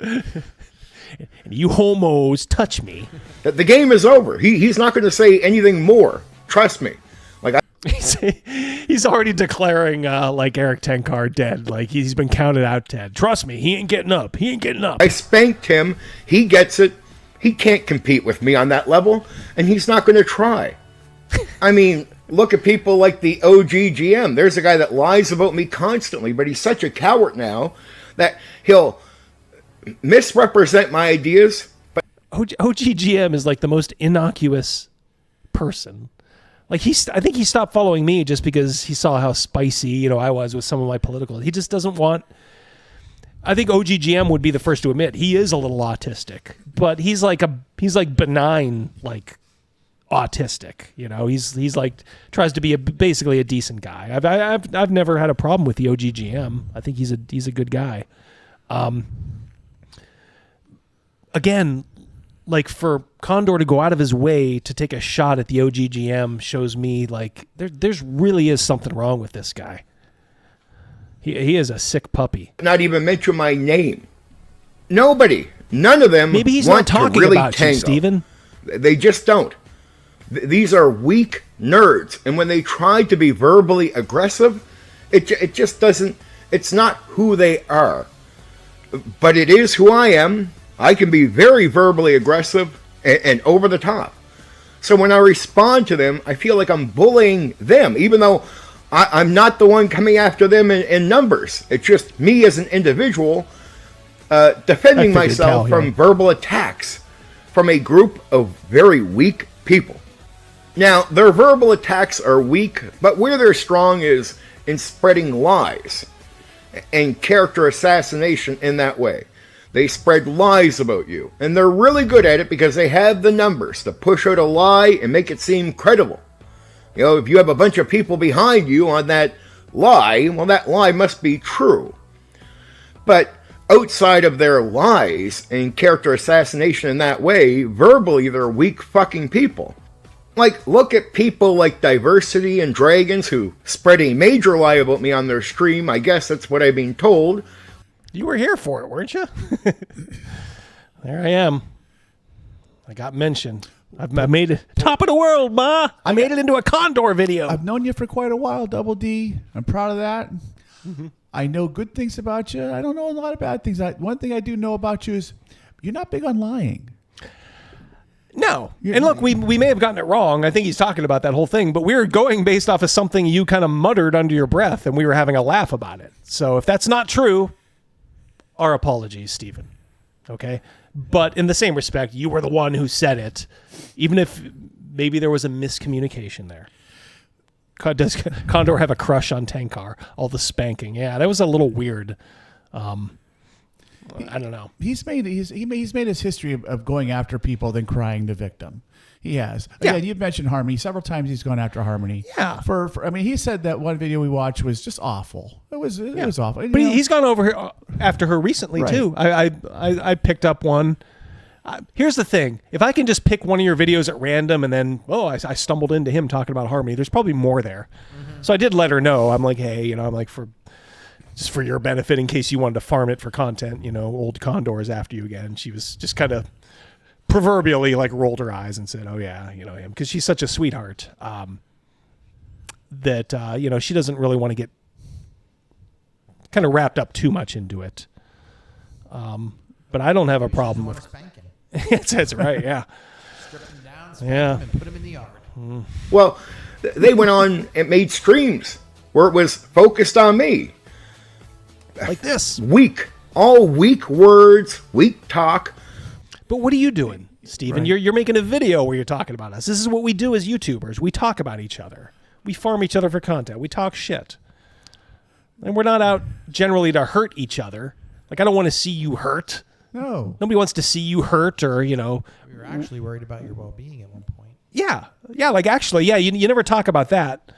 And you homos touch me. The game is over. He's not going to say anything more. Trust me. Like he's already declaring like Eric Tenkar dead. Like he's been counted out dead. Trust me, he ain't getting up. I spanked him. He gets it. He can't compete with me on that level, and he's not going to try. I mean, look at people like the OGGM. There's a guy that lies about me constantly, but he's such a coward now that he'll misrepresent my ideas. But OGGM is like the most innocuous person. Like I think he stopped following me just because he saw how spicy, I was with some of my political. He just doesn't want. I think OGGM would be the first to admit he is a little autistic, but he's like benign, like autistic. He's like tries to be basically a decent guy. I've never had a problem with the OGGM. I think he's a good guy. Again, like for Condor to go out of his way to take a shot at the OGGM shows me like there's really is something wrong with this guy. He is a sick puppy. Not even mention my name. Nobody. None of them. Maybe he's want not talking to really about tango. you, Steven. They just don't. These are weak nerds, and when they try to be verbally aggressive, it just doesn't. It's not who they are. But it is who I am. I can be very verbally aggressive and over the top. So when I respond to them, I feel like I'm bullying them, even though I'm not the one coming after them in numbers. It's just me as an individual defending myself from verbal attacks from a group of very weak people. Now, their verbal attacks are weak, but where they're strong is in spreading lies and character assassination in that way. They spread lies about you, and they're really good at it because they have the numbers to push out a lie and make it seem credible. If you have a bunch of people behind you on that lie, well, that lie must be true. But outside of their lies and character assassination in that way, verbally, they're weak fucking people. Like, look at people like Diversity and Dragons who spread a major lie about me on their stream. I guess that's what I've been told. You were here for it, weren't you? There I am. I got mentioned. I made it top of the world, Ma. I made it into a Condor video. I've known you for quite a while, Double D. I'm proud of that. Mm-hmm. I know good things about you. I don't know a lot of bad things. One thing I do know about you is you're not big on lying. No. And look, we may have gotten it wrong. I think he's talking about that whole thing, but we were going based off of something you kind of muttered under your breath, and we were having a laugh about it. So if that's not true, our apologies, Stephen. Okay? But in the same respect, you were the one who said it, even if maybe there was a miscommunication there. Does Condor have a crush on Tenkar? All the spanking. Yeah, that was a little weird. I don't know. He's made his history of going after people then crying the victim. He has. Yeah. Again, you've mentioned Harmony. Several times he's gone after Harmony. Yeah. I mean, he said that one video we watched was just awful. It was awful. And, But you know, he's gone over here after her recently Right. too. I picked up one. Here's the thing: if I can just pick one of your videos at random and then I stumbled into him talking about Harmony, there's probably more there. So I did let her know. I'm like, hey, I'm like, just for your benefit, in case you wanted to farm it for content, old Condor is after you again. She was just kind of proverbially like rolled her eyes and said, oh yeah, him, because she's such a sweetheart that she doesn't really want to get kind of wrapped up too much into it. But I don't have a problem with spanking. That's right, yeah. Strip him down, Yeah. him, and put him in the yard. Well, they went on and made streams where it was focused on me. Like this. All weak words, weak talk. But what are you doing, Steven? Right. You're making a video where you're talking about us. This is what we do as YouTubers. We talk about each other. We farm each other for content. We talk shit. And we're not out generally to hurt each other. Like, I don't want to see you hurt. No. Nobody wants to see you hurt or, We were actually worried about your well-being at one point. Yeah. Yeah, like actually, yeah, you never talk about that.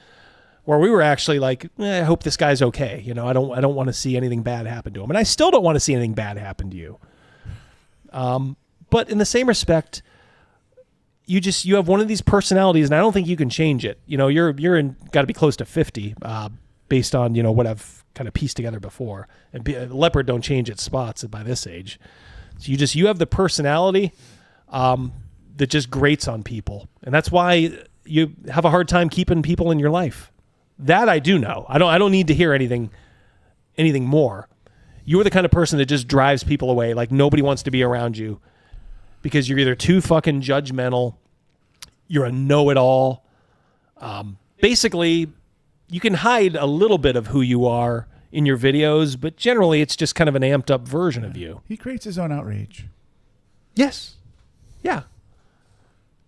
Where we were actually like, I hope this guy's okay. I don't want to see anything bad happen to him. And I still don't want to see anything bad happen to you. But in the same respect, you have one of these personalities, and I don't think you can change it. You're got to be close to 50, based on what I've kind of pieced together before. And leopard don't change its spots by this age. So you have the personality that just grates on people, and that's why you have a hard time keeping people in your life. That I do know. I don't need to hear anything more. You're the kind of person that just drives people away. Like nobody wants to be around you because you're either too fucking judgmental, you're a know-it-all. Basically, you can hide a little bit of who you are in your videos, but generally it's just kind of an amped up version of you. He creates his own outrage. Yes. Yeah.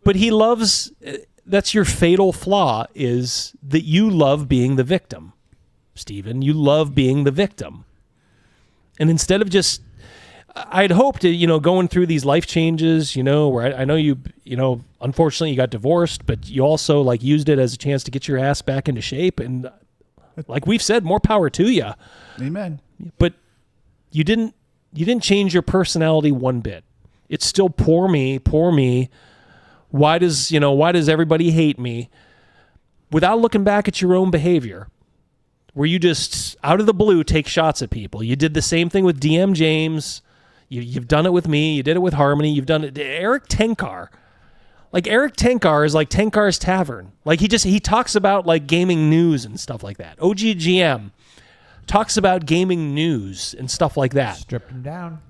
But he loves, that's your fatal flaw, is that you love being the victim. Steven, you love being the victim. And instead of just, I'd hoped to, going through these life changes, where I know you unfortunately you got divorced, but you also used it as a chance to get your ass back into shape. And like we've said, more power to you. Amen. But you didn't change your personality one bit. It's still poor me. Why does everybody hate me? Without looking back at your own behavior, where you just out of the blue take shots at people. You did the same thing with DM James. You've done it with me. You did it with Harmony. You've done it. Eric Tenkar. Like Eric Tenkar is like Tenkar's Tavern. Like he talks about like gaming news and stuff like that. OGGM talks about gaming news and stuff like that. Strip him down.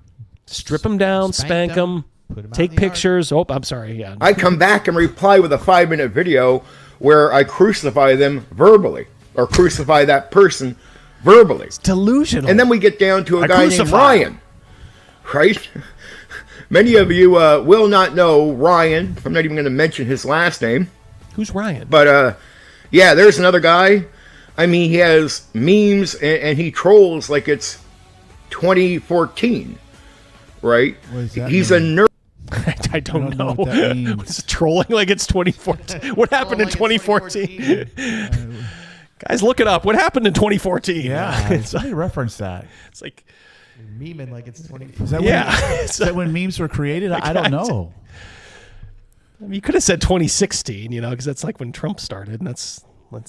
Strip him down, spank him, take pictures. Oh, I'm sorry. Yeah. I come back and reply with a 5-minute video where I crucify them verbally, or crucify that person verbally. It's delusional. And then we get down to a guy named Ryan, right? Many of you will not know Ryan. I'm not even going to mention his last name. Who's Ryan? But yeah, there's another guy. I mean, he has memes and he trolls like it's 2014, right? He's a nerd. I don't know. What that means. What's trolling like it's 2014? What happened in 2014? Guys, look it up. What happened in 2014? Yeah, somebody referenced that. It's like memeing like it's 20. Is that when memes were created? I don't know. I mean, you could have said 2016, because that's like when Trump started, and that's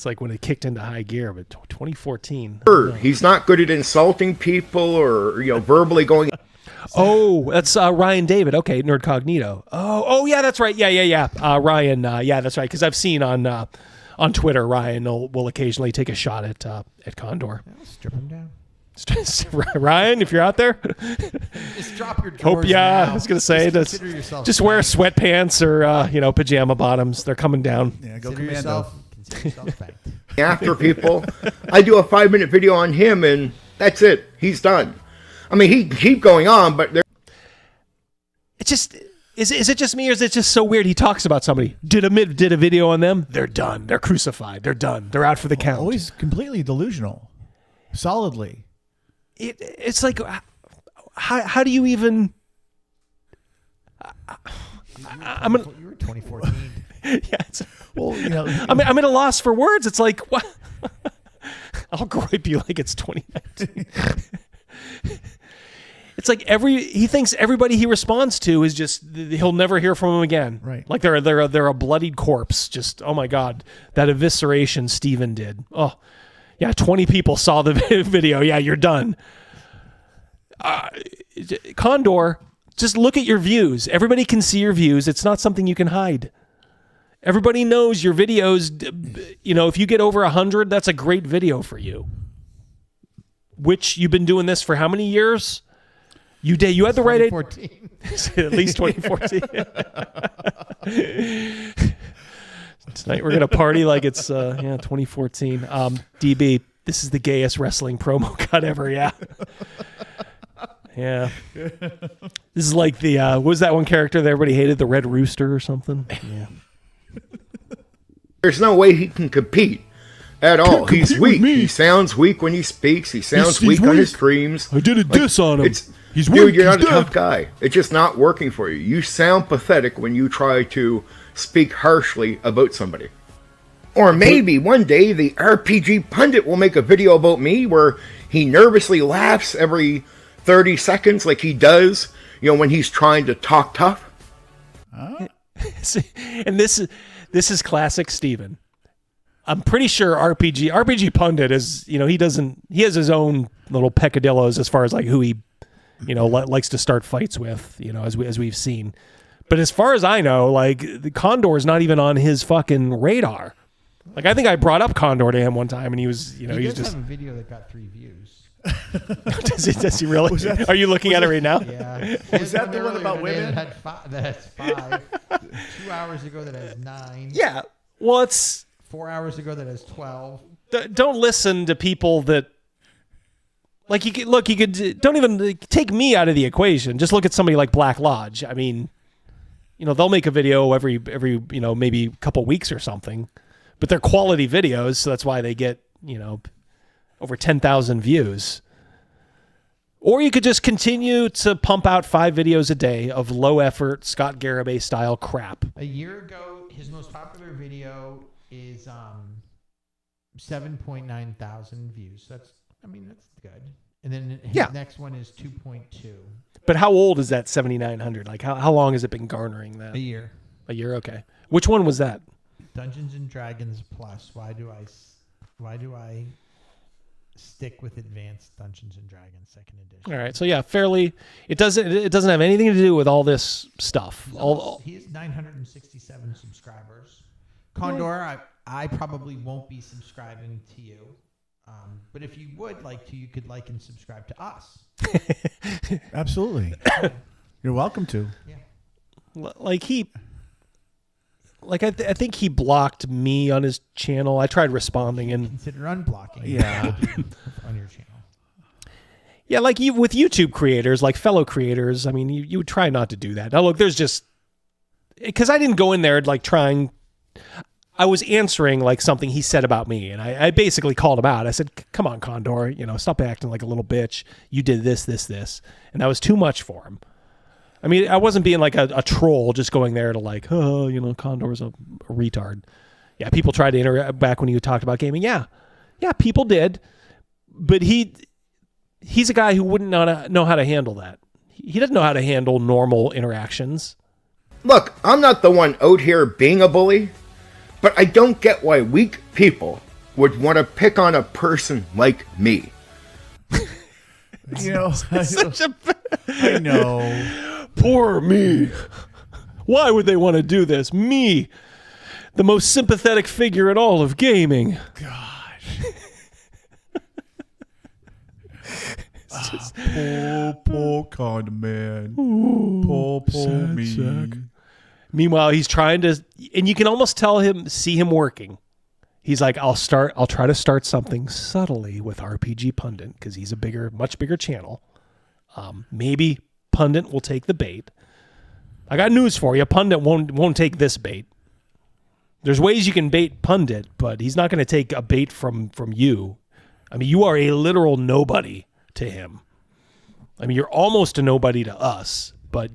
like when it kicked into high gear. But 2014. He's not good at insulting people or verbally going. Oh, that's Ryan David. Okay, Nerd Cognito. Oh, yeah, that's right. Yeah. Ryan. Yeah, that's right. Because I've seen on Twitter, Ryan will occasionally take a shot at Condor. Strip him down. Ryan, if you're out there, just drop your drawers. I was gonna say, just wear sweatpants or pajama bottoms. They're coming down. Yeah, go commando. After people, I do a 5-minute video on him, and that's it. He's done. I mean, he keep going on, but it's just. Is it just me, or is it just so weird? He talks about somebody, did a video on them. They're done. They're crucified. They're done. They're out for the count. Always completely delusional. Solidly. It's like, how do you even? You were 2014. Yeah. Well, I'm at a loss for words. It's like, what? I'll gripe you like it's 2019. It's like he thinks everybody he responds to is just, he'll never hear from him again. Right. Like they're a bloodied corpse. Just, oh my God, that evisceration Steven did. Oh, yeah, 20 people saw the video. Yeah, you're done. Condor, just look at your views. Everybody can see your views. It's not something you can hide. Everybody knows your videos. If you get over 100, that's a great video for you. Which you've been doing this for how many years? You had the right 2014. At least 2014. Tonight we're gonna party like it's 2014. DB, this is the gayest wrestling promo cut ever. Yeah. Yeah. This is like the what was that one character that everybody hated, the Red Rooster or something? Yeah. There's no way he can compete at all. He's weak. He sounds weak when he speaks. He sounds weak on his streams. I did a diss on him. He's dude, weak. you're not a tough guy. It's just not working for you. You sound pathetic when you try to speak harshly about somebody. Or maybe one day the RPG pundit will make a video about me where he nervously laughs every 30 seconds like he does, when he's trying to talk tough. And this is classic Steven. I'm pretty sure RPG pundit is, he has his own little peccadillos as far as like who he, likes to start fights with, as we've seen. But as far as I know, like the Condor is not even on his fucking radar. Like I think I brought up Condor to him one time and he was, he he's does just have a video that got 3 views. Does he really? Are you looking at it right now? Yeah. Was that the one about women? That has 5. 2 hours ago that has 9. Yeah. Well, it's 4 hours ago that has 12. Don't listen to people that like you could don't even take me out of the equation. Just look at somebody like Black Lodge. I mean, they'll make a video every maybe a couple weeks or something, but they're quality videos, so that's why they get over 10,000 views. Or you could just continue to pump out 5 videos a day of low effort Scott Garibay style crap. A year ago, his most popular video is 7.9 thousand views. That's good. And then his next one is 2.2. But how old is that 7,900? Like how long has it been garnering that? A year. A year, okay. Which one was that? Dungeons and Dragons Plus. Why do I stick with Advanced Dungeons and Dragons 2nd edition? All right, so yeah, fairly. It doesn't have anything to do with all this stuff. He has 967 subscribers. Condor, I probably won't be subscribing to you, but if you would like to, you could like and subscribe to us. Absolutely, you're welcome to. Yeah, I think he blocked me on his channel. I tried responding and consider unblocking. Yeah, on your channel. Yeah, like with YouTube creators, like fellow creators. I mean, you would try not to do that. Now, look, there's just because I didn't go in there like trying. I was answering like something he said about me, and I basically called him out. I said, "Come on, Condor, stop acting like a little bitch. You did this, and that was too much for him." I mean, I wasn't being like a troll, just going there to like, Condor's a retard. Yeah, people tried to interact back when you talked about gaming. Yeah, people did, but he's a guy who wouldn't know how to handle that. He doesn't know how to handle normal interactions. Look, I'm not the one out here being a bully, but I don't get why weak people would want to pick on a person like me. I know. Poor me. Why would they want to do this? Me, the most sympathetic figure in all of gaming. Gosh. Poor kind of man. Poor me. Sack. Meanwhile, he's trying to, and you can almost see him working. He's like, I'll try to start something subtly with RPG Pundit because he's a much bigger channel. Maybe Pundit will take the bait. I got news for you. Pundit won't take this bait. There's ways you can bait Pundit, but he's not going to take a bait from you. I mean, you are a literal nobody to him. I mean, you're almost a nobody to us, but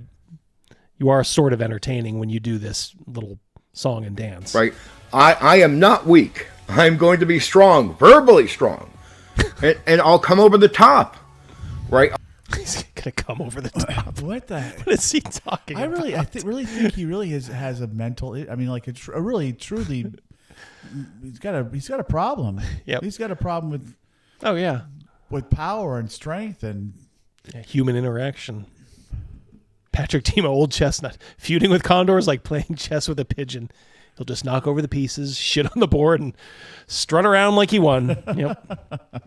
you are sort of entertaining when you do this little song and dance. Right. I am not weak. I'm going to be strong, verbally strong, and I'll come over the top. Right. He's gonna come over the top. What the? What is he talking about? I really think he really has a mental. I mean, like a really truly. He's got a problem. Yep. He's got a problem with. Oh yeah. With power and strength and human interaction. Patrick Timo, old chestnut, feuding with Condor is like playing chess with a pigeon. He'll just knock over the pieces, shit on the board, and strut around like he won. Yep.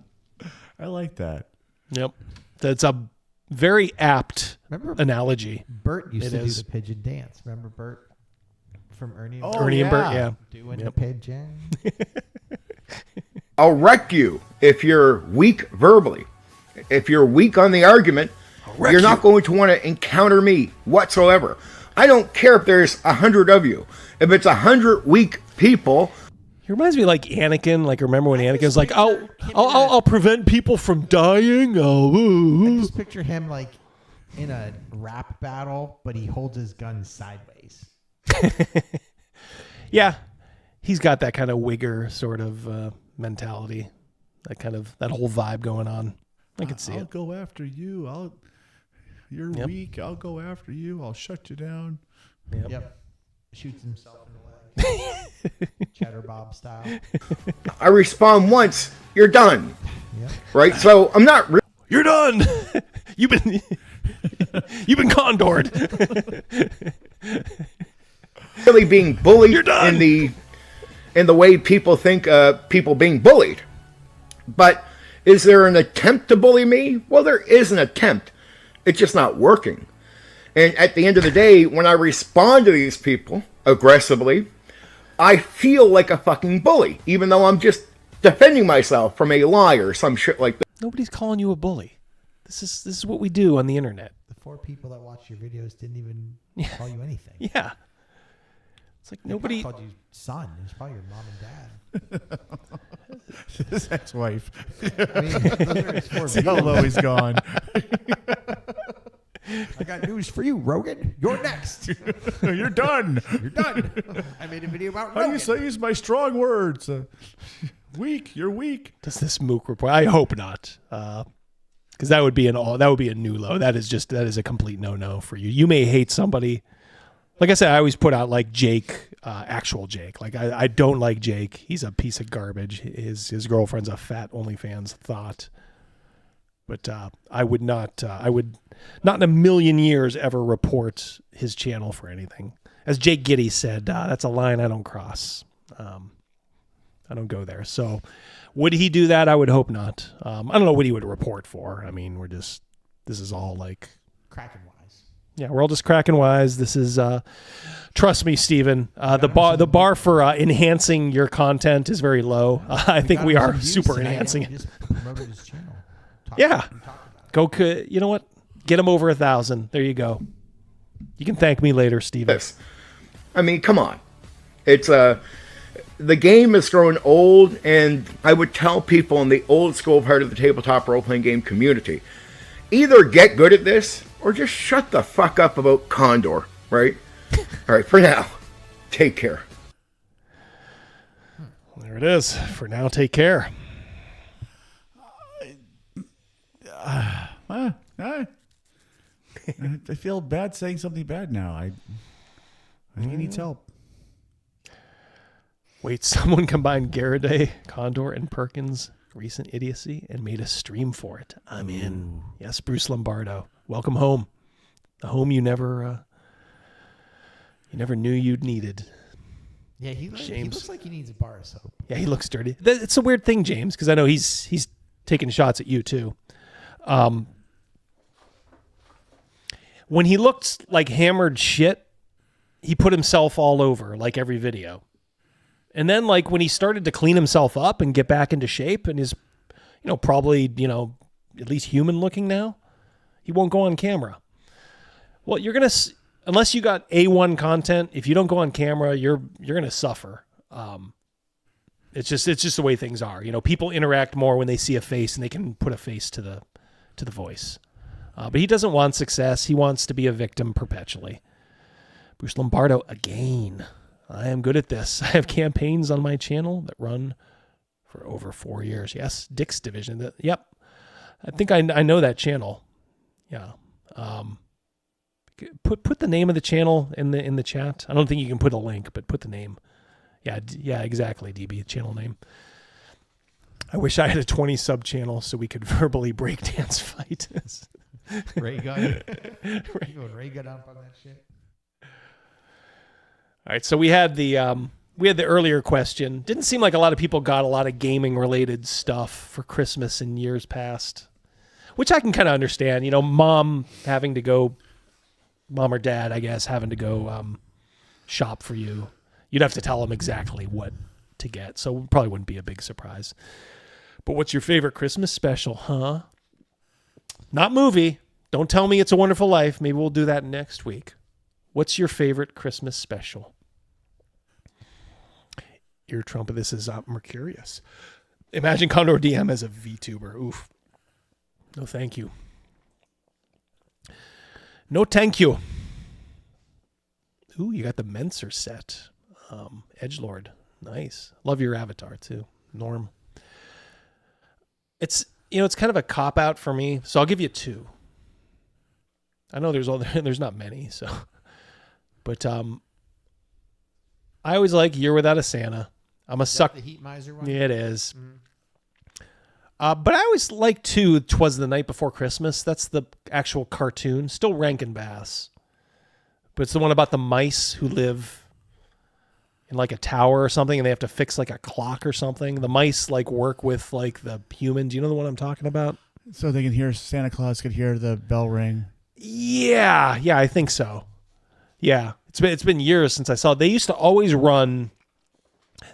I like that. Yep. That's a very apt analogy. Bert used to do the pigeon dance. Remember Bert from Ernie? And Ernie and Bert, yeah. Doing the pigeon. I'll wreck you if you're weak verbally. If you're weak on the argument, you're not going to want to encounter me whatsoever. I don't care if there's 100 of you. If it's 100 weak people. He reminds me like Anakin. Like, remember when Anakin was like, I'll prevent people from dying? I just picture him like in a rap battle, but he holds his gun sideways. Yeah. He's got that kind of wigger sort of mentality. That whole vibe going on. I can see I'll it. go after you. You're weak. I'll go after you. I'll shut you down. Yep. Shoots himself in the leg. Cheddar Bob style. I respond once, you're done. Yep. Right? So I'm not. You're done. You've been condored. Really being bullied in the way people think people being bullied. But is there an attempt to bully me? Well, there is an attempt. It's just not working. And at the end of the day, when I respond to these people aggressively, I feel like a fucking bully, even though I'm just defending myself from a lie or some shit like that. Nobody's calling you a bully. This is what we do on the internet. The 4 people that watch your videos didn't even call you anything. Yeah. It's like nobody called you son. It's probably your mom and dad. His ex-wife. I mean, those are his 4 See how videos. low he's gone. I got news for you, Rogan. You're next. You're done. You're done. I made a video about How do you Rogan. use my strong words? Weak. You're weak. Does this Mook report? I hope not. Because that would be a new low. That is a complete no for you. You may hate somebody. Like I said, I always put out like Jake, actual Jake. Like I don't like Jake. He's a piece of garbage. His girlfriend's a fat OnlyFans thought. But I would not in a million years ever report his channel for anything. As Jake Giddy said, that's a line I don't cross. I don't go there. So would he do that? I would hope not. I don't know what he would report for. I mean, this is all like Cracking wise. Yeah, we're all just cracking wise. This is, trust me, Steven, the bar for enhancing your content is very low. I think we are super enhancing it. Just promoted his channel. Yeah. Go, you know what? Get him over 1,000. There you go. You can thank me later, Steven. Yes. I mean, come on. It's the game is growing old, and I would tell people in the old school part of the tabletop role-playing game community, either get good at this or just shut the fuck up about Condor, right? All right, for now, take care. There it is. For now, take care. I feel bad saying something bad now. I think he needs help. Wait, someone combined Garibay, Condor, and Perkins' recent idiocy and made a stream for it. I'm in. Yes, Bruce Lombardo. Welcome home. The home you never knew you'd needed. Yeah, he looks like he needs a bar of soap. Yeah, he looks dirty. It's a weird thing, James, because I know he's taking shots at you too. When he looked like hammered shit, he put himself all over like every video. And then like when he started to clean himself up and get back into shape and is, probably, at least human looking now, he won't go on camera. Well, you're going to, unless you got A1 content, if you don't go on camera, you're going to suffer. It's just the way things are. People interact more when they see a face and they can put a face to the voice. But he doesn't want success. He wants to be a victim perpetually. Bruce Lombardo, again. I am good at this. I have campaigns on my channel that run for over 4 years. Yes, Dick's Division. Yep. I think I know that channel. Yeah. Put the name of the channel in the chat. I don't think you can put a link, but put the name. Yeah, exactly, DB, channel name. I wish I had a 20 sub channel so we could verbally breakdance fight. Ray gun. Ray gun up on that shit. All right, so we had the earlier question. Didn't seem like a lot of people got a lot of gaming related stuff for Christmas in years past, which I can kind of understand. You know, mom or dad, I guess, having to go shop for you. You'd have to tell them exactly what to get, so it probably wouldn't be a big surprise. But what's your favorite Christmas special, huh? Not movie. Don't tell me It's a Wonderful Life. Maybe we'll do that next week. What's your favorite Christmas special? Ear trumpet. This is Mercurius. Imagine Condor DM as a VTuber. Oof. No, thank you. No, thank you. Ooh, you got the Menser set. Edgelord. Nice. Love your avatar too. Norm. It's kind of a cop out for me, so I'll give you 2. I know there's not many, so but I always like Year Without a Santa. I'm a sucker. The Heat Miser one? Yeah, it is. But I always like 2, 'Twas the Night Before Christmas. That's the actual cartoon. Still Rankin Bass. But it's the one about the mice who live in like a tower or something, and they have to fix like a clock or something. The mice like work with like the humans. Do you know the one I'm talking about? So they can hear, Santa Claus could hear the bell ring. Yeah, I think so. Yeah, it's been years since I saw it. They used to always run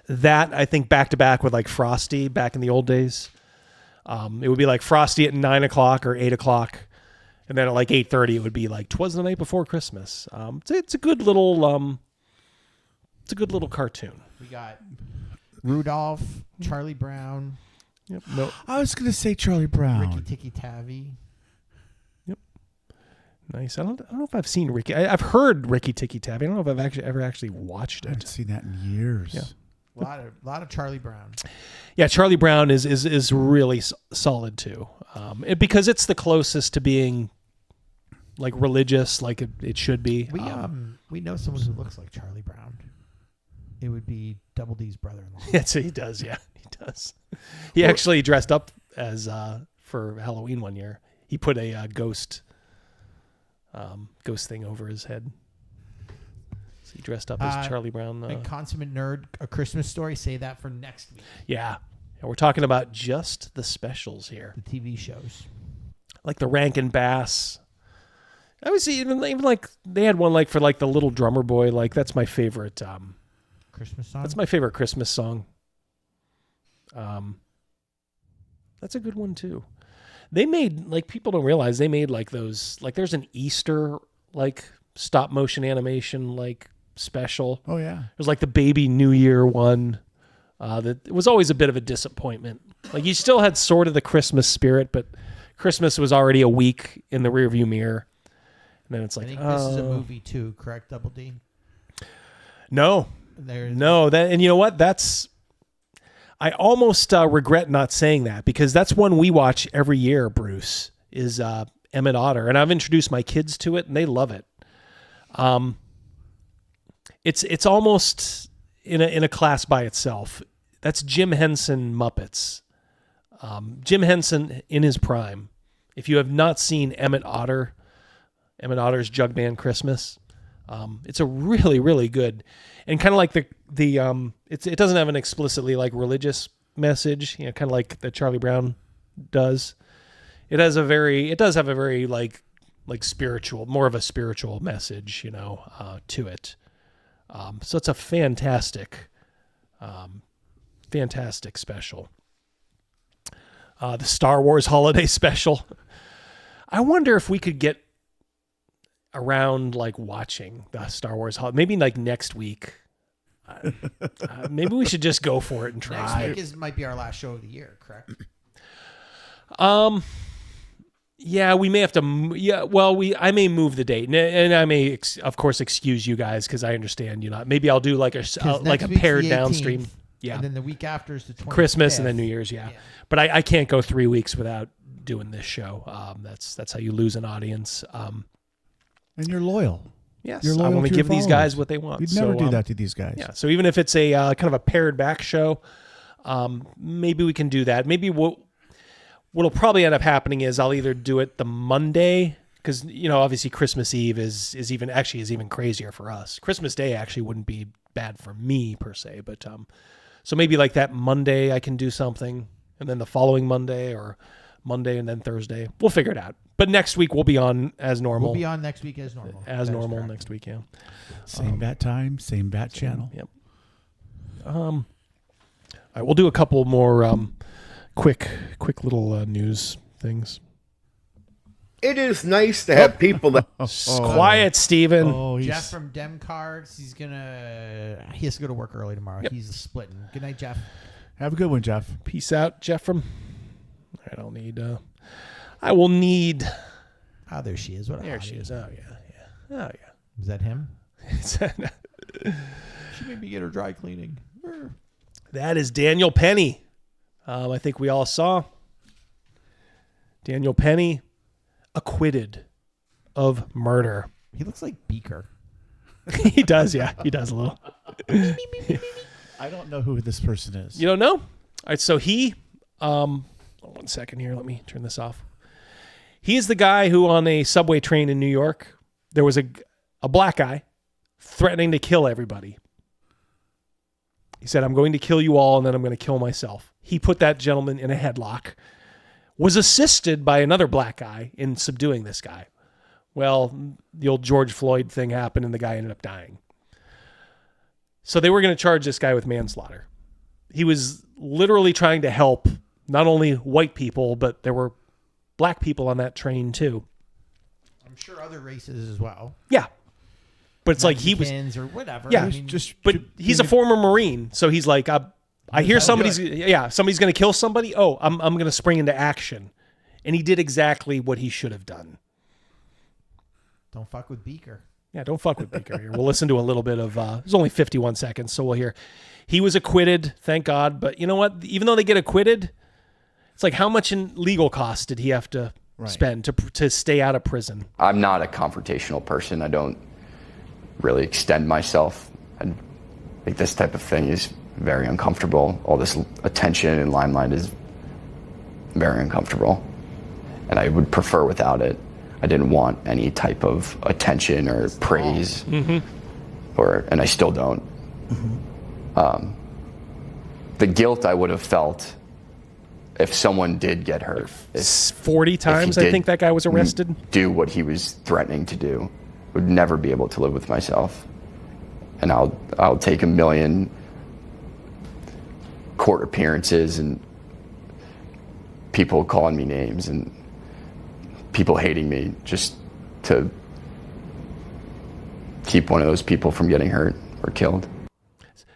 that, I think, back to back with like Frosty back in the old days. It would be like Frosty at 9 o'clock or 8 o'clock, and then at like 8:30 it would be like 'Twas the Night Before Christmas. It's a good little cartoon. We got Rudolph, Charlie Brown. Yep. No. I was gonna say Charlie Brown. Ricky Tikki Tavi. Yep. Nice. I don't know if I've seen Ricky. I've heard Ricky Tikki Tavi. I don't know if I've ever actually watched it. I haven't seen that in years. Yeah. A lot of Charlie Brown. Yeah, Charlie Brown is really solid too, because it's the closest to being like religious, like it should be. We know someone who looks like Charlie Brown. It would be Double D's brother-in-law. Yes, he does. Yeah, he does. He actually dressed up as for Halloween one year. He put a ghost thing over his head. So he dressed up as Charlie Brown. A consummate nerd, A Christmas Story. Say that for next week. Yeah. And we're talking about just the specials here. The TV shows. Like the Rankin Bass. I would see even like they had one like for like the Little Drummer Boy. Like that's my favorite Christmas song. That's my favorite Christmas song. That's a good one too. They made, like, people don't realize they made like those, like there's an Easter like stop motion animation like special. Oh yeah. There's like the Baby New Year one. That it was always a bit of a disappointment. Like you still had sort of the Christmas spirit, but Christmas was already a week in the rearview mirror. And then it's like, I think this is a movie too, correct, Double D? No. And you know what? I almost regret not saying that, because that's one we watch every year, Bruce, is Emmett Otter. And I've introduced my kids to it and they love it. It's almost in a class by itself. That's Jim Henson Muppets. Jim Henson in his prime. If you have not seen Emmett Otter's Jug Band Christmas, it's a really, really good, and kind of like it doesn't have an explicitly like religious message, you know, kind of like the Charlie Brown does. It does have a very like spiritual, more of a spiritual message, you know, to it. So it's a fantastic special. The Star Wars Holiday Special. I wonder if we could get around like watching the Star Wars Holiday, maybe like next week. Maybe we should just go for it and try. Next week might be our last show of the year, correct? Yeah, we may have to. I may move the date, and I may, of course, excuse you guys because I understand you not. Maybe I'll do like a pared down stream. Yeah, and then the week after is the 25th. Christmas and then New Year's. Yeah. But I can't go 3 weeks without doing this show. That's how you lose an audience. And you're loyal. Yes, you're loyal I want to give these guys what they want. You'd never do that to these guys. Yeah. So even if it's a kind of a pared back show, maybe we can do that. Maybe what'll probably end up happening is I'll either do it the Monday, because obviously Christmas Eve is even crazier for us. Christmas Day actually wouldn't be bad for me per se, but so maybe like that Monday I can do something, and then the following Monday, or Monday and then Thursday. We'll figure it out. But next week we'll be on as normal. We'll be on next week as normal. Next week, yeah. Same bat time, same bat channel. Yep. All right, we'll do a couple more quick little news things. It is nice to have people that... Quiet, Steven. Jeff from Dem Cards, he has to go to work early tomorrow. Yep. He's splitting. Good night, Jeff. Have a good one, Jeff. Peace out, Jeff from... I will need... Oh, there she is. What a there hottie. she is. Oh, yeah. Oh, yeah. Is that him? She made me get her dry cleaning. That is Daniel Penny. I think we all saw Daniel Penny acquitted of murder. He looks like Beaker. He does, yeah. He does a little. I don't know who this person is. You don't know? All right, so he... 1 second here. Let me turn this off. He is the guy who on a subway train in New York, there was a black guy threatening to kill everybody. He said, I'm going to kill you all, and then I'm going to kill myself. He put that gentleman in a headlock, was assisted by another black guy in subduing this guy. Well, the old George Floyd thing happened, and the guy ended up dying. So they were going to charge this guy with manslaughter. He was literally trying to help not only white people, but there were black people on that train too. I'm sure other races as well. Yeah. But it's like he was... or whatever. Yeah, but he's a former Marine, so he's like, I hear somebody's going to kill somebody. Oh, I'm going to spring into action. And he did exactly what he should have done. Don't fuck with Beaker. Yeah, don't fuck with Beaker here. We'll listen to a little bit of... there's only 51 seconds, so we'll hear. He was acquitted, thank God. But you know what? Even though they get acquitted, it's like how much in legal costs did he have to spend to stay out of prison? I'm not a confrontational person. I don't really extend myself. I think this type of thing is very uncomfortable. All this attention and limelight is very uncomfortable. And I would prefer without it. I didn't want any type of attention or praise, and I still don't. The guilt I would have felt if someone did get hurt. 40 times I think that guy was arrested. Do what he was threatening to do. Would never be able to live with myself. And I'll take 1 million court appearances and people calling me names and people hating me just to keep one of those people from getting hurt or killed.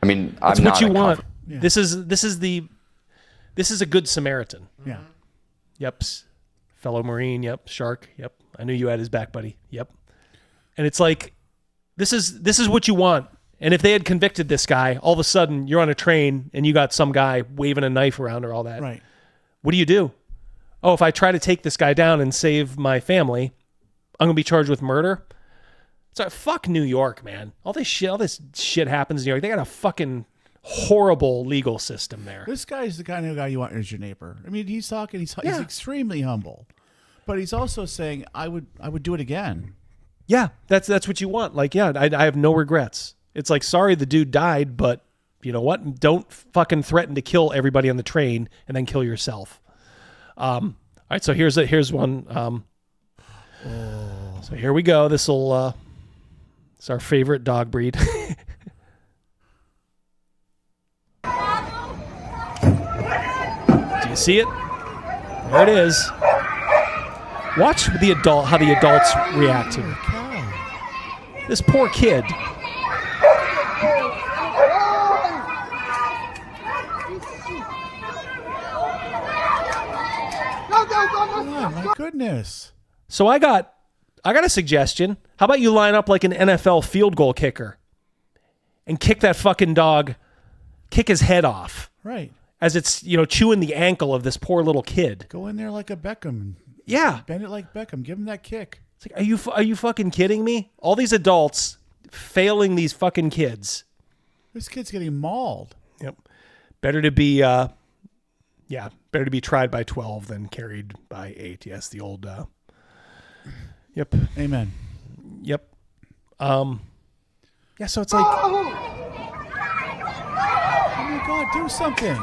I mean, That's I'm what not you a want. Yeah. This is a good Samaritan. Yeah. Yep. Fellow Marine. Yep. Shark. Yep. I knew you had his back, buddy. Yep. And it's like, this is what you want. And if they had convicted this guy, all of a sudden you're on a train and you got some guy waving a knife around or all that. Right. What do you do? Oh, if I try to take this guy down and save my family, I'm going to be charged with murder. So fuck New York, man. All this shit happens in New York. They got a fucking horrible legal system there. This guy's the kind of guy you want as your neighbor. I mean, he's talking. He's extremely humble, but he's also saying, "I would do it again." Yeah, that's what you want. Like, yeah, I have no regrets. It's like, sorry, the dude died, but you know what? Don't fucking threaten to kill everybody on the train and then kill yourself. All right, so here's one. So here we go. This'll it's our favorite dog breed. Do you see it? There it is. Watch how the adults react to it. This poor kid. Oh my goodness. So I got a suggestion. How about you line up like an NFL field goal kicker and kick that fucking dog, kick his head off. Right. As it's, chewing the ankle of this poor little kid. Go in there like a Beckham. Yeah. Bend it like Beckham. Give him that kick. It's like, are you fucking kidding me? All these adults failing these fucking kids. This kid's getting mauled. Yep. Better to be tried by 12 than carried by 8. Yes, the old yep. Amen. Yep. Yeah, so it's like, oh my God, do something.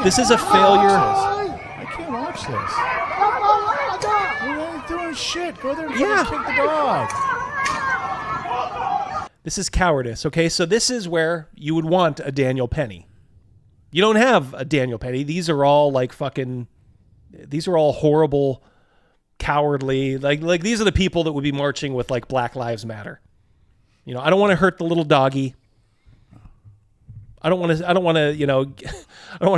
This is a failure. I can't watch this. You're not doing shit. Go there and kick the dog. This is cowardice, okay? So this is where you would want a Daniel Penny. You don't have a Daniel Penny. These are all horrible, cowardly, like these are the people that would be marching with like Black Lives Matter. I don't want to hurt the little doggy. I don't want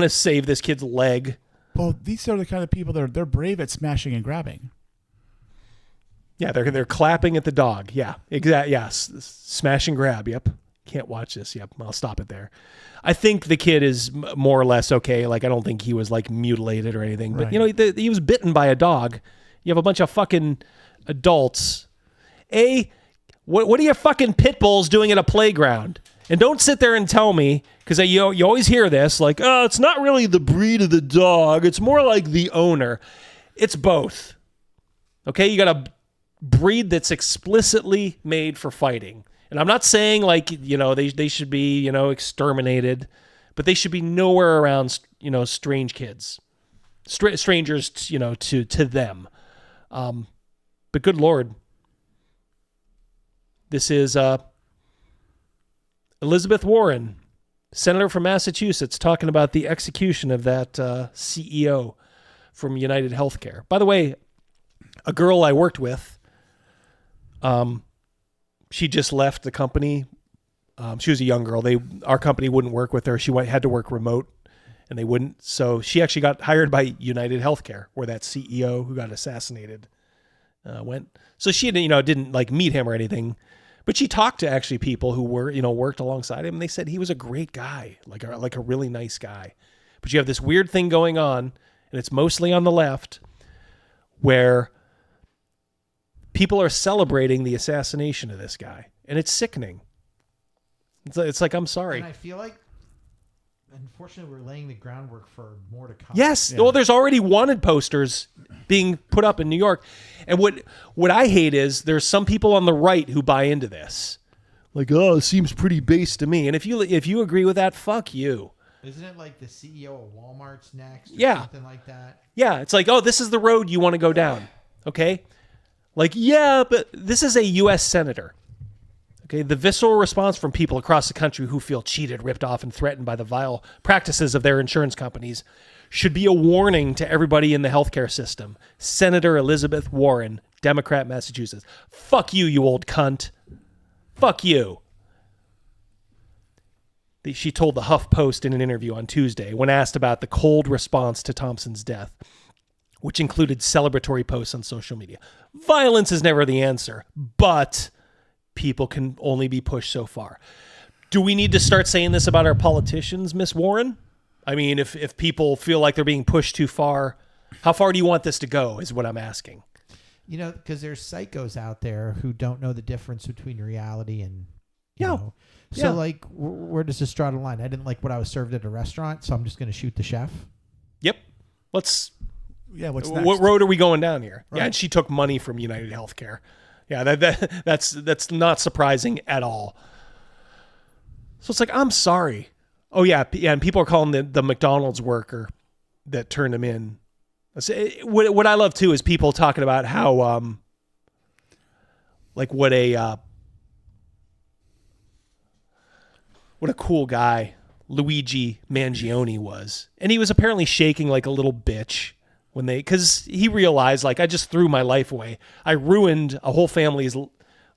to save this kid's leg. Well, these are the kind of people that they're brave at smashing and grabbing. Yeah, they're clapping at the dog. Yeah, exactly. Yes, smash and grab. Yep. Can't watch this. Yep. I'll stop it there. I think the kid is more or less okay. Like, I don't think he was like mutilated or anything. But Right. He was bitten by a dog. You have a bunch of fucking adults. What are your fucking pit bulls doing at a playground? And don't sit there and tell me, because you always hear this, like, oh, it's not really the breed of the dog. It's more like the owner. It's both. Okay, you got a breed that's explicitly made for fighting. And I'm not saying like, they should be, exterminated, but they should be nowhere around, strange kids, strangers, to them. But good Lord, this is Elizabeth Warren, senator from Massachusetts, talking about the execution of that CEO from United Healthcare. By the way, a girl I worked with, she just left the company. She was a young girl. Our company wouldn't work with her. She had to work remote, and they wouldn't. So she actually got hired by United Healthcare, where that CEO who got assassinated went. So she didn't like meet him or anything, but she talked to actually people who were worked alongside him, and they said he was a great guy, like a really nice guy. But you have this weird thing going on, and it's mostly on the left, where people are celebrating the assassination of this guy, and it's sickening. It's like, I'm sorry. And I feel like, unfortunately, we're laying the groundwork for more to come. Yes. Yeah. Well, there's already wanted posters being put up in New York. And what I hate is there's some people on the right who buy into this. Like, oh, it seems pretty base to me. And if you agree with that, fuck you. Isn't it like the CEO of Walmart's next or something like that? Yeah. It's like, oh, this is the road you want to go down. Okay. Like, yeah, but this is a U.S. senator. Okay, the visceral response from people across the country who feel cheated, ripped off, and threatened by the vile practices of their insurance companies should be a warning to everybody in the healthcare system. Senator Elizabeth Warren, Democrat, Massachusetts. Fuck you, you old cunt. Fuck you. She told the HuffPost in an interview on Tuesday when asked about the cold response to Thompson's death, which included celebratory posts on social media. Violence is never the answer, but people can only be pushed so far. Do we need to start saying this about our politicians, Miss Warren? I mean, if people feel like they're being pushed too far, how far do you want this to go is what I'm asking. Because there's psychos out there who don't know the difference between reality and, you know. So, like, where does this draw the line? I didn't like what I was served at a restaurant, so I'm just going to shoot the chef. Yep. What's next? What road are we going down here? Right. Yeah, and she took money from United Healthcare. Yeah, that's not surprising at all. So it's like, I'm sorry. Oh yeah, and people are calling the McDonald's worker that turned him in. What I love too is people talking about how like what a cool guy Luigi Mangione was, and he was apparently shaking like a little bitch because he realized, like, I just threw my life away. I ruined a whole family's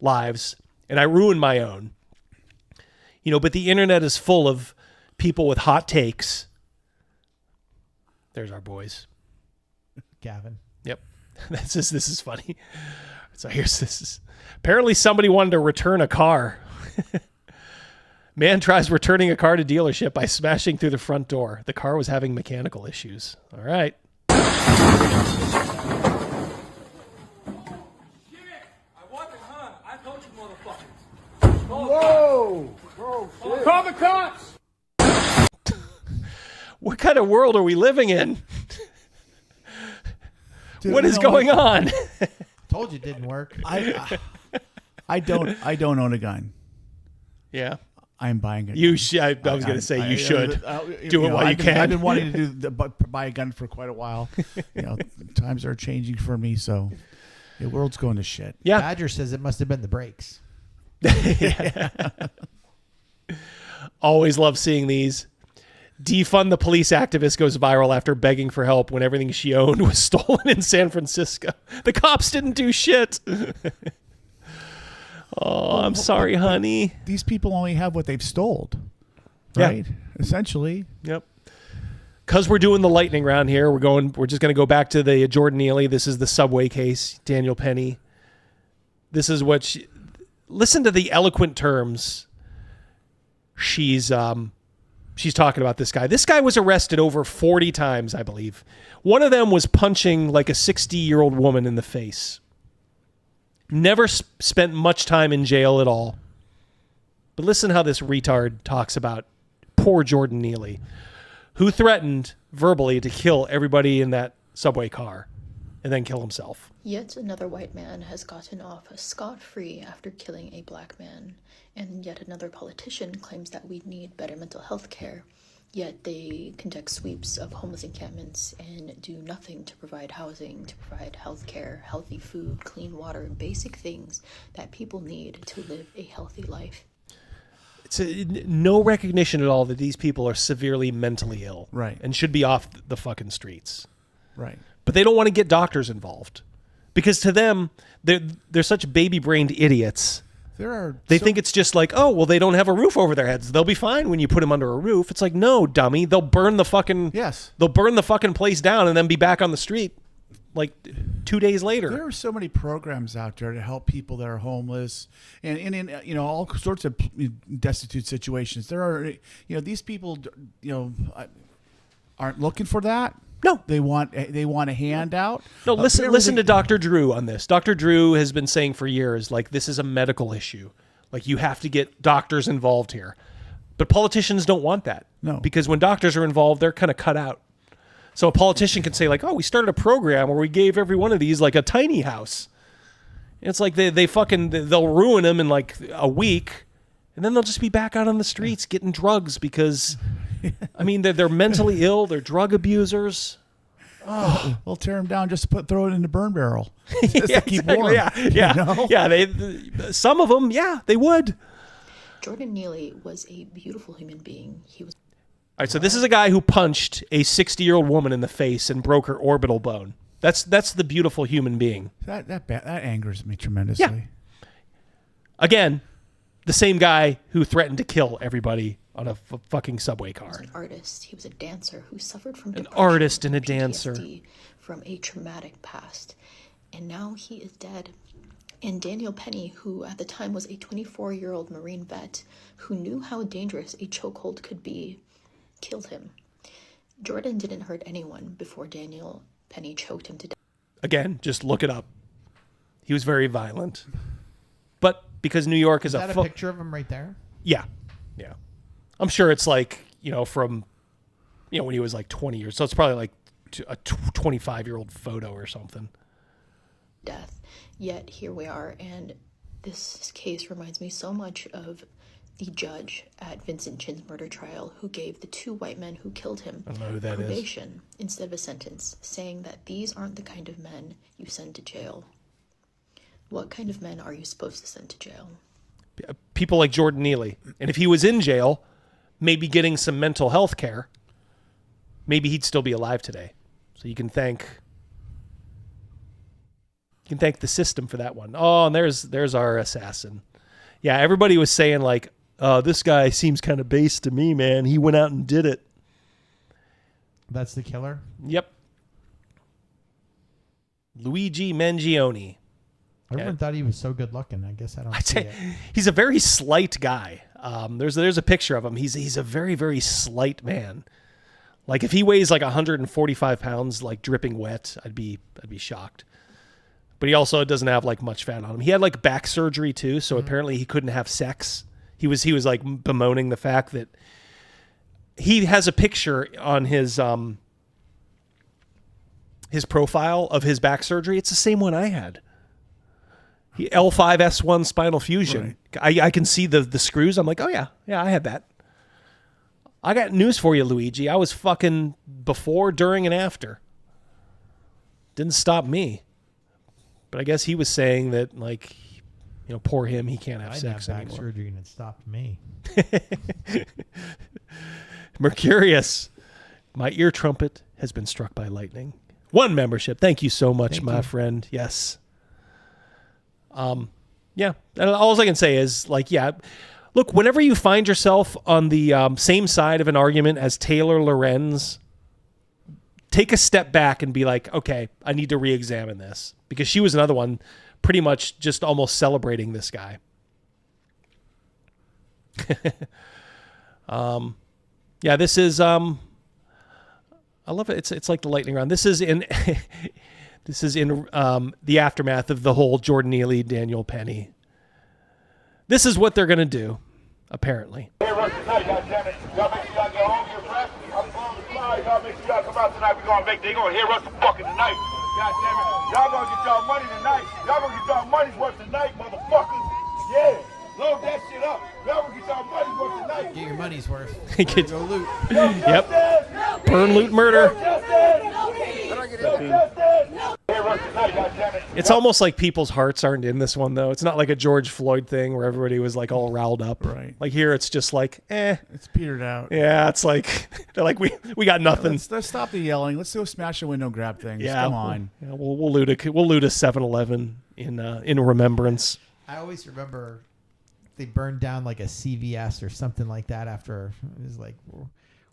lives, and I ruined my own. But the internet is full of people with hot takes There's our boys. Gavin. Yep. This is funny. So here's this. Apparently somebody wanted to return a car. Man tries returning a car to dealership by smashing through the front door. The car was having mechanical issues. All right. Whoa! Call the cops! What kind of world are we living in? Dude, what is going on? Told you it didn't work. I don't own a gun. Yeah. I'm buying it. You should. I was going to say you should do it while you can. I've been wanting to buy a gun for quite a while. Times are changing for me, so the world's going to shit. Yeah. Badger says it must have been the brakes. Always love seeing these. Defund the police activist goes viral after begging for help when everything she owned was stolen in San Francisco. The cops didn't do shit. Oh, I'm sorry, honey. These people only have what they've stole, Yeah. right? Essentially. Yep. Because we're doing the lightning round here, we're just going to go back to the Jordan Neely. This is the subway case, Daniel Penny. This is what listen to the eloquent terms she's talking about this guy. This guy was arrested over 40 times, I believe. One of them was punching like a 60-year-old woman in the face. Never spent much time in jail at all. But listen how this retard talks about poor Jordan Neely, who threatened verbally to kill everybody in that subway car and then kill himself. Yet another white man has gotten off scot-free after killing a black man, and yet another politician claims that we need better mental health care, yet they conduct sweeps of homeless encampments and do nothing to provide housing, to provide health care, healthy food, clean water, basic things that people need to live a healthy life. It's no recognition at all that these people are severely mentally ill, right, and should be off the fucking streets, right. But they don't want to get doctors involved because to them they're such baby-brained idiots. They think it's just like, oh, well, they don't have a roof over their heads. They'll be fine when you put them under a roof. It's like, no, dummy. They'll burn the fucking They'll burn the fucking place down and then be back on the street like 2 days later. There are so many programs out there to help people that are homeless and in all sorts of destitute situations. There are these people aren't looking for that. No, they want a handout. No, listen to Dr. Drew on this. Dr. Drew has been saying for years, like, this is a medical issue. Like, you have to get doctors involved here. But politicians don't want that. No. Because when doctors are involved, they're kind of cut out. So a politician can say, like, oh, we started a program where we gave every one of these, like, a tiny house. And it's like they'll ruin them in, like, a week. And then they'll just be back out on the streets getting drugs because... I mean, they're mentally ill. They're drug abusers. Oh. We'll tear them down. Just throw it in the burn barrel. Just to keep warm. Yeah. Some of them, they would. Jordan Neely was a beautiful human being. He was. All right, so this is a guy who punched a 60-year-old woman in the face and broke her orbital bone. That's the beautiful human being. That angers me tremendously. Yeah. Again, the same guy who threatened to kill everybody on a fucking subway car. He was an artist. He was a dancer who suffered from an artist and a dancer from a traumatic past, and now he is dead. And Daniel Penny, who at the time was a 24-year-old Marine vet who knew how dangerous a chokehold could be, killed him. Jordan didn't hurt anyone before Daniel Penny choked him to death. Again, just look it up. He was very violent, but because New York is that a picture of him right there? Yeah. I'm sure it's like, from, when he was like 20 years. So it's probably like a 25-year-old photo or something. Death. Yet here we are. And this case reminds me so much of the judge at Vincent Chin's murder trial who gave the two white men who killed him I don't know who that probation instead of a sentence, saying that these aren't the kind of men you send to jail. What kind of men are you supposed to send to jail? People like Jordan Neely. And if he was in jail, maybe getting some mental health care, maybe he'd still be alive today. So you can thank the system for that one. Oh, and there's our assassin. Yeah, everybody was saying like, this guy seems kind of base to me, man. He went out and did it. That's the killer? Yep. Luigi Mangione. Everyone thought he was so good looking. I guess I don't see it. He's a very slight guy. There's a picture of him. He's a very, very slight man. Like if he weighs like 145 pounds, like dripping wet, I'd be shocked. But he also doesn't have like much fat on him. He had like back surgery too, so apparently he couldn't have sex. He was like bemoaning the fact that he has a picture on his profile of his back surgery. It's the same one I had. L5S1 spinal fusion. Right. I can see the screws. I'm like, oh yeah, I had that. I got news for you, Luigi. I was fucking before, during, and after. Didn't stop me. But I guess he was saying that, like, poor him, he can't have sex back anymore. surgery and it stopped me. Mercurius, my ear trumpet has been struck by lightning. 1 membership. Thank you so much, my friend. Yes. Yeah. And all I can say is, like, yeah, look, whenever you find yourself on the same side of an argument as Taylor Lorenz, take a step back and be like, okay, I need to re-examine this. Because she was another one pretty much just almost celebrating this guy. Yeah, this is I love it. It's like the lightning round. This is in the aftermath of the whole Jordan Neely, Daniel Penny. This is what they're gonna do, apparently. Hey, Russ, tonight, goddammit. Y'all make sure y'all get home here fresh. I'm going to fly. Y'all make sure y'all come out tonight. They gonna hear us fucking tonight. Goddammit. Y'all gonna get y'all money tonight. Y'all gonna get y'all money's worth tonight, motherfuckers. Yeah. Load that shit up. Y'all gonna get y'all money's worth tonight. Get your money's worth. Go loot. Yep. Burn, loot, murder. It's almost like people's hearts aren't in this one, though. It's not like a George Floyd thing where everybody was like all riled up. Right. Like here, it's just like, It's petered out. Yeah, it's like they're like we got nothing. Let's stop the yelling. Let's go smash a window, grab things. Yeah, Come on. We'll loot a 7-Eleven in remembrance. I always remember they burned down like a CVS or something like that after it was like,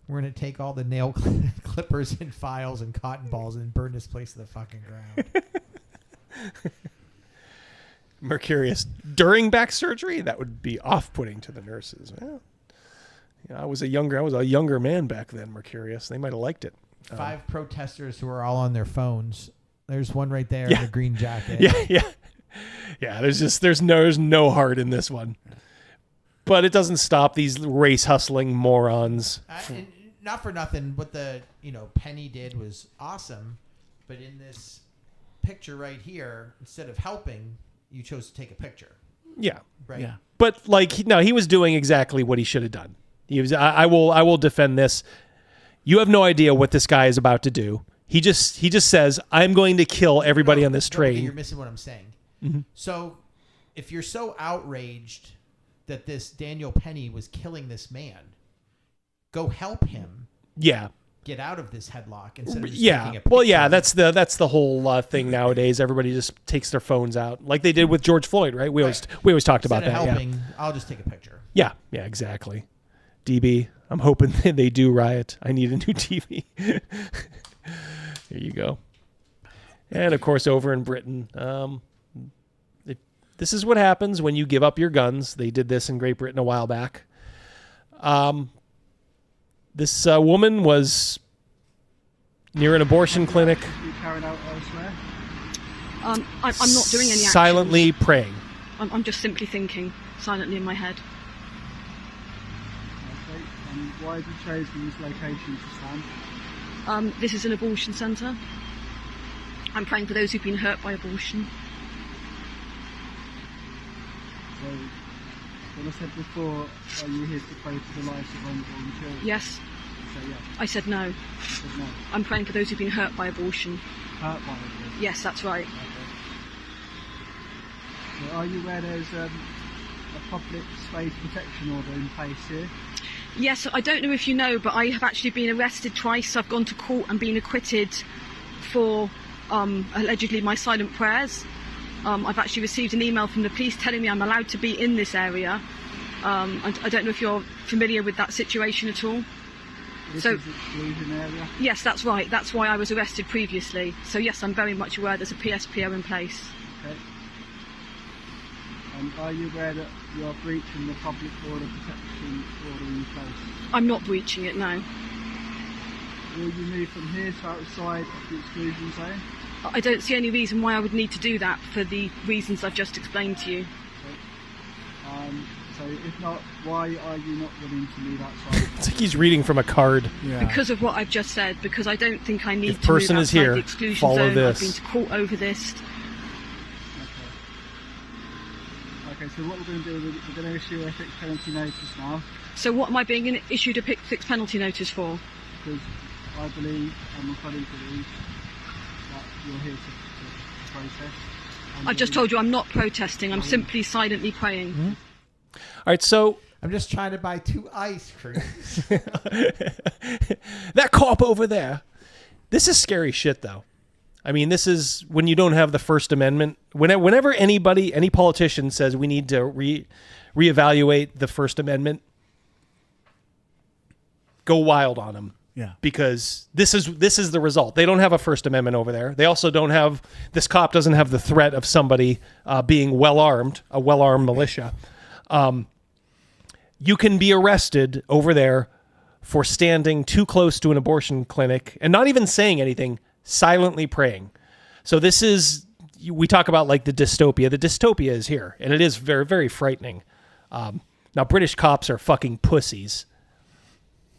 we're going to take all the nail clippers and files and cotton balls and burn this place to the fucking ground. Mercurius, during back surgery, that would be off-putting to the nurses. Well, I was a younger man back then, Mercurius. They might have liked it. 5 protesters who are all on their phones. There's one right there Yeah. in the green jacket. Yeah, there's no heart in this one. But it doesn't stop these race hustling morons. Not for nothing, what the Penny did was awesome, but in this picture right here, instead of helping, you chose to take a picture. Yeah, right. Yeah, but like no, he was doing exactly what he should have done. He was. I will defend this. You have no idea what this guy is about to do. He just says, "I'm going to kill everybody on this train." You're missing what I'm saying. Mm-hmm. So, if you're so outraged that this Daniel Penny was killing this man, go help him. Yeah. Get out of this headlock instead of just yeah. taking a picture. Well, yeah, that's the whole thing nowadays. Everybody just takes their phones out, like they did with George Floyd, right? We always talked about Instead that. of helping, Yeah. I'll just take a picture. Yeah, exactly. DB, I'm hoping they do riot. I need a new TV. Here you go. And of course, over in Britain, this is what happens when you give up your guns. They did this in Great Britain a while back. This woman was near an abortion clinic. Carried out elsewhere? I'm not doing any actions. Silently praying. I'm just simply thinking silently in my head. Okay, and why have you chosen this location to stand? This is an abortion centre. I'm praying for those who've been hurt by abortion. So, what I said before, are you here to pray for the lives of unborn children? Yes. You say yes. I said no. You said no. I'm praying for those who've been hurt by abortion. Hurt by abortion? Yes, that's right. Okay. So are you aware there's a public space protection order in place here? Yes, I don't know if you know, but I have actually been arrested twice. I've gone to court and been acquitted for allegedly my silent prayers. I've actually received an email from the police telling me I'm allowed to be in this area. I don't know if you're familiar with that situation at all. This is exclusion area? Yes, that's right. That's why I was arrested previously. So yes, I'm very much aware there's a PSPO in place. Okay. And are you aware that you are breaching the public order protection order in place? I'm not breaching it now. Will you move from here to outside of the exclusion zone? I don't see any reason why I would need to do that for the reasons I've just explained to you. Okay. So if not, why are you not willing to move outside? It's like he's reading from a card. Yeah. Because of what I've just said, because I don't think I need If to person move is outside here, the exclusion follow zone. this. I've been to court over this. Okay, so what we're going to do, we're going to issue a fixed penalty notice now. So what am I being issued a fixed penalty notice for? Because I believe, and my colleague believes, that you're here to protest. I've just told you I'm not protesting, I'm simply silently praying. All right, so I'm just trying to buy 2 ice creams. that cop over there. This is scary shit, though. I mean, this is when you don't have the First Amendment. Whenever any politician says we need to reevaluate the First Amendment, go wild on them. Yeah. Because this is the result. They don't have a First Amendment over there. They also don't have, this cop doesn't have the threat of somebody being well-armed, a well-armed militia. You can be arrested over there for standing too close to an abortion clinic and not even saying anything, silently praying. So this is, we talk about like the dystopia. The dystopia is here, and it is very, very frightening. Now, British cops are fucking pussies.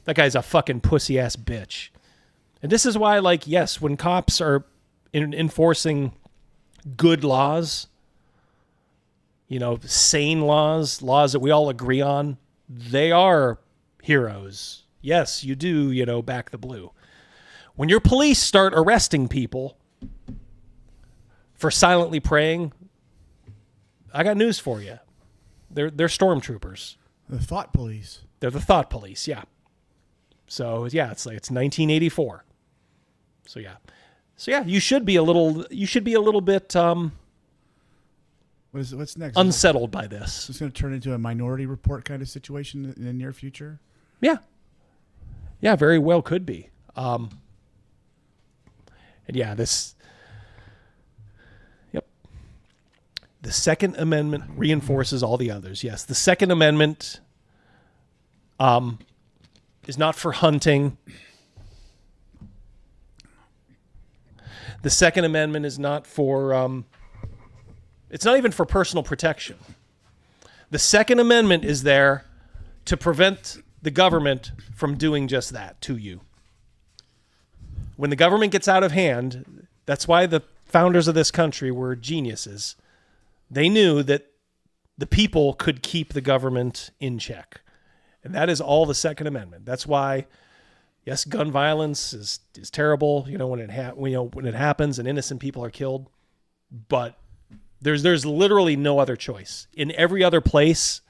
That guy's a fucking pussy-ass bitch. And this is why, like, yes, when cops are enforcing good laws, you know, sane laws that we all agree on, they are heroes. Yes, you do, you know, back the blue. When your police start arresting people for silently praying, I got news for you. They're stormtroopers. The thought police. They're the thought police, yeah. So yeah, it's 1984. So yeah, you should be a little bit what's next? Unsettled by this. It's going to turn into a Minority Report kind of situation in the near future. Yeah, very well could be. And yeah, the Second Amendment reinforces all the others. Yes, the Second Amendment is not for hunting. The Second Amendment is not for, it's not even for personal protection. The Second Amendment is there to prevent the government from doing just that to you. When the government gets out of hand, that's why the founders of this country were geniuses. They knew that the people could keep the government in check. And that is all the Second Amendment. That's why, yes, gun violence is terrible, you know, when it happens and innocent people are killed. But there's literally no other choice. In every other place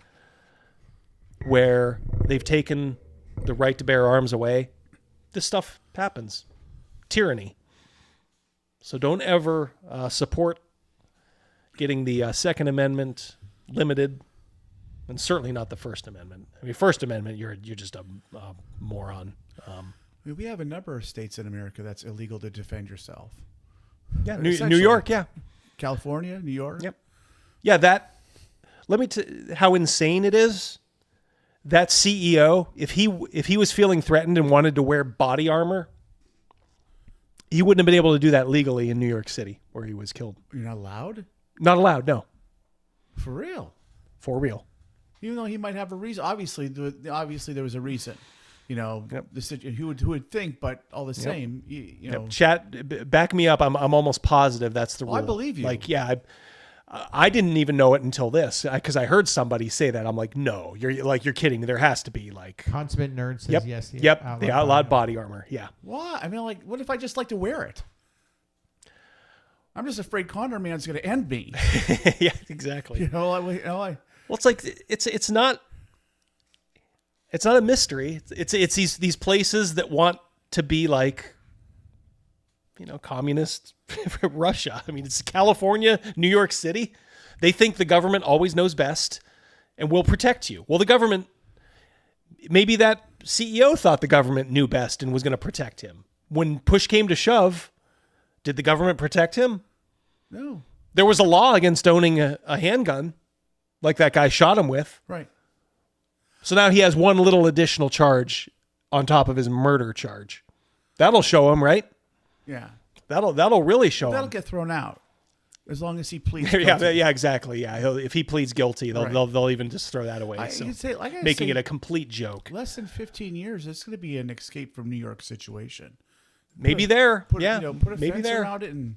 where they've taken the right to bear arms away, this stuff happens. Tyranny. So don't ever support getting the Second Amendment limited, and certainly not the First Amendment. I mean, First Amendment, you're just a moron. We have a number of states in America that's illegal to defend yourself. Yeah, New York, yeah. California, New York. Yep. Yeah, let me how insane it is. That CEO, if he was feeling threatened and wanted to wear body armor, he wouldn't have been able to do that legally in New York City, where he was killed. You're not allowed? Not allowed, no. For real? For real. Even though he might have a reason. Obviously there was a reason. You know, who would think, but all the same, you know. Chat, back me up. I'm almost positive that's the rule. I believe you. Like, yeah, I didn't even know it until this, because I heard somebody say that. I'm like, no, you're kidding. There has to be like Consummate Nerd says yes. The outlawed body armor. Yeah. What? I mean, like, what if I just like to wear it? I'm just afraid Condor Man's going to end me. Yeah, exactly. You know, well, it's like it's not a mystery. It's these places that want to be like, you know, communist Russia. I mean, it's California, New York City. They think the government always knows best and will protect you. Well, the government, maybe that CEO thought the government knew best and was going to protect him. When push came to shove, did the government protect him? No. There was a law against owning a handgun, like that guy shot him with. Right. So now he has one little additional charge on top of his murder charge. That'll show him, right? Yeah. That'll really show That'll him. get thrown out as long as he pleads yeah, guilty. yeah, exactly. Yeah, if he pleads guilty, they'll even just throw that away. Making it a complete joke. Less than 15 years, it's going to be an escape from New York situation. Maybe put a maybe fence there. around it and.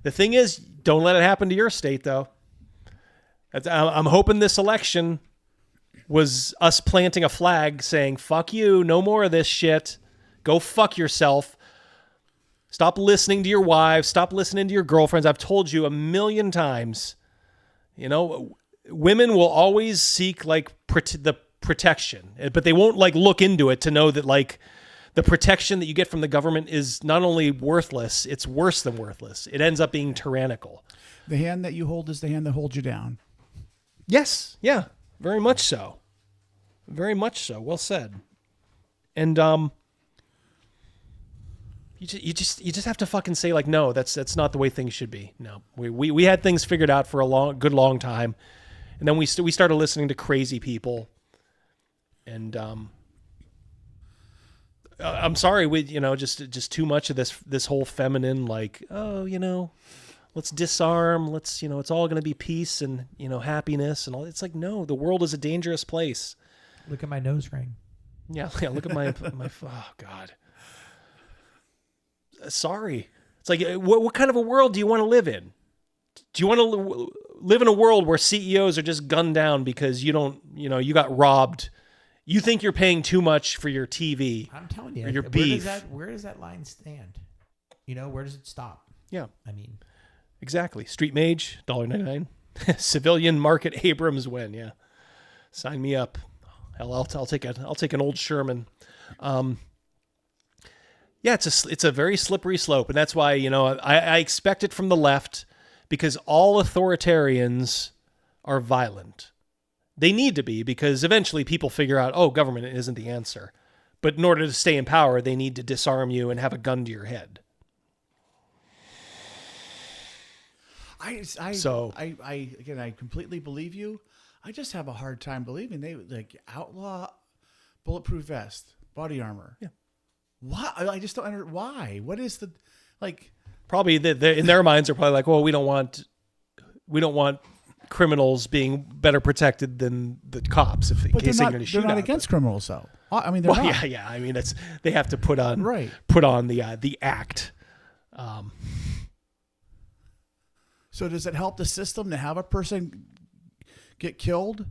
The thing is, don't let it happen to your state, though. I'm hoping this election was us planting a flag saying, fuck you, no more of this shit. Go fuck yourself. Stop listening to your wives. Stop listening to your girlfriends. I've told you a million times, women will always seek the protection, but they won't look into it to know that the protection that you get from the government is not only worthless, it's worse than worthless. It ends up being tyrannical. The hand that you hold is the hand that holds you down. Yes. Yeah. Very much so. Very much so. Well said. And you just have to fucking say no, that's not the way things should be. No, we had things figured out for a long time, and then we started listening to crazy people, and I'm sorry, just too much of this whole feminine let's disarm, let's it's all going to be peace and happiness and all. It's no, the world is a dangerous place. Look at my nose ring. Yeah, look at my oh God. Sorry. It's what kind of a world do you want to live in? Do you want to live in a world where CEOs are just gunned down because you got robbed? You think you're paying too much for your TV. I'm telling you, or your beef. Where does that line stand? Where does it stop? Yeah. I mean, exactly. Street Mage, $1.99. Civilian Market Abrams win. Yeah. Sign me up. Hell, I'll take an old Sherman. Yeah, it's a very slippery slope, and that's why I expect it from the left, because all authoritarians are violent. They need to be, because eventually people figure out, government isn't the answer. But in order to stay in power, they need to disarm you and have a gun to your head. I completely believe you. I just have a hard time believing they outlaw bulletproof vest, body armor. Yeah. Why? I just don't understand why. What is the Probably in their minds are probably well, we don't want criminals being better protected than the cops in case they're going to shoot. They're not against criminals, though. I mean, they're not. Yeah. I mean, they have to put on the act. So does it help the system to have a person get killed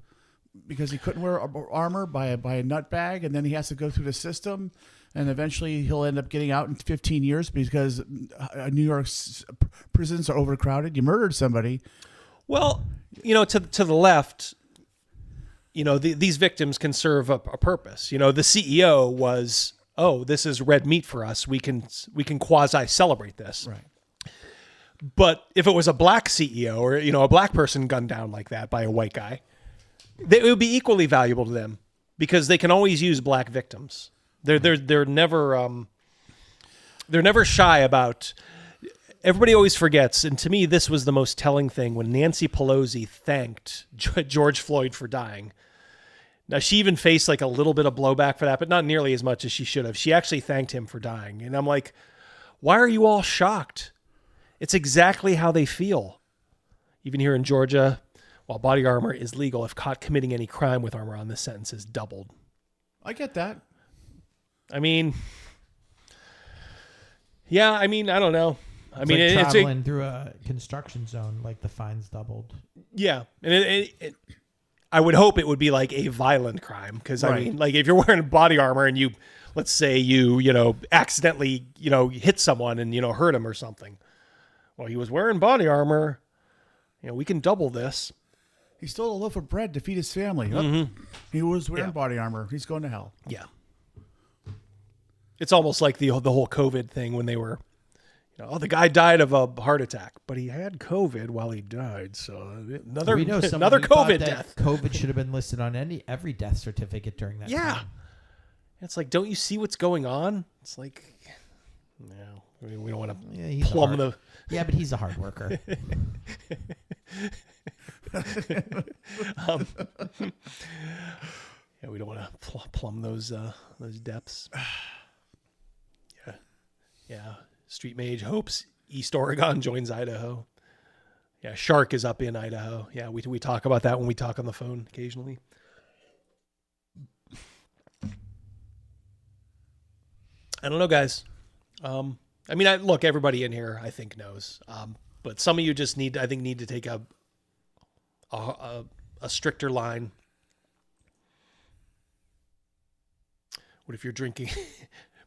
because he couldn't wear armor by a nutbag, and then he has to go through the system, and eventually he'll end up getting out in 15 years because New York's prisons are overcrowded? You murdered somebody. Well, to the left, these victims can serve a purpose. The CEO was, this is red meat for us. We can quasi celebrate this. Right. But if it was a black CEO or, a black person gunned down like that by a white guy, it would be equally valuable to them because they can always use black victims. They're never shy about. Everybody always forgets, and to me, this was the most telling thing when Nancy Pelosi thanked George Floyd for dying. Now, she even faced a little bit of blowback for that, but not nearly as much as she should have. She actually thanked him for dying. And I'm like, why are you all shocked? It's exactly how they feel. Even here in Georgia, while body armor is legal, if caught committing any crime with armor on, this sentence is doubled. I get that. I mean, I don't know. It's traveling through a construction zone, the fines doubled. Yeah, and I would hope it would be a violent crime because I mean, if you're wearing body armor and let's say you accidentally hit someone and hurt him or something. Well, he was wearing body armor. We can double this. He stole a loaf of bread to feed his family. Mm-hmm. He was wearing body armor. He's going to hell. Yeah. It's almost like the whole COVID thing when they were, the guy died of a heart attack, but he had COVID while he died. So another COVID death. COVID should have been listed on every death certificate during that time. It's like, don't you see what's going on? It's like, no, we don't want to he's plumb the. Yeah, but he's a hard worker. Yeah, we don't want to plumb those depths. Yeah. Street Mage hopes East Oregon joins Idaho. Yeah, Shark is up in Idaho. Yeah, we talk about that when we talk on the phone occasionally. I don't know, guys. I mean, look, everybody in here, I think, knows. But some of you just need to take a stricter line. What if you're drinking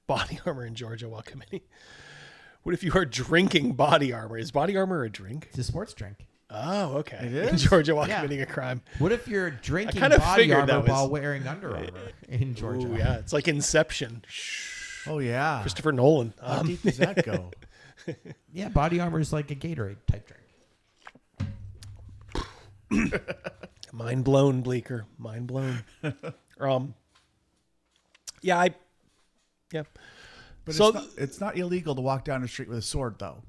body armor in Georgia while committing? What if you are drinking body armor? Is body armor a drink? It's a sports drink. Oh, okay. It is? In Georgia while committing a crime. What if you're drinking I body armor while wearing Under Armour in Georgia? Ooh, yeah, it's like Inception. Oh, yeah. Christopher Nolan. How deep does that go? Yeah, body armor is like a Gatorade type drink. Mind blown, Bleeker. Mind blown. Yeah. But So it's not illegal to walk down the street with a sword, though.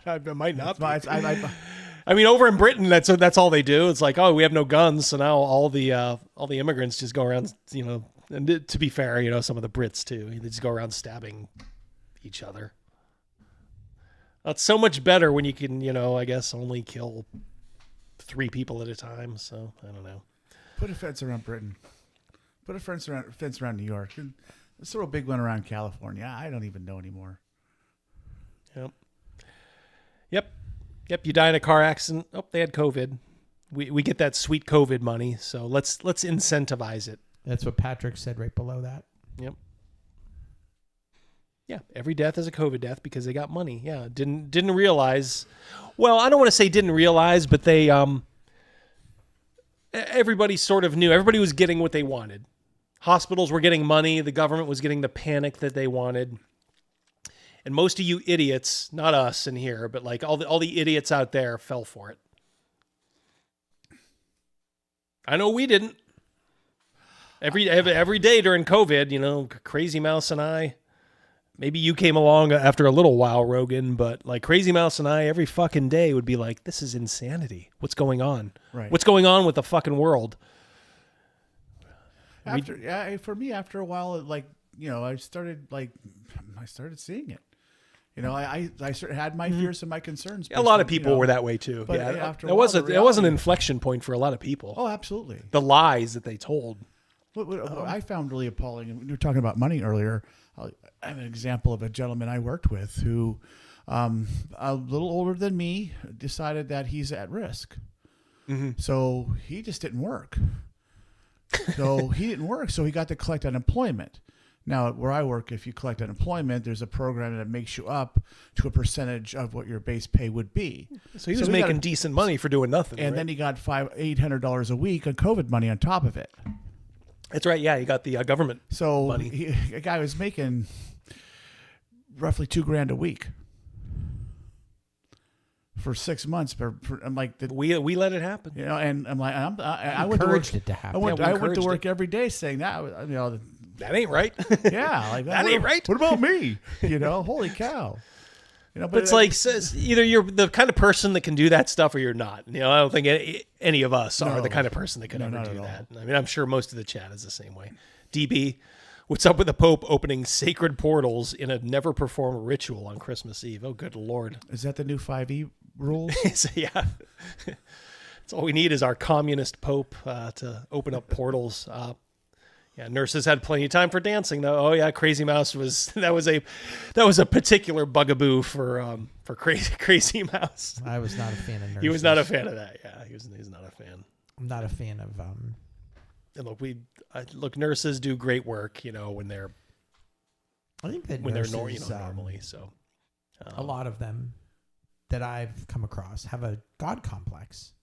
It might not be. I mean, over in Britain, that's all they do. It's like, oh, we have no guns, so now all the immigrants just go around, you know. And to be fair, you know, some of the Brits too, they just go around stabbing each other. It's so much better when you can, you know, I guess only kill 3 people at a time. So I don't know. Put a fence around Britain. Put a fence around New York. Let's throw a big one around California. I don't even know anymore. Yep. You die in a car accident. Oh, they had COVID. We get that sweet COVID money. So let's incentivize it. That's what Patrick said right below that. Yep. Yeah, every death is a COVID death because they got money. Yeah, didn't realize. Well, I don't want to say didn't realize, but they everybody sort of knew. Everybody was getting what they wanted. Hospitals were getting money. The government was getting the panic that they wanted. And most of you idiots, not us in here, but like all the idiots out there fell for it. I know we didn't. Every day during COVID, you know, Crazy Mouse and I, maybe you came along after a little while, Rogan, but like Crazy Mouse and I, every fucking day would be like, this is insanity. What's going on? Right. What's going on with the fucking world? For me, after a while, like, you know, I started seeing it. You know, I had my fears and my concerns. A lot of people were that way too. But yeah, after it was an inflection point for a lot of people. Oh, absolutely. The lies that they told. What I found really appalling, and we were talking about money earlier. I have an example of a gentleman I worked with who, a little older than me, decided that he's at risk. Mm-hmm. So he just didn't work. So he got to collect unemployment. Now, where I work, if you collect unemployment, there's a program that makes you up to a percentage of what your base pay would be. So he was making decent money for doing nothing. And then he got $800 a week on COVID money on top of it. That's right. Yeah, he got the government money. A guy was making roughly $2,000 a week for 6 months. I'm like, we let it happen. You know, and I'm like, I went to work. It to happen. I went to work every day saying that. You know, that ain't right. Yeah, like that ain't right. What about me? You know, holy cow. You know, but it's like either you're the kind of person that can do that stuff or you're not. You know, I don't think any of us are the kind of person that could ever do that. I mean, I'm sure most of the chat is the same way. DB, what's up with the Pope opening sacred portals in a never perform ritual on Christmas Eve? Oh, good Lord. Is that the new 5e rule? Yeah. That's all we need is our communist Pope to open up portals. Yeah, nurses had plenty of time for dancing though. Oh yeah, Crazy Mouse that was a particular bugaboo for Crazy Mouse. I was not a fan of nurses. He was not a fan of that. Yeah, he's not a fan. I'm not a fan of. And look, nurses do great work. You know when they're. I think that when nurses, they're normally so. A lot of them that I've come across have a God complex.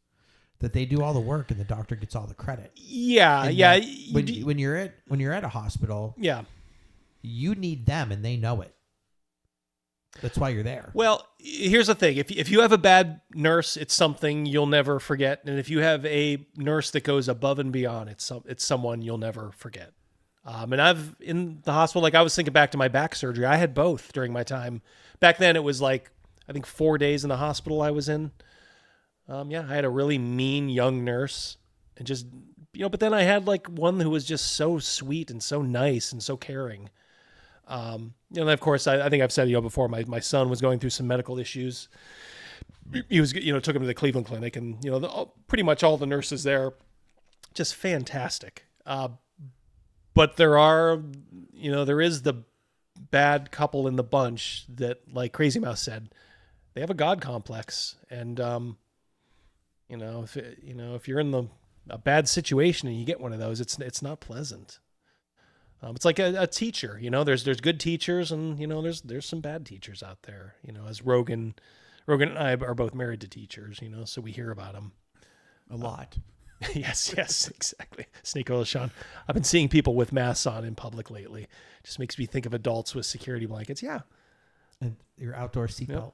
That they do all the work and the doctor gets all the credit. Yeah, and yeah. When you're at a hospital, yeah, you need them and they know it. That's why you're there. Well, here's the thing: if you have a bad nurse, it's something you'll never forget, and if you have a nurse that goes above and beyond, it's someone you'll never forget. And I've in the hospital, like I was thinking back to my back surgery. I had both during my time. Back then it was like, I think 4 days in the hospital I was in. I had a really mean young nurse and just, but then I had like one who was just so sweet and so nice and so caring. And of course, I think I've said, before, my son was going through some medical issues. He was, took him to the Cleveland Clinic, and, pretty much all the nurses there, just fantastic. But there is the bad couple in the bunch that, like Crazy Mouse said, they have a God complex. And, if you're in a bad situation and you get one of those, it's not pleasant. It's like a teacher, there's good teachers and, there's some bad teachers out there, as Rogan and I are both married to teachers, so we hear about them a lot. Yes, exactly. Snake Oil Sean. I've been seeing people with masks on in public lately. Just makes me think of adults with security blankets. Yeah. And your outdoor seatbelt.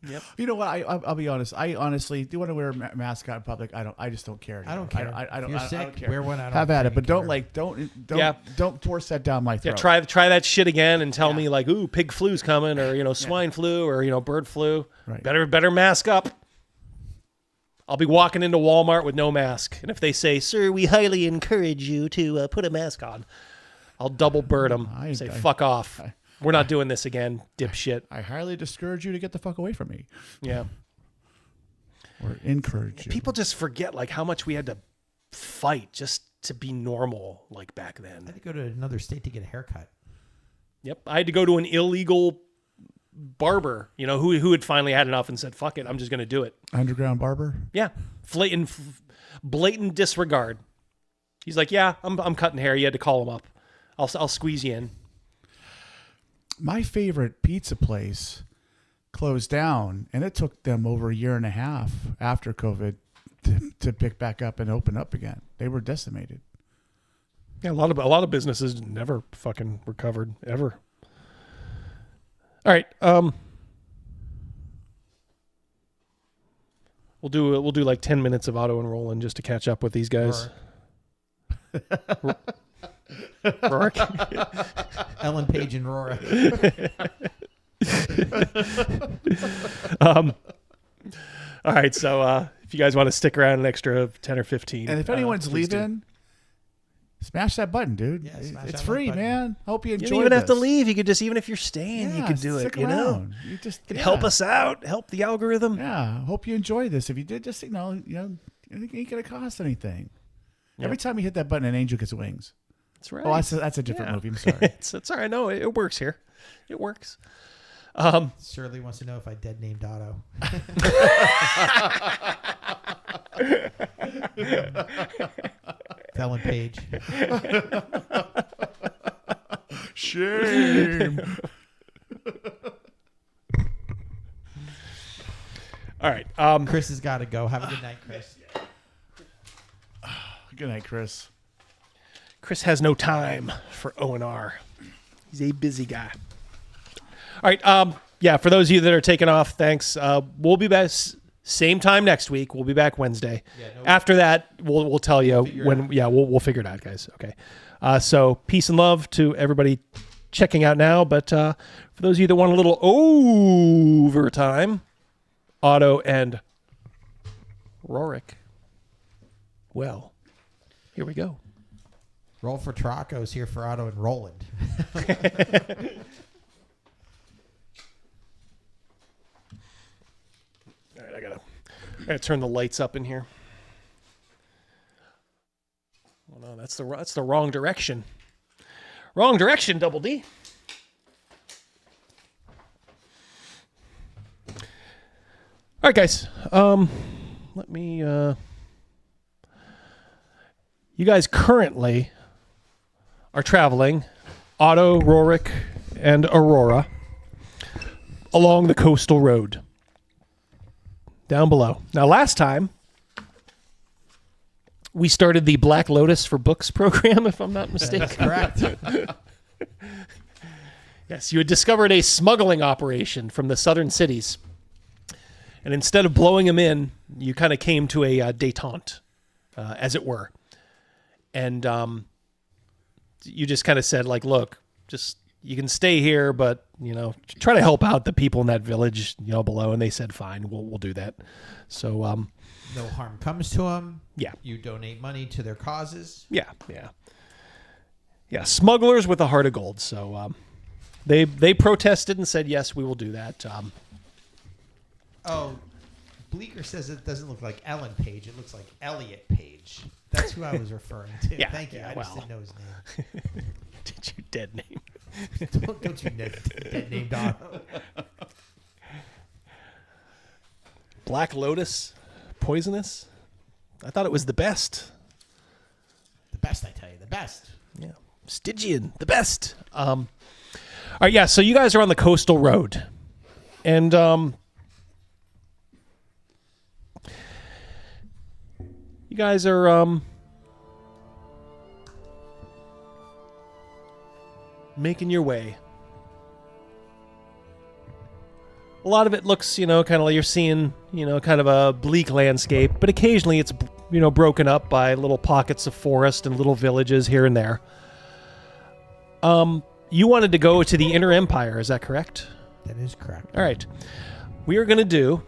Yep. You know what? I'll be honest. I honestly do want to wear a mask out in public. I just don't care anymore. I don't care. I don't. If you're I sick, don't care. wear one. I don't Have at it, but care. don't force that down my throat. Yeah, try that shit again and tell me like, ooh, pig flu's coming, or swine flu, or bird flu. Right. Better mask up. I'll be walking into Walmart with no mask, and if they say, "Sir, we highly encourage you to put a mask on," I'll double bird them. Say, "Fuck off." We're not doing this again, dipshit. I highly discourage you to get the fuck away from me. Yeah. Or encourage you. People just forget like how much we had to fight just to be normal like back then. I had to go to another state to get a haircut. Yep. I had to go to an illegal barber, who had finally had enough and said, fuck it, I'm just going to do it. Underground barber? Yeah. Blatant disregard. He's like, yeah, I'm cutting hair. You had to call him up. I'll squeeze you in. My favorite pizza place closed down, and it took them over a year and a half after COVID to pick back up and open up again. They were decimated. Yeah, a lot of businesses never fucking recovered ever. All right, we'll do like 10 minutes of auto enrolling just to catch up with these guys. Rourke. Ellen Page and Rourke. All right, so if you guys want to stick around an extra 10 or 15. And if anyone's leaving, smash that button, dude. Yeah, smash it's that free, button. man. Hope you enjoy You don't even have to this. leave. You could just, even if you're staying, you could do it. Stick around. You just help us out, help the algorithm. Yeah, hope you enjoy this. If you did, just it ain't gonna cost anything. Yep. Every time you hit that button, an angel gets wings. That's right. Oh, that's a different movie. I'm sorry. it's all right. No, it works here. It works. Shirley wants to know if I dead named Otto. Ellen Page. Shame. All right. Chris has got to go. Have a good night, Chris. Good night, Chris. Chris has no time for O&R. He's a busy guy. All right. Yeah, for those of you that are taking off, thanks. We'll be back same time next week. We'll be back Wednesday. After that, we'll tell you when. Yeah, we'll figure it out, guys. Okay. So peace and love to everybody checking out now. But for those of you that want a little overtime, Otto and Rorik. Well, here we go. Roll for Tracos here for Otto and Roland. All right, I gotta turn the lights up in here. Oh no, that's the wrong direction. Wrong direction, Double D. All right, guys. Let me. You guys currently are traveling, Otto, Rorik, and Aurora, along the coastal road. Down below. Now, last time, we started the Black Lotus for Books program, if I'm not mistaken. That's correct. Yes, you had discovered a smuggling operation from the southern cities. And instead of blowing them in, you kind of came to a détente, as it were. And you just kind of said like, look, just you can stay here, but try to help out the people in that village, below. And they said, fine, we'll do that. So no harm comes to them. Yeah. You donate money to their causes. Yeah. Smugglers with a heart of gold. So they protested and said, yes, we will do that. Bleecker says it doesn't look like Ellen Page. It looks like Elliot Page. That's who I was referring to. Yeah, Thank you. I just didn't know his name. Did you dead name? don't you dead name Don. Black Lotus, poisonous. I thought it was the best. The best, I tell you, the best. Yeah, Stygian, the best. All right, yeah. So you guys are on the coastal road, and you guys are making your way. A lot of it looks, kind of like you're seeing, kind of a bleak landscape, but occasionally it's, broken up by little pockets of forest and little villages here and there. You wanted to go to the Inner Empire, is that correct? That is correct. All right. We are going to do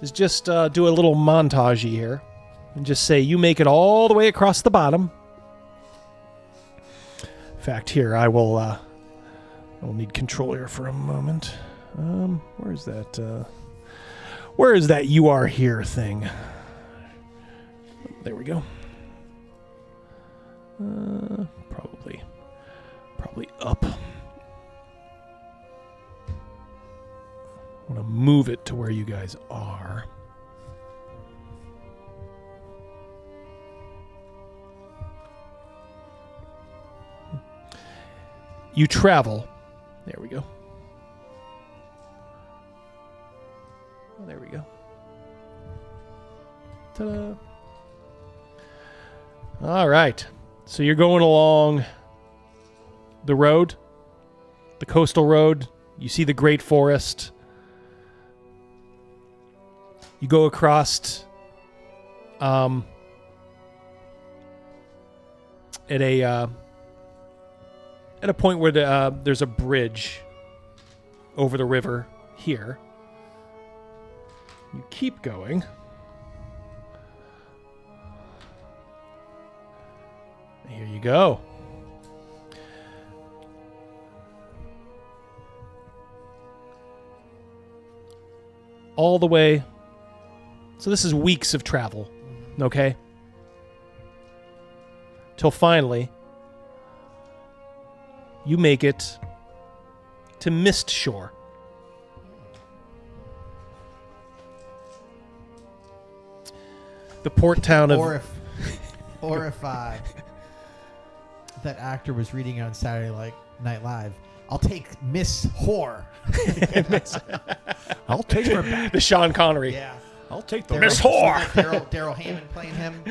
is just do a little montage here and just say you make it all the way across the bottom. In fact, here I will need control here for a moment. Where is that you are here thing? There we go. Probably up. I want to move it to where you guys are. You travel. There we go. Oh, there we go. Ta-da. All right. So you're going along the road, the coastal road. You see the Great Forest. You go across at a point where there's a bridge over the river here. You keep going. Here you go. All the way. So this is weeks of travel, okay? Till finally, you make it to Mist Shore. The port town of... Or if that actor was reading on Saturday Night Live, I'll take Miss Whore. I'll take her back. The Sean Connery. Yeah. I'll take the Miss Whore. Daryl Hammond playing him.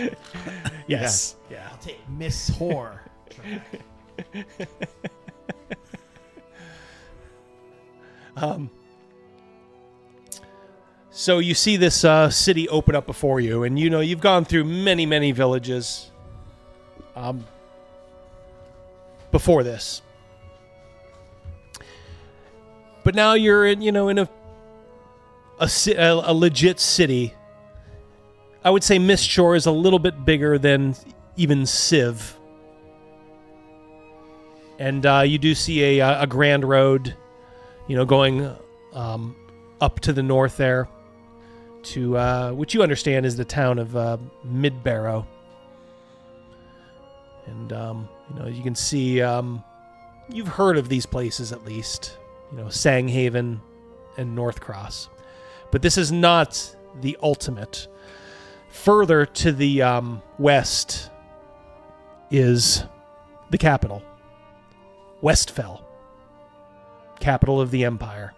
Yes. Yeah. I'll take Miss Whore. So you see this city open up before you, and you've gone through many, many villages before this. But now you're in a legit city. I would say Mist Shore is a little bit bigger than even Civ. And you do see a grand road, going up to the north there to which you understand is the town of Midbarrow. And you can see you've heard of these places at least, Sanghaven and North Cross, but this is not the ultimate. Further to the west is the capital, Westfell, capital of the Empire.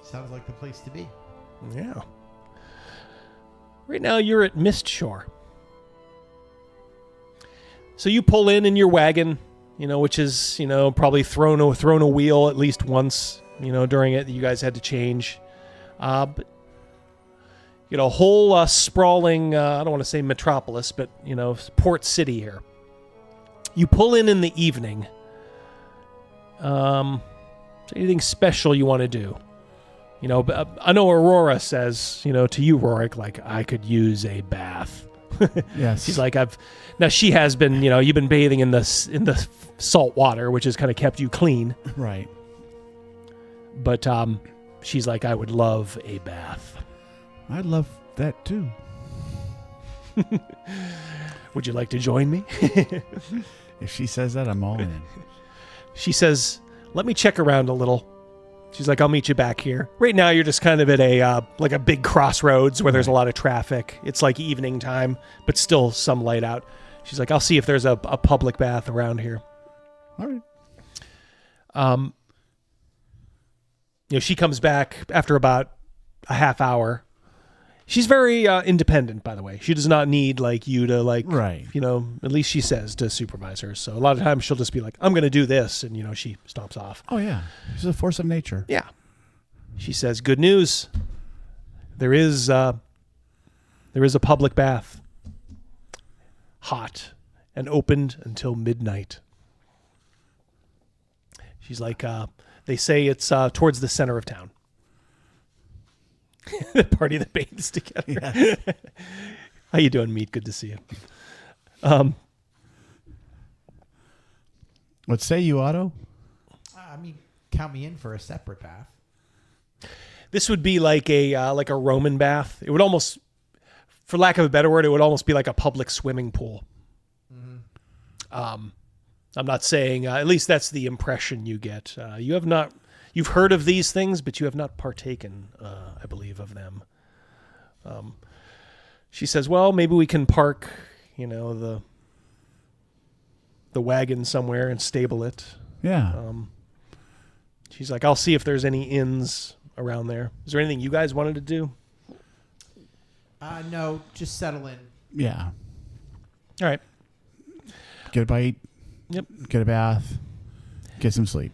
Sounds like the place to be. Yeah. Right now you're at Mist Shore. So you pull in your wagon, which is, probably thrown a wheel at least once, during it. You guys had to change. But whole sprawling, I don't want to say metropolis, but, port city here. You pull in the evening. Is there anything special you want to do? I know Aurora says, to you, Rorik, like, I could use a bath. Yes. She's like, now she has been, you've been bathing in the salt water, which has kind of kept you clean. Right. But she's like, I would love a bath. I'd love that too. Would you like to join me? If she says that, I'm all in. She says, let me check around a little. She's like, I'll meet you back here. Right now, you're just kind of at a big crossroads where there's a lot of traffic. It's like evening time, but still some light out. She's like, I'll see if there's a public bath around here. All right. She comes back after about a half hour. She's very independent, by the way. She does not need you to right. At least she says to supervise her. So a lot of times she'll just be like, I'm going to do this. And, she stomps off. Oh, yeah. She's a force of nature. Yeah. She says, good news. There is a public bath. Hot and opened until midnight. She's like, they say it's towards the center of town. The party that bathes together. Yes. How you doing, Meat? Good to see you. What say you, Otto? Count me in for a separate bath. This would be like a Roman bath. It would almost, for lack of a better word, it would almost be like a public swimming pool. Mm-hmm. I'm not saying, at least that's the impression you get. You've heard of these things, but you have not partaken, I believe, of them. She says, well, maybe we can park, the wagon somewhere and stable it. Yeah. She's like, I'll see if there's any inns around there. Is there anything you guys wanted to do? No, just settle in. Yeah. All right. Get a bite. Yep. Get a bath. Get some sleep.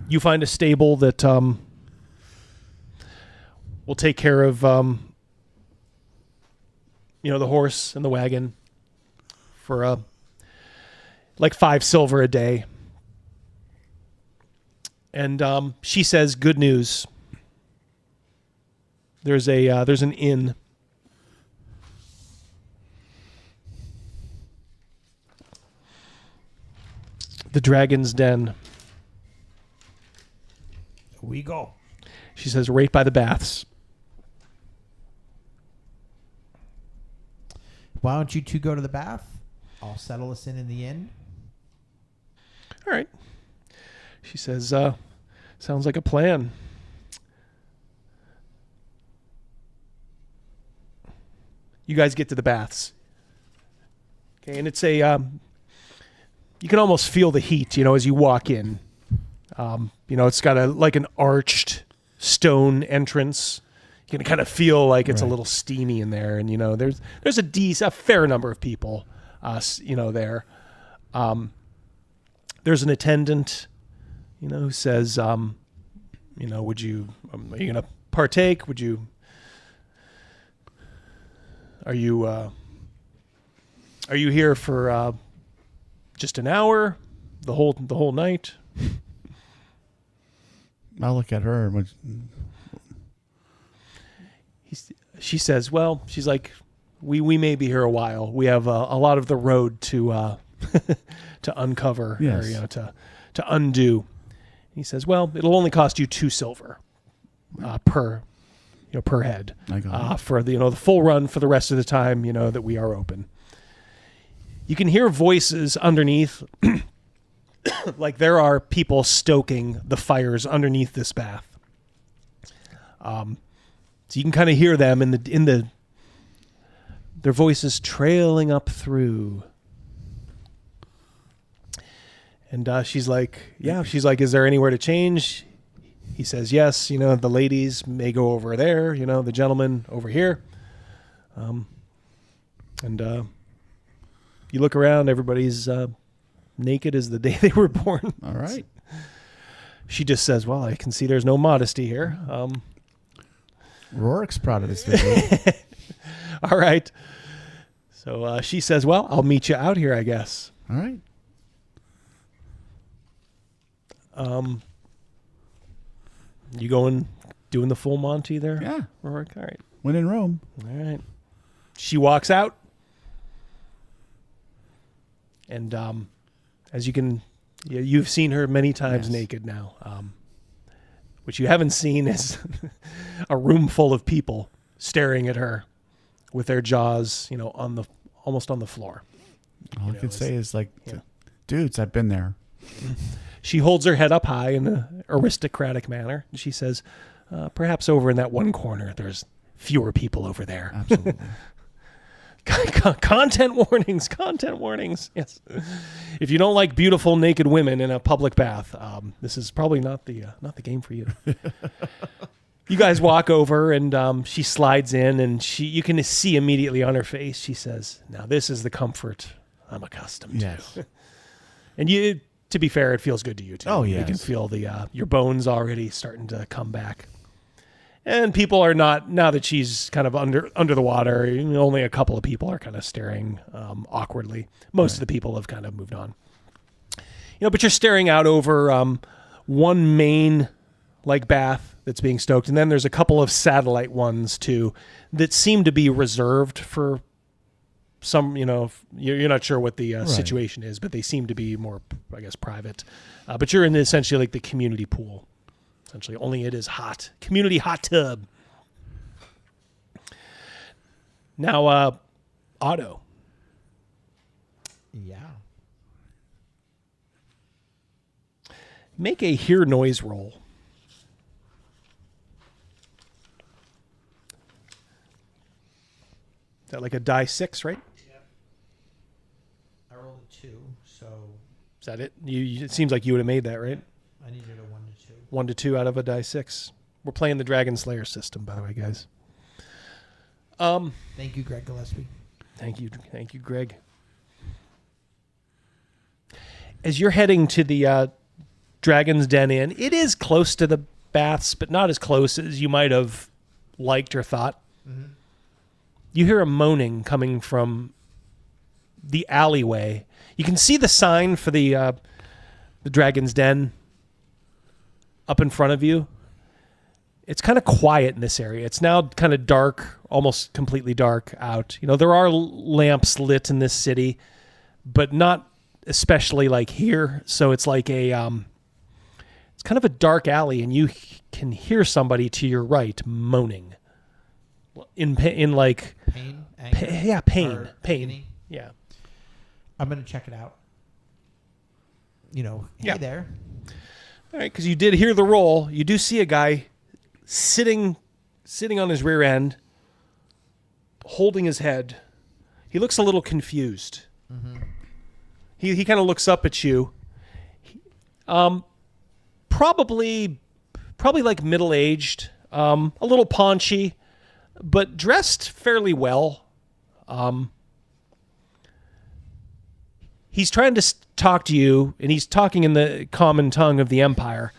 You find a stable that will take care of, the horse and the wagon for 5 silver a day. And she says, good news. There's an inn. The Dragon's Den. We go. She says, right by the baths. Why don't you two go to the bath? I'll settle us in the inn. All right. She says, sounds like a plan. You guys get to the baths. Okay, and it's you can almost feel the heat, as you walk in. It's got an arched stone entrance. You can kind of feel like it's a little steamy in there, and there's a fair number of people, there. There's an attendant, who says, are you gonna partake? Are you here for just an hour, the whole night? I'll look at her. She says, well, she's like, we may be here a while. We have a lot of the road to to uncover, yes. or to undo. He says, well, it'll only cost you 2 silver per head for the full run for the rest of the time that we are open. You can hear voices underneath. Like there are people stoking the fires underneath this bath. So you can kind of hear them in their voices trailing up through. And she's like, is there anywhere to change? He says, yes, the ladies may go over there, the gentlemen over here. And you look around, everybody's naked as the day they were born. All right. She just says, well, I can see there's no modesty here. Rorick's proud of this video. All right. So she says, well, I'll meet you out here, I guess. All right. You doing the full Monty there? Yeah. Rorick? All right. When in Rome. All right. She walks out. And as you've seen her many times naked now. What you haven't seen is a room full of people staring at her with their jaws, almost on the floor. All I could say is dudes, I've been there. She holds her head up high in an aristocratic manner. And she says, perhaps over in that one corner, there's fewer people over there. Absolutely. Content warnings. Yes. If you don't like beautiful naked women in a public bath, this is probably not the game for you. You guys walk over and she slides in and you can see immediately on her face, she says, now this is the comfort I'm accustomed to. And to be fair, it feels good to you too. Oh, yes. You can feel your bones already starting to come back. And people are not, now that she's kind of under the water, only a couple of people are kind of staring awkwardly. Most of the people have kind of moved on. But you're staring out over one main bath that's being stoked. And then there's a couple of satellite ones too that seem to be reserved for some, you're not sure what the situation is, but they seem to be more, I guess, private. But you're in essentially the community pool. Essentially, only it is hot. Community hot tub. Now, Otto. Yeah. Make a hear noise roll. Is that like a die 6, right? Yeah. I rolled a 2, so... Is that it? It seems like you would have made that, right? I needed a 1 to 2. 1 to 2 out of a die 6. We're playing the Dragon Slayer system, by the way, guys. Thank you, Greg Gillespie. Thank you, Greg. As you're heading to the Dragon's Den Inn, it is close to the baths, but not as close as you might have liked or thought. Mm-hmm. You hear a moaning coming from the alleyway. You can see the sign for the Dragon's Den up in front of you. It's kind of quiet in this area. It's now kind of dark, almost completely dark out. There are lamps lit in this city, but not especially like here. So it's like it's kind of a dark alley, and you can hear somebody to your right moaning in like pain, anger, pain. Agony. Yeah. I'm gonna check it out. Hey there. All right, because you did hear the roll. You do see a guy sitting on his rear end, holding his head. He looks a little confused. Mm-hmm. He kind of looks up at you. Probably like middle-aged, a little paunchy, but dressed fairly well. He's trying to talk to you, and he's talking in the common tongue of the Empire.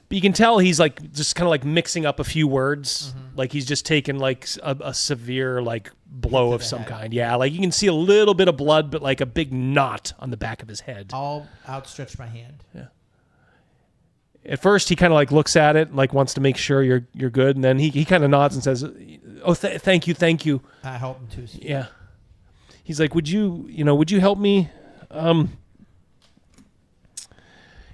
But you can tell he's just kind of mixing up a few words. Mm-hmm. Like he's just taken a severe blow of some kind. Yeah, you can see a little bit of blood, but a big knot on the back of his head. I'll outstretch my hand. Yeah. At first, he kind of looks at it, wants to make sure you're good, and then he kind of nods and says, "Oh, thank you." I help him too. Yeah. He's like, would you help me?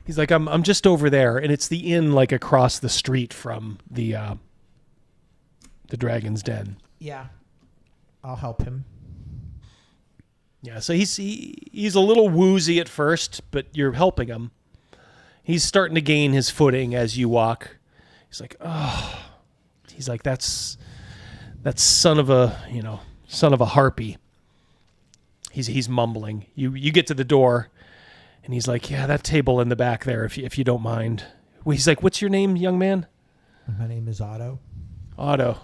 He's like, I'm just over there, and it's the inn across the street from the Dragon's Den. Yeah, I'll help him. Yeah, so he's a little woozy at first, but you're helping him. He's starting to gain his footing as you walk. He's like, oh. He's like, that's son of a harpy. He's mumbling. You get to the door, and he's like, yeah, that table in the back there, if you don't mind. He's like, what's your name, young man? My name is Otto. Otto.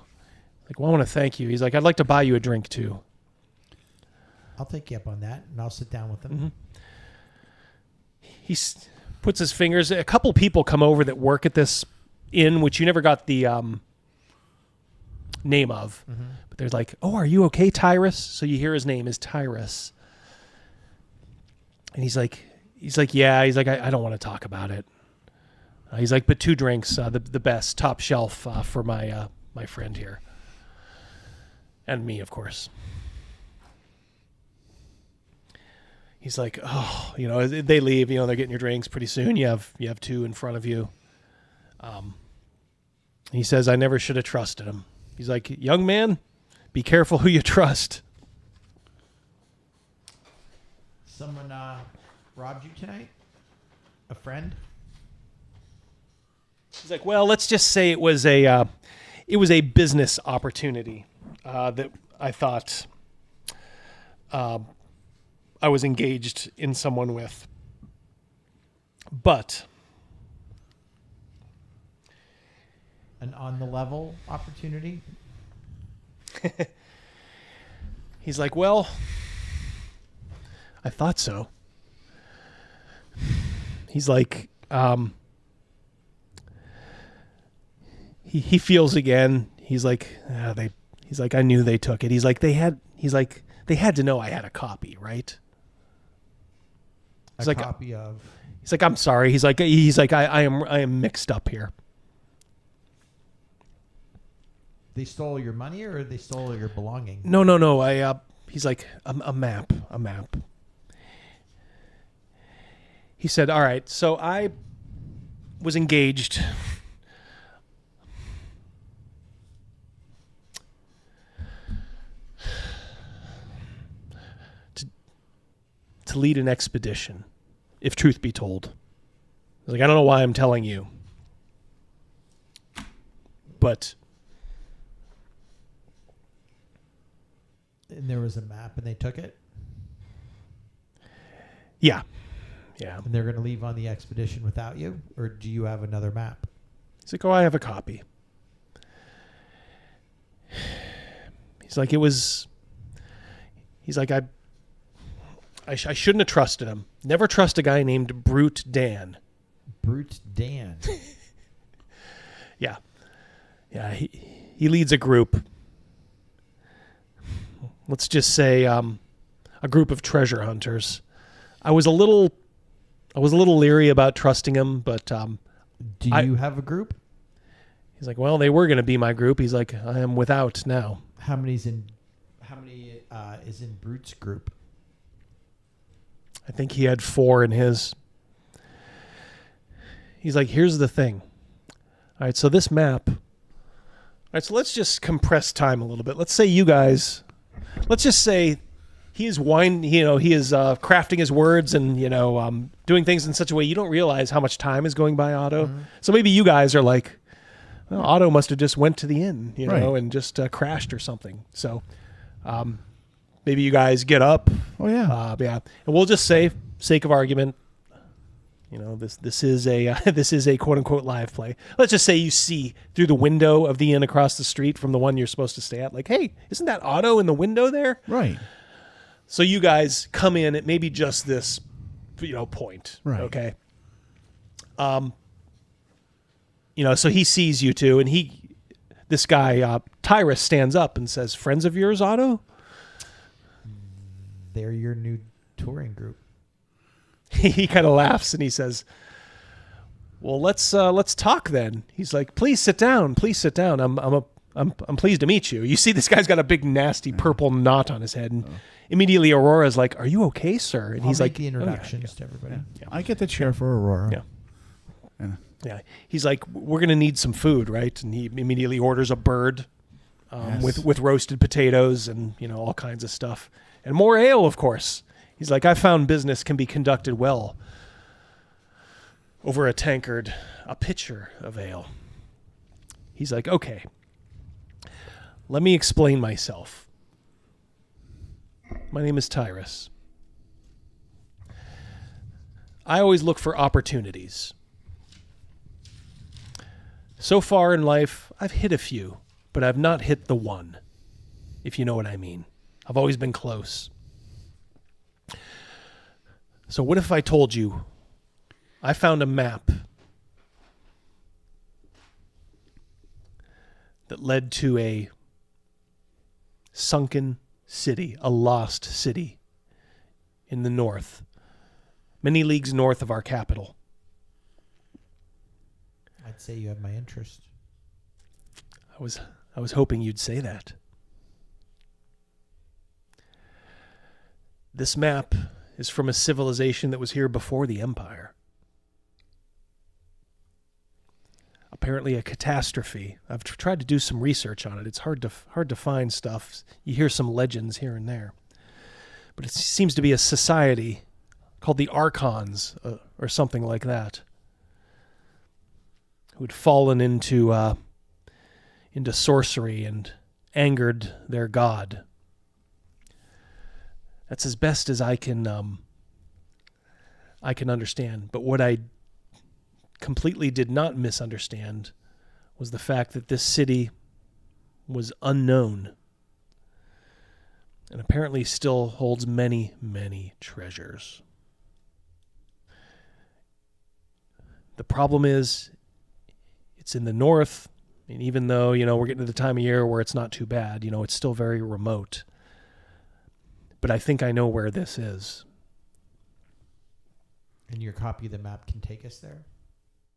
Well, I want to thank you. He's like, I'd like to buy you a drink too. I'll take you up on that, and I'll sit down with him. Mm-hmm. He puts his fingers. A couple people come over that work at this inn, which you never got the name of. But they're like, oh, are you okay, Tyrus? So you hear his name is Tyrus. And he's like, yeah. He's like, I don't want to talk about it. He's like, but 2 drinks, the best, top shelf for my my friend here. And me, of course. He's like, oh, they leave, they're getting your drinks pretty soon. You have 2 in front of you. He says, I never should have trusted him. He's like, young man, be careful who you trust. Someone robbed you tonight? A friend? He's like, well, let's just say it was a business opportunity that I thought I was engaged in someone with. But an on-the-level opportunity? He's like, well, I thought so. He's like, he feels again. He's like, he's like, I knew they took it. He's like, they had to know I had a copy, right? He's a like, copy of. He's like, I'm sorry. He's like, I am mixed up here. They stole your money or they stole your belongings? No. He's like, a map. He said, all right, so I was engaged to lead an expedition, if truth be told. He's like, I don't know why I'm telling you, but... And there was a map and they took it? Yeah. And they're going to leave on the expedition without you? Or do you have another map? He's like, oh, I have a copy. He's like, he's like, I shouldn't have trusted him. Never trust a guy named Brute Dan. Brute Dan. Yeah. He leads a group. Let's just say a group of treasure hunters. I was a little leery about trusting him, but do you have a group? He's like, well, they were going to be my group. He's like, I am without now. How many is in Brute's group? I think he had 4 in his. He's like, here's the thing. All right, so this map. All right, so let's just compress time a little bit. Let's say you guys. Let's just say he is crafting his words and doing things in such a way you don't realize how much time is going by, Otto. Mm-hmm. So maybe you guys are like, well, Otto must have just went to the inn, and just crashed or something. So maybe you guys get up. Oh yeah, and we'll just say, sake of argument, this is a quote unquote live play. Let's just say you see through the window of the inn across the street from the one you're supposed to stay at, like, hey, isn't that Otto in the window there? Right. So you guys come in at maybe just this, point. Right. Okay. So he sees you two, and this guy, Tyrus, stands up and says, friends of yours, Otto? They're your new touring group. He kind of laughs and he says, well, let's talk then. He's like, please sit down. I'm pleased to meet you. You see, this guy's got a big, nasty purple knot on his head. And immediately Aurora's like, are you okay, sir? And he's like, the introductions to everybody. Yeah. I get the chair for Aurora. Yeah. He's like, we're going to need some food, right? And he immediately orders a bird with roasted potatoes and, all kinds of stuff. And more ale, of course. He's like, I found business can be conducted well over a pitcher of ale. He's like, okay, let me explain myself. My name is Tyrus. I always look for opportunities. So far in life, I've hit a few, but I've not hit the one, if you know what I mean. I've always been close. So what if I told you I found a map that led to a sunken city, a lost city in the north, many leagues north of our capital. I'd say you have my interest. I was hoping you'd say that. This map is from a civilization that was here before the Empire. Apparently a catastrophe. I've tried to do some research on it. It's hard to find stuff. You hear some legends here and there. But it seems to be a society called the Archons, or something like that, who had fallen into sorcery and angered their god. That's as best as I can understand. But what I completely did not misunderstand was the fact that this city was unknown and apparently still holds many, many treasures. The problem is it's in the north, and even though, we're getting to the time of year where it's not too bad, it's still very remote. But I think I know where this is. And your copy of the map can take us there?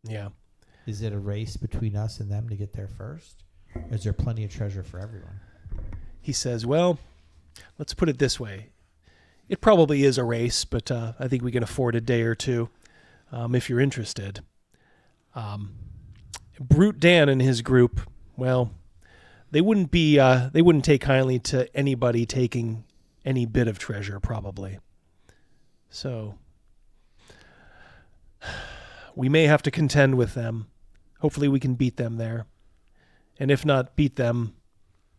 Yeah. Is it a race between us and them to get there first? Or is there plenty of treasure for everyone? He says, well, let's put it this way. It probably is a race, but I think we can afford a day or two if you're interested. Brute Dan and his group, well, they wouldn't take kindly to anybody taking any bit of treasure, probably. So we may have to contend with them. Hopefully we can beat them there. And if not beat them,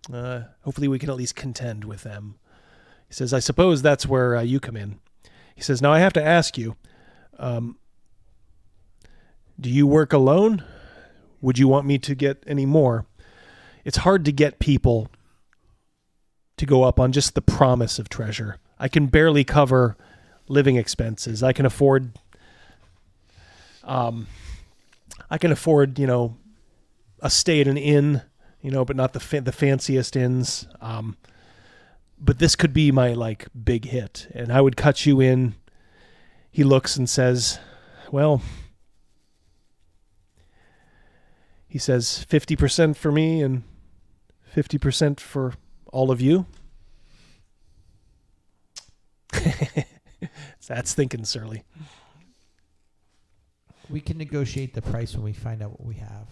hopefully we can at least contend with them. He says, I suppose that's where you come in. He says, now I have to ask you, do you work alone? Would you want me to get any more? It's hard to get people to go up on just the promise of treasure. I can barely cover living expenses. I can afford, a stay at an inn, but not the fanciest inns. But this could be my big hit, and I would cut you in. He looks and says, well, he says 50% for me and 50% for all of you. That's thinking surly. We can negotiate the price when we find out what we have.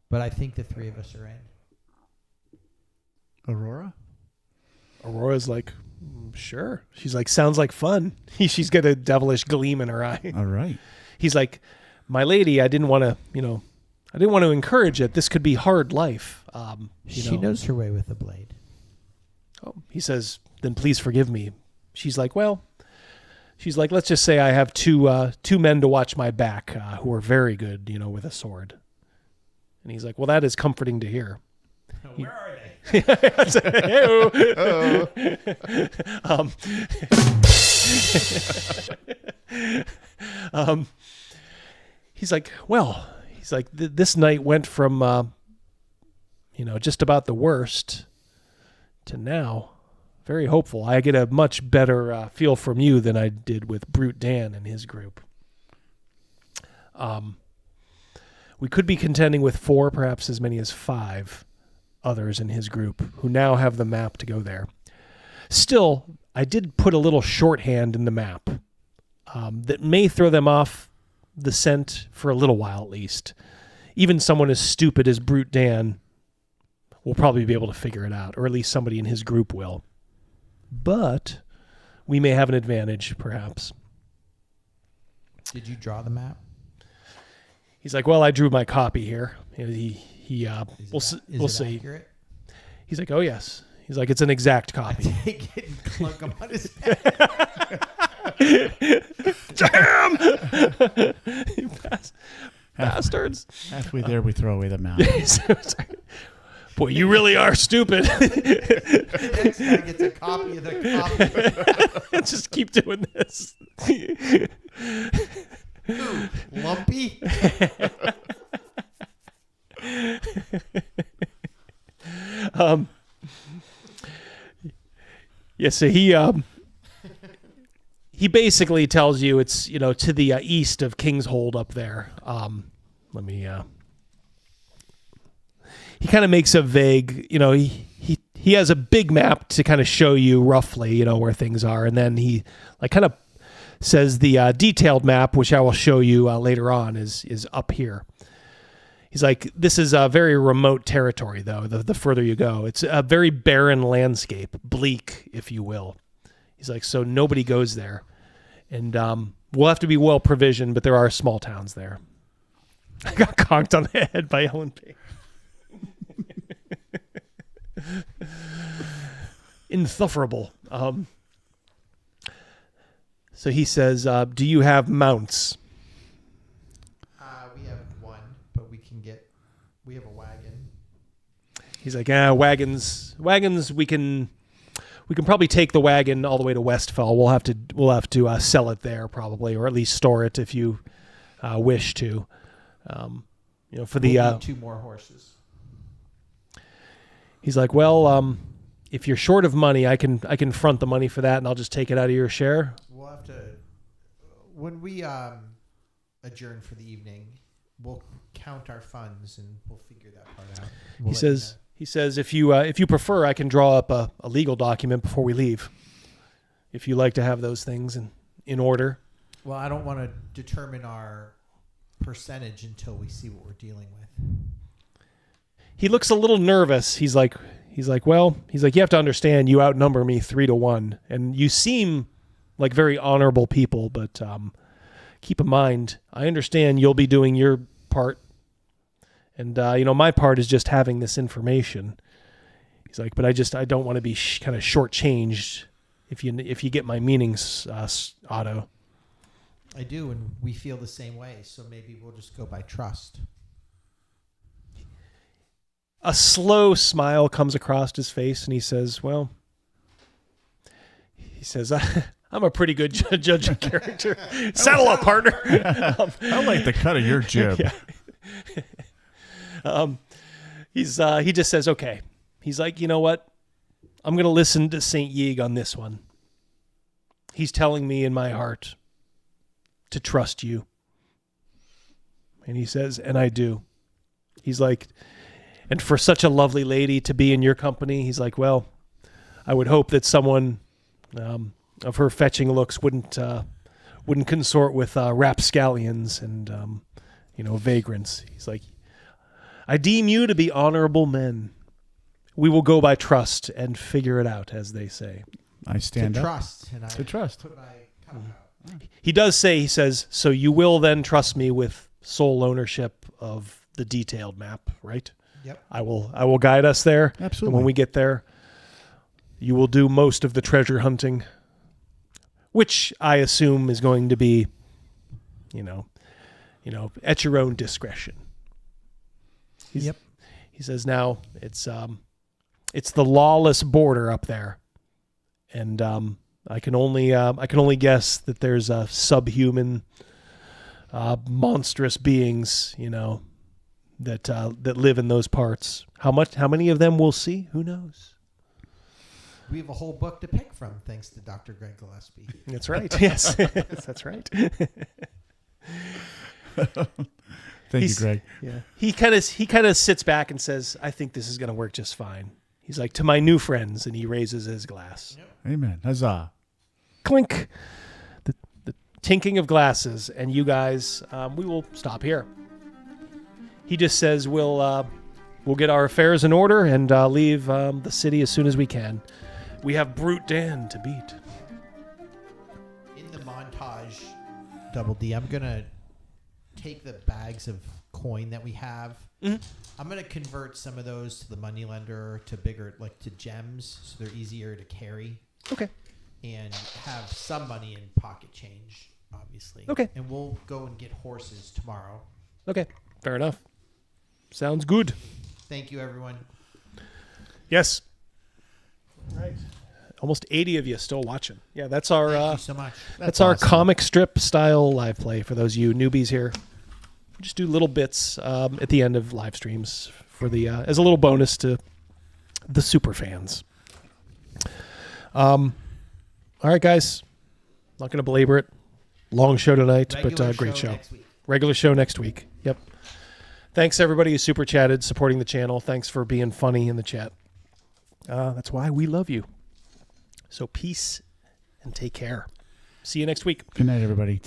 But I think the three of us are in. Aurora? Aurora's like, sure. She's like, sounds like fun. She's got a devilish gleam in her eye. All right. He's like, my lady, I didn't want to encourage it. This could be hard life. She knows her way with the blade. Oh, he says, then please forgive me. She's like, let's just say I have two men to watch my back who are very good, with a sword. And he's like, well, that is comforting to hear. Where are they? He's like, this night went from, just about the worst to now very hopeful. I get a much better feel from you than I did with Brute Dan and his group. We could be contending with 4, perhaps as many as 5 others in his group who now have the map to go there. Still, I did put a little shorthand in the map that may throw them off the scent for a little while at least. Even someone as stupid as Brute Dan will probably be able to figure it out, or at least somebody in his group will. But we may have an advantage, perhaps. Did you draw the map? He's like, well, I drew my copy here. We'll see. Accurate? He's like, oh yes. He's like, it's an exact copy. Take it and clunk him on his head. Damn! You bastards. Halfway there, we throw away the map. Boy, you really are stupid. The next guy gets a copy of the copy. Just keep doing this. Ooh, lumpy. Yeah, so he basically tells you it's, to the east of King's Hold up there. He kind of makes a vague, he has a big map to kind of show you roughly, where things are. And then he kind of says the detailed map, which I will show you later on, is up here. He's like, this is a very remote territory, though, the further you go. It's a very barren landscape, bleak, if you will. He's like, so nobody goes there. And we'll have to be well provisioned, but there are small towns there. I got conked on the head by Ellen Page. Insufferable. So he says, do you have mounts? We have one, but we have a wagon. He's like, wagons, we can probably take the wagon all the way to Westfall. We'll have to sell it there probably, or at least store it if you wish to. For the we'll need 2 more horses. He's like, well, if you're short of money, I can front the money for that, and I'll just take it out of your share. We'll have to, when we adjourn for the evening, we'll count our funds and we'll figure that part out. He says, if you prefer, I can draw up a legal document before we leave, if you like to have those things in order. Well, I don't want to determine our percentage until we see what we're dealing with. He looks a little nervous. He's like, you have to understand, you outnumber me 3-1, and you seem like very honorable people, but keep in mind, I understand you'll be doing your part, and my part is just having this information. He's like, but I don't want to be kind of shortchanged if you get my meanings, Otto. I do, and we feel the same way, so maybe we'll just go by trust. A slow smile comes across his face, and he says, I'm a pretty good judge of character. Saddle up, partner. I like the cut of your jib. Yeah. He just says, okay. He's like, you know what? I'm going to listen to St. Yig on this one. He's telling me in my heart to trust you. And he says, and I do. He's like, and for such a lovely lady to be in your company, he's like, well, I would hope that someone of her fetching looks wouldn't consort with rapscallions and vagrants. He's like, I deem you to be honorable men. We will go by trust and figure it out, as they say. I stand to up. Trust, and to trust. Put my cup out. He does say, he says, so you will then trust me with sole ownership of the detailed map, right? Yep. I will guide us there. Absolutely. And when we get there, you will do most of the treasure hunting, which I assume is going to be, at your own discretion. Yep. He says now it's the lawless border up there, and I can only guess that there's subhuman, monstrous beings, that live in those parts. How many of them we'll see? Who knows? We have a whole book to pick from, thanks to Dr. Greg Gillespie. That's right. Yes, that's right. Thank you, Greg. Yeah. He kind of sits back and says, "I think this is going to work just fine." He's like, "To my new friends," and he raises his glass. Yep. Amen. Huzzah! Clink. The tinking of glasses, and you guys, we will stop here. He just says, "We'll get our affairs in order and leave the city as soon as we can. We have Brute Dan to beat." In the montage, Double D, I'm gonna take the bags of coin that we have. Mm-hmm. I'm gonna convert some of those to the moneylender to bigger, to gems, so they're easier to carry. Okay. And have some money in pocket change, obviously. Okay. And we'll go and get horses tomorrow. Okay. Fair enough. Sounds good. Thank you, everyone. Yes. Right. Almost 80 of you still watching. Yeah, that's our. Thank you so much. That's our awesome. Comic strip style live play for those of you newbies here. We just do little bits at the end of live streams for the as a little bonus to the super fans. All right, guys. Not going to belabor it. Long show tonight, but great show. Regular show next week. Yep. Thanks, everybody who super chatted, supporting the channel. Thanks for being funny in the chat. That's why we love you. So peace and take care. See you next week. Good night, everybody.